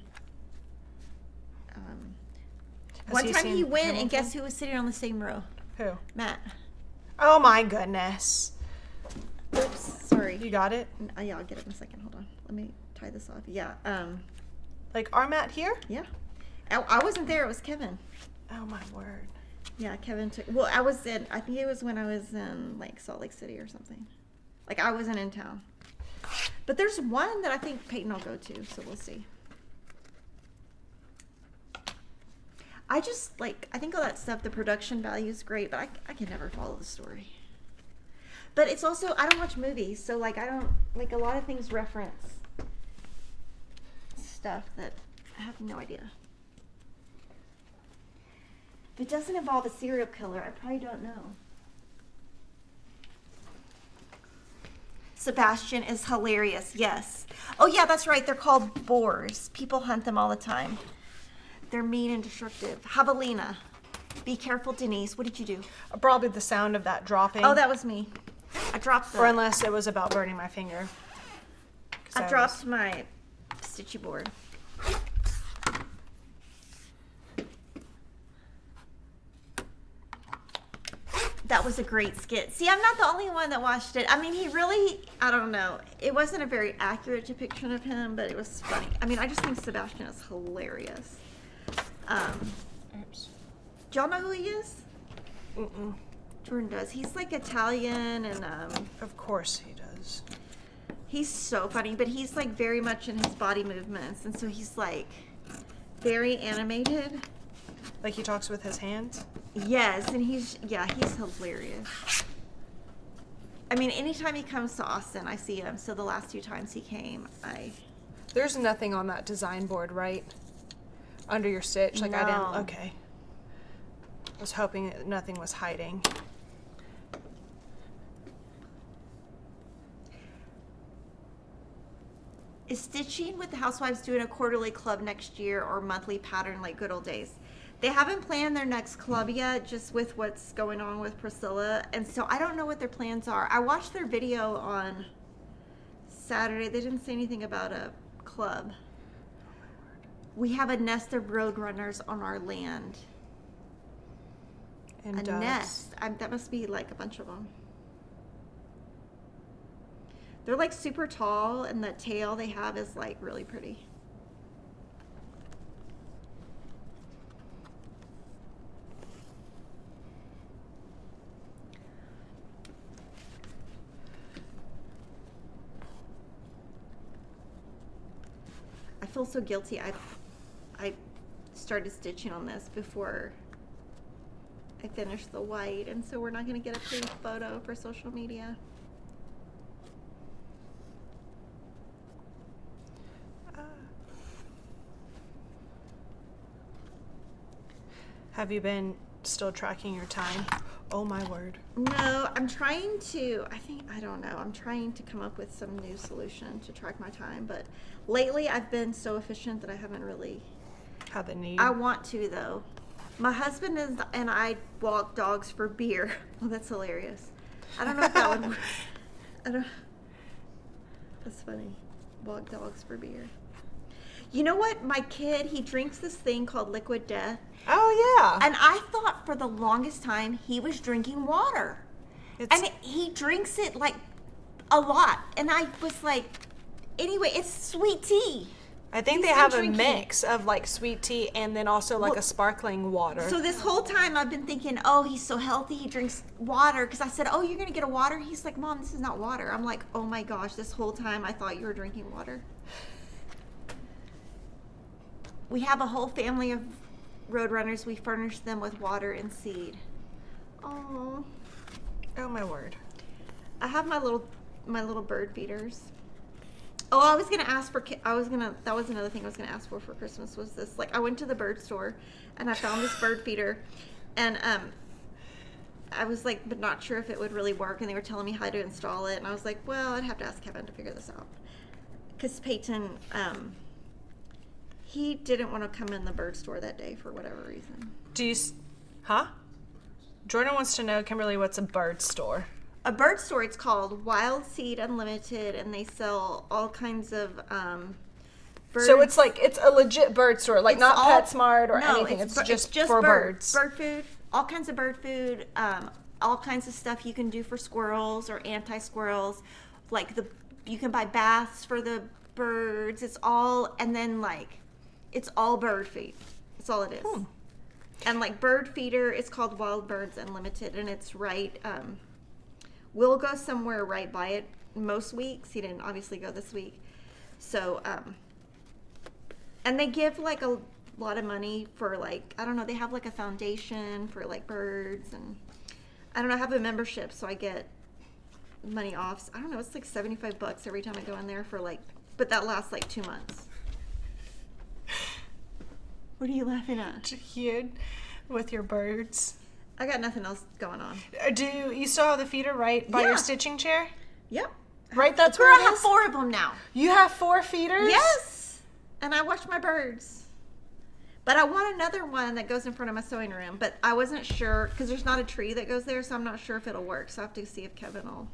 Has One he time he seen went, and Hamilton? guess who was sitting on the same row? Who? Matt. Oh my goodness. Oops, sorry. You got it? Yeah, I'll get it in a second. Hold on. Let me tie this off. Yeah. Like our Matt here? Yeah. I wasn't there. It was Kevin. Oh my word. Yeah, Kevin took. Well, I think it was when I was in like Salt Lake City or something. Like I wasn't in town. But there's one that I think Peyton will go to, so we'll see. I think all that stuff, the production value is great, but I can never follow the story. But it's also, I don't watch movies, so like I don't, like a lot of things reference stuff that I have no idea. If it doesn't involve a serial killer, I probably don't know. Sebastian is hilarious, yes. Oh yeah, that's right, they're called boars. People hunt them all the time. They're mean and destructive. Javelina. Be careful, Denise. What did you do? Probably the sound of that dropping. Oh, that was me. I dropped Or unless it was about burning my finger. 'Cause I dropped my stitchy board. That was a great skit. See, I'm not the only one that watched it. I mean, he really, I don't know. It wasn't a very accurate depiction of him, but it was funny. I mean, I just think Sebastian is hilarious. Oops. Do y'all know who he is? Mm-mm. Jordan does. He's like Italian and Of course he does. he's so funny, but he's like very much in his body movements, and so he's like very animated. Like he talks with his hands? Yes, and he's hilarious. I mean, anytime he comes to Austin, I see him. So the last 2 times he came, There's nothing on that design board, right? Under your stitch? Like I No. didn't, okay. I was hoping that nothing was hiding. Is stitching with the housewives doing a quarterly club next year or monthly pattern like good old days? They haven't planned their next club yet, just with what's going on with Priscilla. And so I don't know what their plans are. I watched their video on Saturday. They didn't say anything about a club. We have a nest of roadrunners on our land. And A nest. That must be like a bunch of them. They're like super tall, and the tail they have is like really pretty. I feel so guilty. I started stitching on this before I finished the white, and so we're not going to get a pretty photo for social media. Have you been still tracking your time? Oh my word. No, I'm trying to, I don't know, I'm trying to come up with some new solution to track my time, but lately I've been so efficient that I haven't really, Had the need. I want to though. My husband and I walk dogs for beer. Oh, that's hilarious. I don't know if that would work. That's funny. Walk dogs for beer. You know what? My kid, he drinks this thing called Liquid Death. Oh yeah. And I thought for the longest time he was drinking water. And he drinks it like a lot. And I was like, anyway, it's sweet tea. I think He's they been have a drinking. mix of like sweet tea and then also like Well, a sparkling water. So this whole time I've been thinking, oh, he's so healthy. He drinks water. Because I said, oh, you're going to get a water? He's like, Mom, this is not water. I'm like, oh my gosh, this whole time I thought you were drinking water. We have a whole family of roadrunners. We furnish them with water and seed. Oh, Oh my word. I have my little bird feeders. Oh, I was gonna ask for. That was another thing I was gonna ask for Christmas. Was this like I went to the bird store and I found this bird feeder, and I was like, but not sure if it would really work. And they were telling me how to install it, and I was like, well, I'd have to ask Kevin to figure this out, because Peyton, he didn't want to come in the bird store that day for whatever reason. Huh? Jordan wants to know, Kimberly, what's a bird store? A bird store, it's called Wild Seed Unlimited, and they sell all kinds of birds. So it's like, it's a legit bird store, like It's not all- PetSmart or no, anything. It's just for birds. birds. Bird food, all kinds of bird food, all kinds of stuff you can do for squirrels or anti-squirrels. Like you can buy baths for the birds. It's all, and then like, it's all bird feed. That's all it is. And like bird feeder, it's called Wild Birds Unlimited, and it's right. We'll go somewhere right by it most weeks. He didn't obviously go this week. So, and they give like a lot of money for like, I don't know, they have like a foundation for like birds, and I don't know, I have a membership, so I get money off. I don't know, it's like $75 every time I go in there for like, but that lasts like 2 months. What are you laughing at? Cute with your birds. I got nothing else going on. Do you still have the feeder right by Yeah. your stitching chair? Yep. Right, that's Girl, where I it have is? 4 of them now. You have 4 feeders? Yes. And I watch my birds. But I want another one that goes in front of my sewing room. But I wasn't sure, because there's not a tree that goes there, so I'm not sure if it'll work. So I have to see if Kevin will.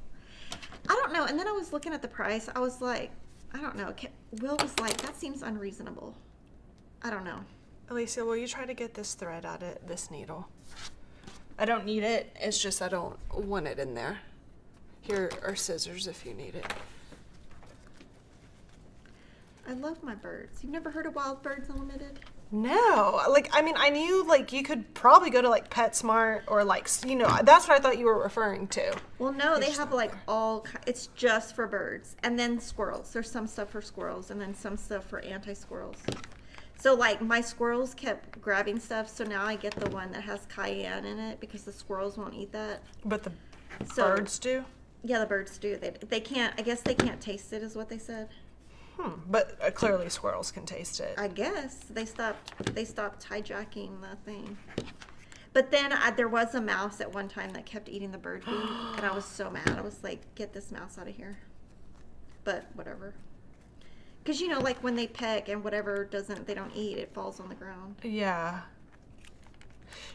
I don't know. And then I was looking at the price. I was like, I don't know. Will was like, that seems unreasonable. I don't know. Alicia, will you try to get this thread out of this needle? I don't need it. It's just I don't want it in there. Here are scissors if you need it. I love my birds. You've never heard of Wild Birds Unlimited? No, like, I mean, I knew, like, you could probably go to, like, PetSmart or, like, you know, that's what I thought you were referring to. Well, no, they have like it's just for birds, and then squirrels. There's some stuff for squirrels, and then some stuff for anti-squirrels. So like my squirrels kept grabbing stuff, so now I get the one that has cayenne in it because the squirrels won't eat that. But the So- birds do? Yeah, the birds do. They can't. I guess they can't taste it, is what they said. But clearly squirrels can taste it. I guess they stopped hijacking the thing. But then there was a mouse at one time that kept eating the bird feed, and I was so mad. I was like, "Get this mouse out of here!" But whatever. Because, you know, like when they peck and whatever they don't eat, it falls on the ground. Yeah.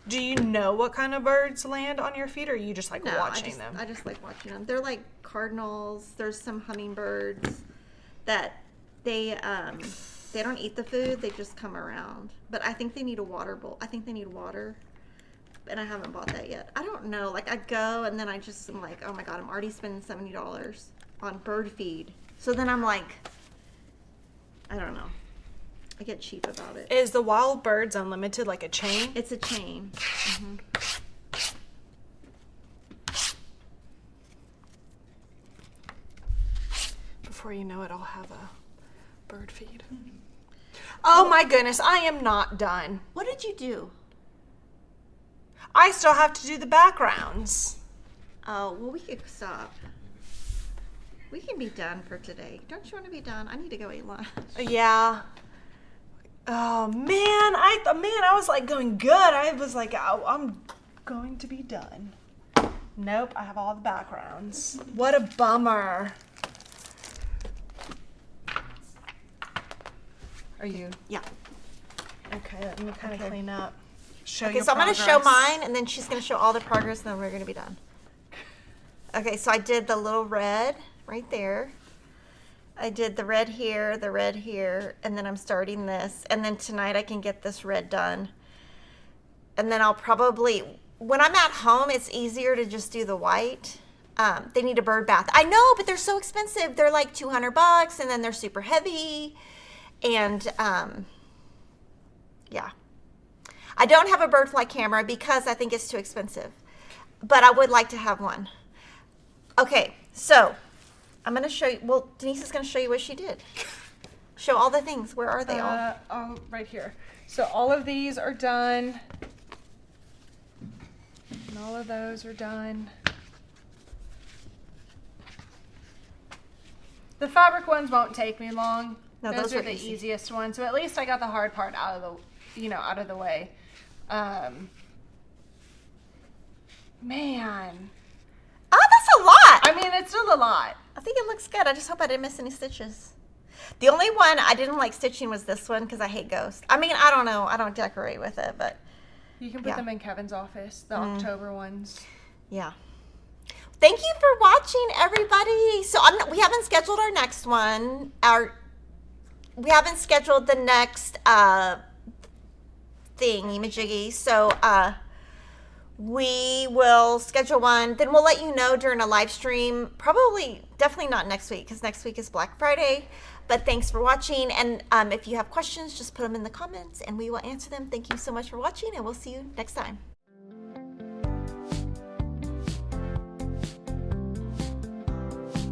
Do you know what kind of birds land on your feet, or are you just like watching them? I just like watching them. They're like cardinals. There's some hummingbirds that they don't eat the food. They just come around. But I think they need a water bowl. I think they need water. And I haven't bought that yet. I don't know. Like I go and then I just am like, oh my God, I'm already spending $70 on bird feed. So then I'm like, I don't know. I get cheap about it. Is the Wild Birds Unlimited like a chain? It's a chain. Mm-hmm. Before you know it, I'll have a bird feed. Oh my goodness, I am not done. What did you do? I still have to do the backgrounds. Oh, well, we could stop. We can be done for today. Don't you want to be done? I need to go eat lunch. Yeah. Oh man, I was like going good. I was like, oh, I'm going to be done. Nope, I have all the backgrounds. What a bummer. Are you? Yeah. Okay, let me kind of clean up. Show Okay, your so I'm going to show progress. mine, and then she's going to show all the progress, and then we're going to be done. Okay, so I did the little red right there. I did the red here, and then I'm starting this. And then tonight I can get this red done. And then I'll probably, when I'm at home, it's easier to just do the white. They need a bird bath. I know, but they're so expensive. They're like $200, and then they're super heavy. And yeah. I don't have a bird fly camera because I think it's too expensive. But I would like to have one. Okay, so I'm going to show you. Well, Denise is going to show you what she did. Show all the things. Where are they all? Oh, right here. So all of these are done. And all of those are done. The fabric ones won't take me long. No, those those are were the easy. easiest ones. So at least I got the hard part out of the way. Man. Oh, that's a lot. I mean, it's still a lot. I think it looks good. I just hope I didn't miss any stitches. The only one I didn't like stitching was this one because I hate ghosts. I mean, I don't know. I don't decorate with it, but You can put Yeah. them in Kevin's office, the October ones. yeah. Thank you for watching, everybody. So we haven't scheduled our next one. We haven't scheduled the next thingy-majiggy. So we will schedule one. Then we'll let you know during a live stream. Definitely not next week because next week is Black Friday. But thanks for watching. And if you have questions, just put them in the comments and we will answer them. Thank you so much for watching, and we'll see you next time.